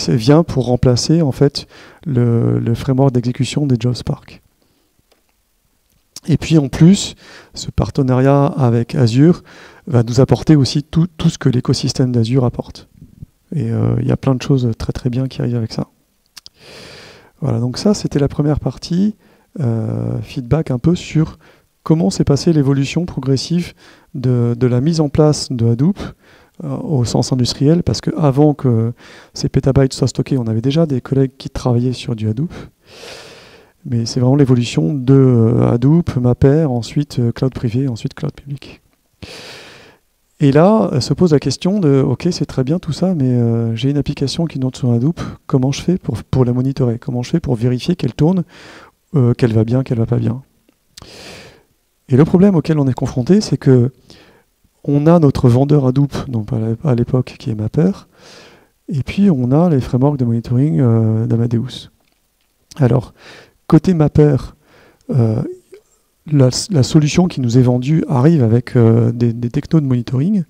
vient pour remplacer en fait le framework d'exécution des Jobs Spark. Et puis en plus, ce partenariat avec Azure va nous apporter aussi tout ce que l'écosystème d'Azure apporte. Et il y a plein de choses très très bien qui arrivent avec ça. Voilà, donc ça c'était la première partie, feedback un peu sur comment s'est passée l'évolution progressive de la mise en place de Hadoop au sens industriel, parce qu'avant que ces pétabytes soient stockés, on avait déjà des collègues qui travaillaient sur du Hadoop. Mais c'est vraiment l'évolution de Hadoop, Mapper, ensuite cloud privé, ensuite cloud public. Et là, se pose la question de, ok, c'est très bien tout ça, mais j'ai une application qui tourne sur Hadoop, comment je fais pour la monitorer? Comment je fais pour vérifier qu'elle tourne, qu'elle va bien, qu'elle va pas bien? Et le problème auquel on est confronté, c'est que on a notre vendeur Hadoop, donc à l'époque qui est Mapper, et puis on a les frameworks de monitoring d'Amadeus. Alors, côté Mapper, la solution qui nous est vendue arrive avec des technos de monitoring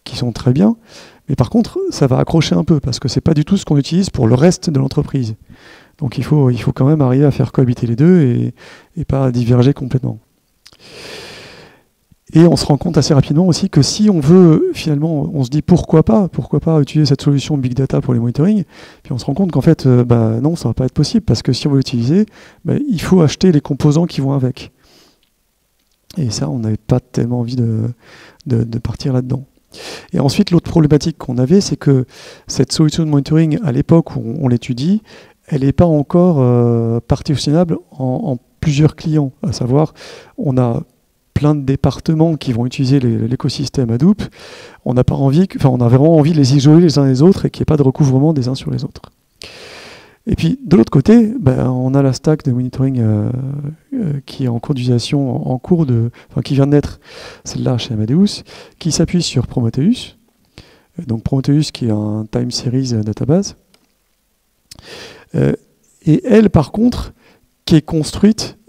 qui sont très bien, mais par contre, ça va accrocher un peu, parce que c'est pas du tout ce qu'on utilise pour le reste de l'entreprise. Donc il faut quand même arriver à faire cohabiter les deux et pas diverger complètement. Et on se rend compte assez rapidement aussi que si on veut, finalement, on se dit pourquoi pas utiliser cette solution Big Data pour les monitoring, puis on se rend compte qu'en fait, non, ça va pas être possible, parce que si on veut l'utiliser, il faut acheter les composants qui vont avec. Et ça, on n'avait pas tellement envie de partir là-dedans. Et ensuite, l'autre problématique qu'on avait, c'est que cette solution de monitoring, à l'époque où on l'étudie, elle n'est pas encore partitionnable en plusieurs clients. À savoir, on a plein de départements qui vont utiliser l'écosystème Hadoop. On a vraiment envie de les isoler les uns les autres et qu'il n'y ait pas de recouvrement des uns sur les autres. Et puis, de l'autre côté, on a la stack de monitoring qui est en cours d'utilisation, qui vient de naître, celle-là chez Amadeus, qui s'appuie sur Prometheus. Donc Prometheus qui est un time series database. Et elle, par contre, qui est construite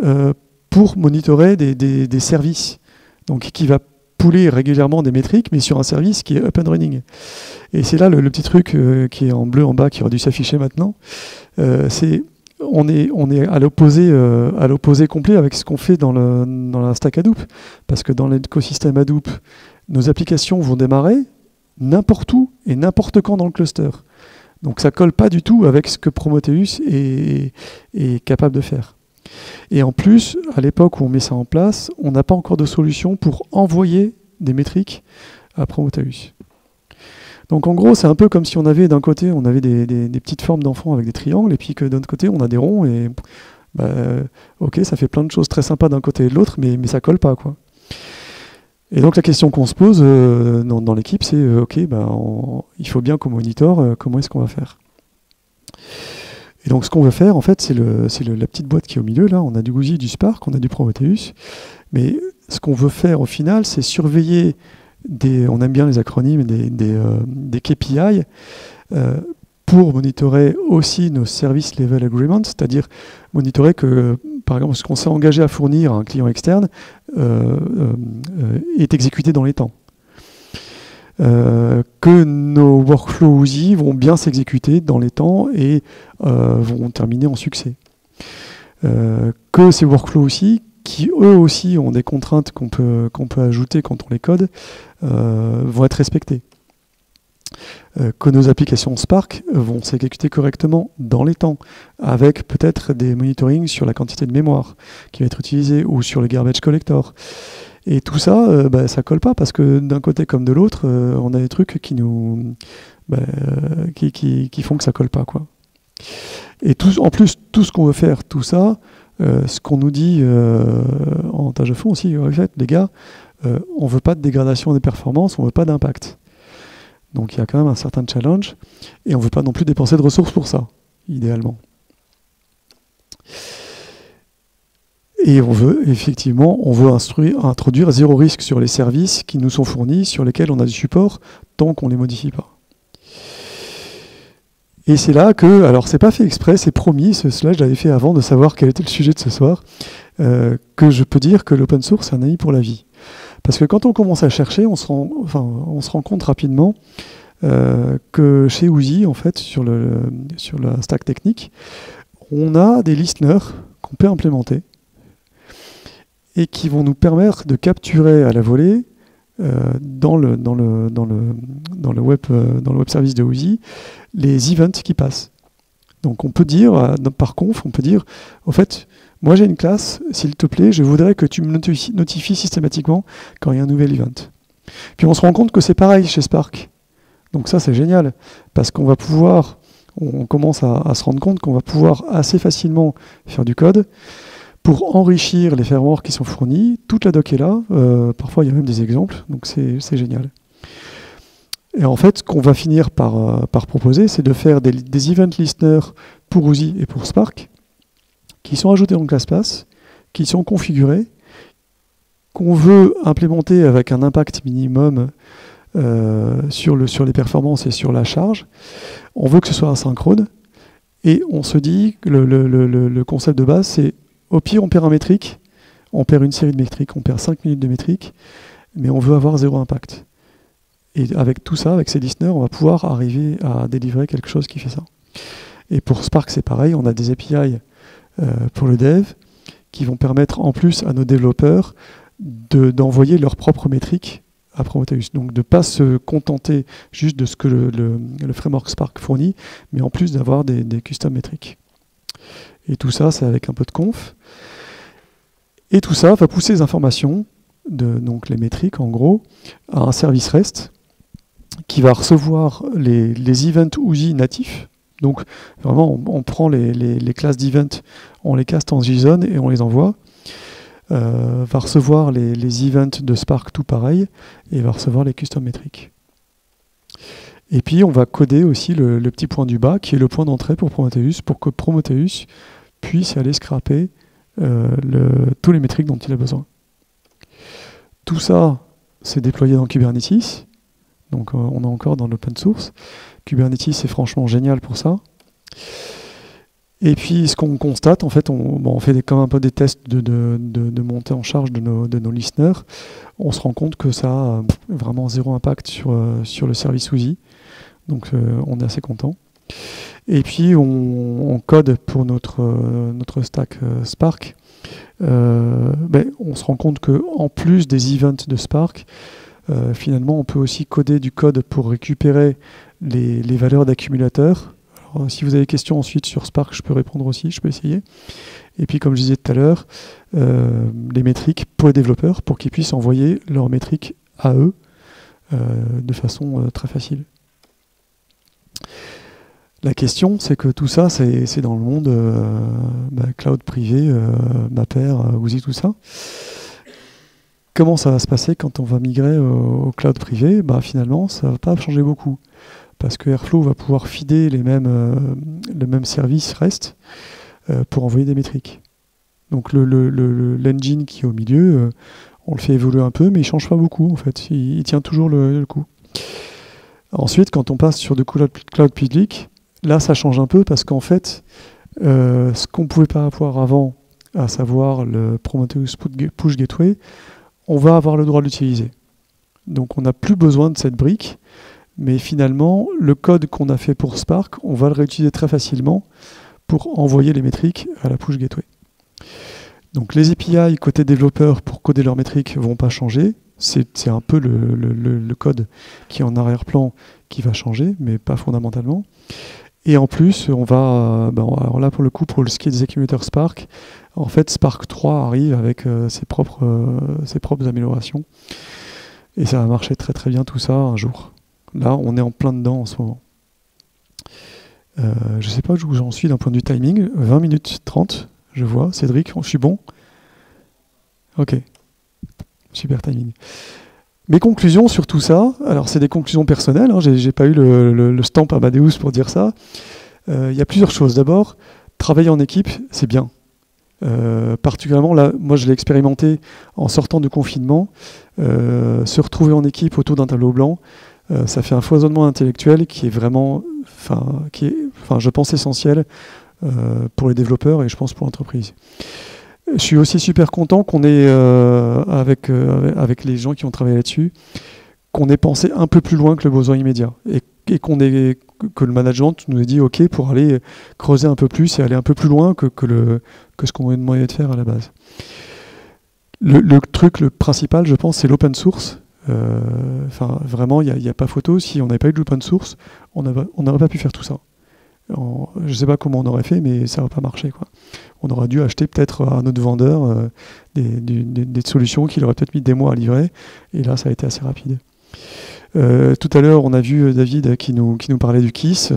pour monitorer des services. Donc qui va pouler régulièrement des métriques, mais sur un service qui est up and running. Et c'est là le petit truc qui est en bleu en bas, qui aurait dû s'afficher maintenant. On est à l'opposé complet avec ce qu'on fait dans la stack Hadoop. Parce que dans l'écosystème Hadoop, nos applications vont démarrer n'importe où et n'importe quand dans le cluster. Donc ça ne colle pas du tout avec ce que Prometheus est capable de faire. Et en plus, à l'époque où on met ça en place, on n'a pas encore de solution pour envoyer des métriques à Prometheus. Donc en gros, c'est un peu comme si on avait d'un côté, on avait des petites formes d'enfants avec des triangles, et puis que d'un autre côté, on a des ronds, et ok, ça fait plein de choses très sympas d'un côté et de l'autre, mais ça colle pas, quoi. Et donc la question qu'on se pose dans l'équipe, c'est ok, il faut bien qu'on monitore, comment est-ce qu'on va faire? Et donc ce qu'on veut faire, en fait, c'est la petite boîte qui est au milieu, là. On a du Oozie, du Spark, on a du Prometheus. Mais ce qu'on veut faire au final, c'est surveiller on aime bien les acronymes, des KPI, pour monitorer aussi nos Service Level Agreements, c'est-à-dire monitorer que, par exemple, ce qu'on s'est engagé à fournir à un client externe est exécuté dans les temps. Que nos workflows Oozie vont bien s'exécuter dans les temps et vont terminer en succès. Que ces workflows aussi, qui eux aussi ont des contraintes qu'on peut ajouter quand on les code, vont être respectés. Que nos applications Spark vont s'exécuter correctement dans les temps, avec peut-être des monitorings sur la quantité de mémoire qui va être utilisée ou sur le garbage collector. Et tout ça, ça colle pas, parce que d'un côté comme de l'autre, on a des trucs qui font que ça colle pas, quoi. Et en plus, tout ce qu'on veut faire, tout ça, ce qu'on nous dit en tâche de fond aussi, en fait, les gars, on veut pas de dégradation des performances, on veut pas d'impact. Donc il y a quand même un certain challenge, et on veut pas non plus dépenser de ressources pour ça, idéalement. Et on veut introduire zéro risque sur les services qui nous sont fournis, sur lesquels on a du support, tant qu'on ne les modifie pas. Et c'est là que, alors c'est pas fait exprès, c'est promis, cela je l'avais fait avant de savoir quel était le sujet de ce soir, que je peux dire que l'open source c'est un ami pour la vie. Parce que quand on commence à chercher, on se rend compte rapidement que chez Oozie, en fait, sur la stack technique, on a des listeners qu'on peut implémenter et qui vont nous permettre de capturer à la volée dans le web service de Oozie les events qui passent. Donc on peut dire, par conf, on peut dire, au fait, moi j'ai une classe, s'il te plaît, je voudrais que tu me notifies systématiquement quand il y a un nouvel event. Puis on se rend compte que c'est pareil chez Spark. Donc ça c'est génial, parce qu'on va pouvoir, on commence à se rendre compte qu'on va pouvoir assez facilement faire du code pour enrichir les frameworks qui sont fournis. Toute la doc est là, parfois il y a même des exemples, donc c'est génial. Et en fait, ce qu'on va finir par proposer, c'est de faire des event listeners pour Oozie et pour Spark, qui sont ajoutés en ClassPass, qui sont configurés, qu'on veut implémenter avec un impact minimum sur les performances et sur la charge. On veut que ce soit asynchrone, et on se dit que le concept de base, c'est au pire, on perd un métrique, on perd une série de métriques, on perd 5 minutes de métriques, mais on veut avoir zéro impact. Et avec tout ça, avec ces listeners, on va pouvoir arriver à délivrer quelque chose qui fait ça. Et pour Spark, c'est pareil, on a des API pour le dev qui vont permettre en plus à nos développeurs d'envoyer leurs propres métriques à Prometheus. Donc de ne pas se contenter juste de ce que le framework Spark fournit, mais en plus d'avoir des custom métriques. Et tout ça, c'est avec un peu de conf. Et tout ça va pousser les informations, donc les métriques en gros, à un service REST qui va recevoir les events OOSI natifs. Donc vraiment, on prend les classes d'events, on les caste en JSON et on les envoie. Va recevoir les events de Spark tout pareil, et va recevoir les custom métriques. Et puis on va coder aussi le petit point du bas, qui est le point d'entrée pour Prometheus, pour que Prometheus puisse aller scraper tous les métriques dont il a besoin. Tout ça, c'est déployé dans Kubernetes, donc on est encore dans l'open source. Kubernetes est franchement génial pour ça. Et puis, ce qu'on constate, en fait, on fait comme un peu des tests de montée en charge de nos listeners. On se rend compte que ça a vraiment zéro impact sur le service OOSI. Donc, on est assez content. Et puis, on code pour notre stack Spark. On se rend compte qu'en plus des events de Spark, finalement, on peut aussi coder du code pour récupérer les valeurs d'accumulateurs. Si vous avez des questions ensuite sur Spark, je peux répondre aussi, je peux essayer. Et puis, comme je disais tout à l'heure, les métriques pour les développeurs, pour qu'ils puissent envoyer leurs métriques à eux de façon très facile. La question, c'est que tout ça, c'est dans le monde cloud privé, Mapper, OOSI, tout ça. Comment ça va se passer quand on va migrer au cloud privé? Finalement, ça ne va pas changer beaucoup. Parce que Airflow va pouvoir feeder le même service REST pour envoyer des métriques. Donc l'engine qui est au milieu, on le fait évoluer un peu, mais il ne change pas beaucoup en fait. Il tient toujours le coup. Ensuite, quand on passe sur du cloud public, là ça change un peu parce qu'en fait, ce qu'on ne pouvait pas avoir avant, à savoir le Prometheus Push Gateway, on va avoir le droit de l'utiliser. Donc on n'a plus besoin de cette brique. Mais finalement, le code qu'on a fait pour Spark, on va le réutiliser très facilement pour envoyer les métriques à la push gateway. Donc les API côté développeur pour coder leurs métriques ne vont pas changer. C'est un peu le code qui est en arrière-plan qui va changer, mais pas fondamentalement. Et en plus, on va, alors là pour le coup, pour ce qui est des accumulateurs Spark, en fait Spark 3 arrive avec ses propres améliorations. Et ça va marcher très très bien tout ça un jour. Là, on est en plein dedans en ce moment. Je ne sais pas où j'en suis d'un point de vue timing. 20 minutes 30, je vois. Cédric, je suis bon? Ok. Super timing. Mes conclusions sur tout ça, alors c'est des conclusions personnelles, hein, j'ai pas eu le stamp Amadeus pour dire ça. Il y a plusieurs choses. D'abord, travailler en équipe, c'est bien. Particulièrement, là, moi je l'ai expérimenté en sortant du confinement. Se retrouver en équipe autour d'un tableau blanc, ça fait un foisonnement intellectuel qui est vraiment, je pense, essentiel pour les développeurs et je pense pour l'entreprise. Je suis aussi super content qu'on ait, avec les gens qui ont travaillé là-dessus, qu'on ait pensé un peu plus loin que le besoin immédiat et que le management nous ait dit OK pour aller creuser un peu plus et aller un peu plus loin que ce qu'on avait demandé de faire à la base. Le principal, je pense, c'est l'open source. Vraiment, il n'y a pas photo. Si on n'avait pas eu de l'open source, on n'aurait pas pu faire tout ça. Je ne sais pas comment on aurait fait, mais ça n'aurait pas marché, quoi. On aurait dû acheter peut-être à un autre vendeur des solutions qu'il aurait peut-être mis des mois à livrer. Et là, ça a été assez rapide. Tout à l'heure, on a vu David qui nous parlait du KISS.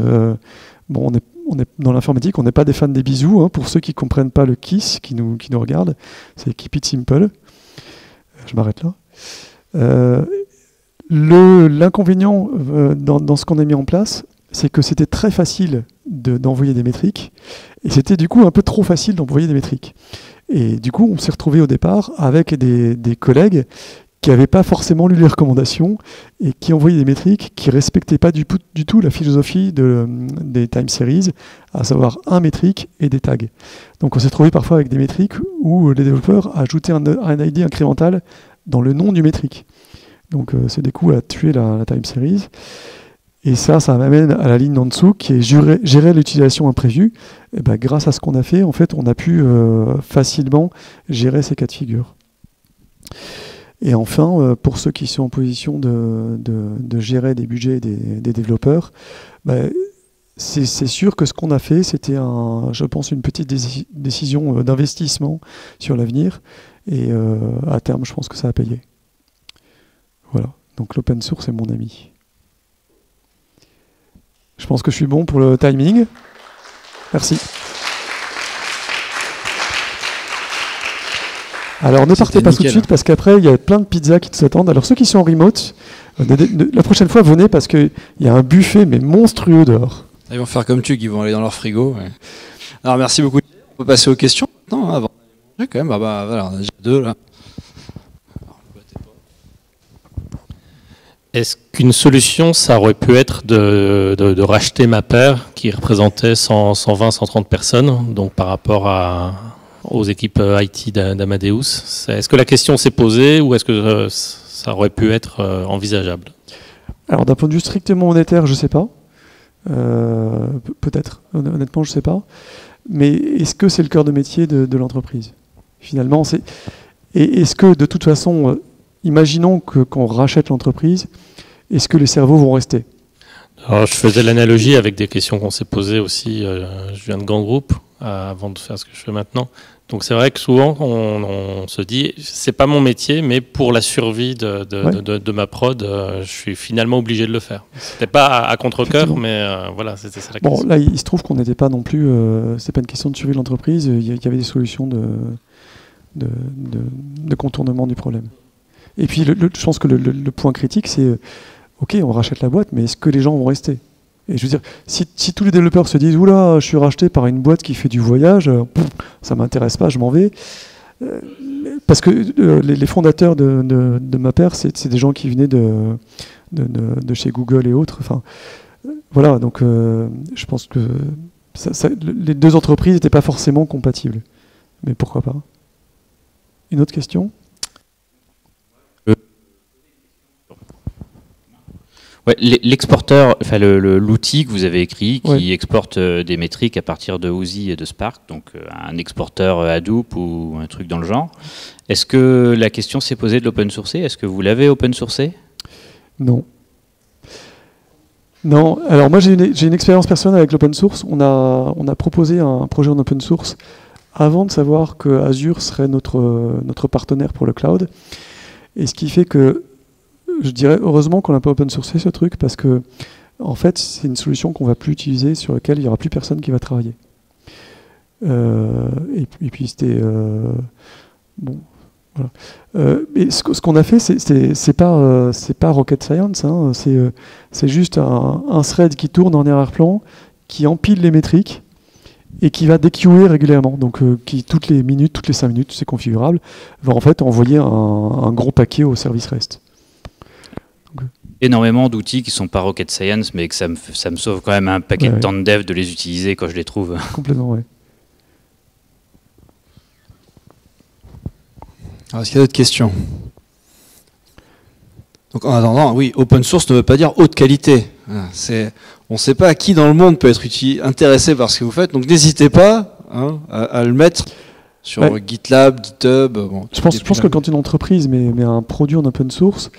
On est dans l'informatique, on n'est pas des fans des bisous. Hein, pour ceux qui ne comprennent pas le KISS, qui nous regardent, c'est Keep It Simple. Je m'arrête là. L'inconvénient dans ce qu'on a mis en place, c'est que c'était très facile d'envoyer des métriques, et c'était du coup un peu trop facile d'envoyer des métriques. Et du coup, on s'est retrouvé au départ avec des collègues qui n'avaient pas forcément lu les recommandations et qui envoyaient des métriques qui ne respectaient pas du tout la philosophie des time series, à savoir un métrique et des tags. Donc on s'est retrouvé parfois avec des métriques où les développeurs ajoutaient un ID incrémental dans le nom du métrique. Donc c'est des coups à tuer la time series. Et ça m'amène à la ligne en dessous qui est gérer l'utilisation imprévue. Et ben, grâce à ce qu'on a fait, en fait, on a pu facilement gérer ces cas de figure. Et enfin, pour ceux qui sont en position de gérer des budgets des développeurs, c'est sûr que ce qu'on a fait, c'était, je pense, une petite décision d'investissement sur l'avenir. Et à terme, je pense que ça a payé. Voilà. Donc l'open source est mon ami. Je pense que je suis bon pour le timing. Merci. Alors ne partez pas tout de suite parce qu'après il y a plein de pizzas qui nous attendent. Alors ceux qui sont en remote, la prochaine fois venez parce qu'il y a un buffet mais monstrueux dehors. Ils vont faire comme tu, ils vont aller dans leur frigo. Ouais. Alors merci beaucoup. On peut passer aux questions maintenant. Avant. Quand même, voilà, on a déjà 2 là. Est-ce qu'une solution, ça aurait pu être de racheter Mapper, qui représentait 120, 130 personnes, donc par rapport aux équipes IT d'Amadeus? Est-ce que la question s'est posée ou est-ce que ça aurait pu être envisageable? Alors d'un point de vue strictement monétaire, je ne sais pas. Peut-être, honnêtement, je ne sais pas. Mais est-ce que c'est le cœur de métier de l'entreprise? Finalement, et est-ce que de toute façon, imaginons qu'on rachète l'entreprise, est-ce que les cerveaux vont rester? Alors, je faisais l'analogie avec des questions qu'on s'est posées aussi, je viens de Grand Groupe, avant de faire ce que je fais maintenant. Donc c'est vrai que souvent on se dit, c'est pas mon métier, mais pour la survie de ma prod, je suis finalement obligé de le faire. C'était pas à contre-cœur, mais voilà, c'était ça la question. Bon, là, il se trouve qu'on n'était pas non plus, c'est pas une question de survie de l'entreprise, il y avait des solutions de contournement du problème. Et puis je pense que le point critique, c'est ok, on rachète la boîte, mais est-ce que les gens vont rester? Et je veux dire, si tous les développeurs se disent oula, je suis racheté par une boîte qui fait du voyage, ça m'intéresse pas, je m'en vais. Parce que les fondateurs de Mapper, c'est des gens qui venaient de chez Google et autres. Enfin, voilà, donc je pense que les deux entreprises n'étaient pas forcément compatibles. Mais pourquoi pas? Une autre question? Ouais, l'exporteur, enfin l'outil que vous avez écrit qui exporte des métriques à partir de OSI et de Spark, donc un exporteur Hadoop ou un truc dans le genre. Est-ce que la question s'est posée de l'open sourcer? Est-ce que vous l'avez open sourcé? Non. Non. Alors moi j'ai une expérience personnelle avec l'open source. On a proposé un projet en open source avant de savoir que Azure serait notre partenaire pour le cloud. Et ce qui fait que je dirais heureusement qu'on n'a pas open sourcé ce truc parce que en fait c'est une solution qu'on va plus utiliser, sur laquelle il n'y aura plus personne qui va travailler. Et puis c'était bon voilà. Et ce qu'on a fait c'est pas rocket science, hein, c'est juste un thread qui tourne en arrière-plan, qui empile les métriques et qui va déqueuer régulièrement, donc qui toutes les minutes, toutes les 5 minutes, c'est configurable, va en fait envoyer un gros paquet au service REST. Énormément d'outils qui sont pas rocket science, mais que ça me sauve quand même un paquet de temps de dev de les utiliser quand je les trouve. Complètement, oui. Alors, est-ce qu'il y a d'autres questions? Donc en attendant, oui, open source ne veut pas dire haute qualité. On ne sait pas qui dans le monde peut être intéressé par ce que vous faites, donc n'hésitez pas à le mettre sur GitLab, GitHub. Bon, je pense que quand une entreprise met un produit en open source,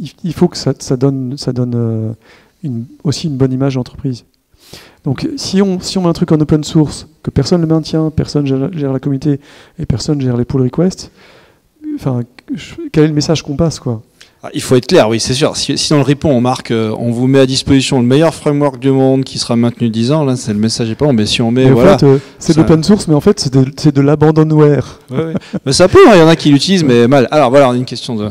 il faut que ça donne aussi une bonne image d'entreprise. Donc si on met un truc en open source, que personne ne le maintient, personne gère la communauté et personne gère les pull requests, enfin, quel est le message qu'on passe, quoi? Il faut être clair, oui, c'est sûr. Si dans le repo on marque, on vous met à disposition le meilleur framework du monde qui sera maintenu 10 ans, là, c'est le message est pas bon. Mais si on met, en fait, c'est de l'open source, mais en fait, c'est de l'abandonware. Ouais. Mais ça peut, il y en a qui l'utilisent, mais mal. Alors voilà, on a une question de.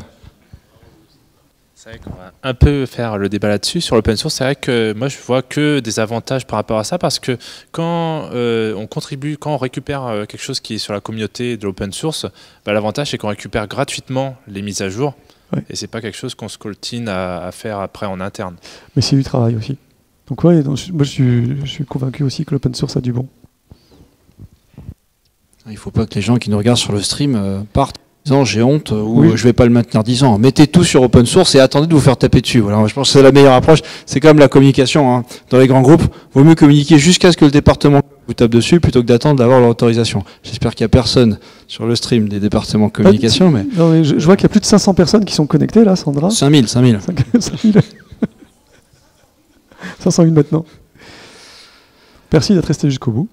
C'est vrai qu'on va un peu faire le débat là-dessus. Sur l'open source, c'est vrai que moi, je vois que des avantages par rapport à ça, parce que quand on contribue, quand on récupère quelque chose qui est sur la communauté de l'open source, l'avantage, c'est qu'on récupère gratuitement les mises à jour. Ouais. Et c'est pas quelque chose qu'on se coltine à faire après en interne. Mais c'est du travail aussi. Donc moi je suis convaincu aussi que l'open source a du bon. Il faut pas que les gens qui nous regardent sur le stream partent. disant j'ai honte ou Oui. je vais pas le maintenir 10 ans. Mettez tout sur open source et attendez de vous faire taper dessus. Voilà, je pense que c'est la meilleure approche. C'est comme la communication, hein. Dans les grands groupes, vaut mieux communiquer jusqu'à ce que le département vous tape dessus plutôt que d'attendre d'avoir leur autorisation. J'espère qu'il n'y a personne sur le stream des départements de communication, mais Non, mais je vois qu'il y a plus de 500 personnes qui sont connectées là, Sandra. 5000. 5000. 501 maintenant. Merci d'être resté jusqu'au bout.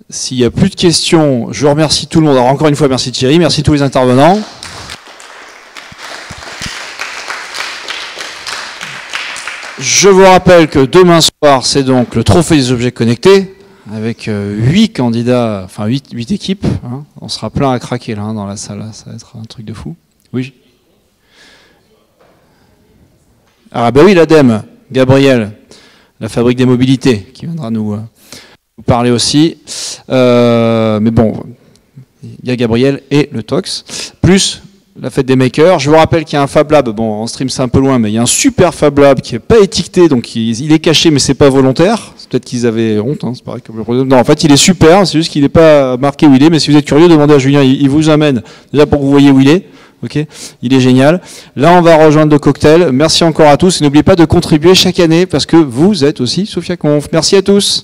S'il n'y a plus de questions, je remercie tout le monde. Alors encore une fois, merci Thierry, merci tous les intervenants. Je vous rappelle que demain soir, c'est donc le trophée des objets connectés, avec 8 candidats, enfin 8 équipes. Hein. On sera plein à craquer là, hein, dans la salle, là. Ça va être un truc de fou. Oui. Ah bah oui, l'ADEME, Gabriel, la fabrique des mobilités, qui viendra nous parler aussi. Mais bon, il y a Gabriel et le Tox, plus la fête des makers. Je vous rappelle qu'il y a un Fab Lab, bon en stream c'est un peu loin, mais il y a un super Fab Lab qui n'est pas étiqueté, donc il est caché mais c'est pas volontaire. C'est peut-être qu'ils avaient honte, hein, c'est pareil comme le produit. Non, en fait il est super, c'est juste qu'il n'est pas marqué où il est, mais si vous êtes curieux, demandez à Julien, il vous amène déjà pour que vous voyez où il est. Ok, il est génial. Là, on va rejoindre le cocktail. Merci encore à tous et n'oubliez pas de contribuer chaque année parce que vous êtes aussi Sophia Conf. Merci à tous.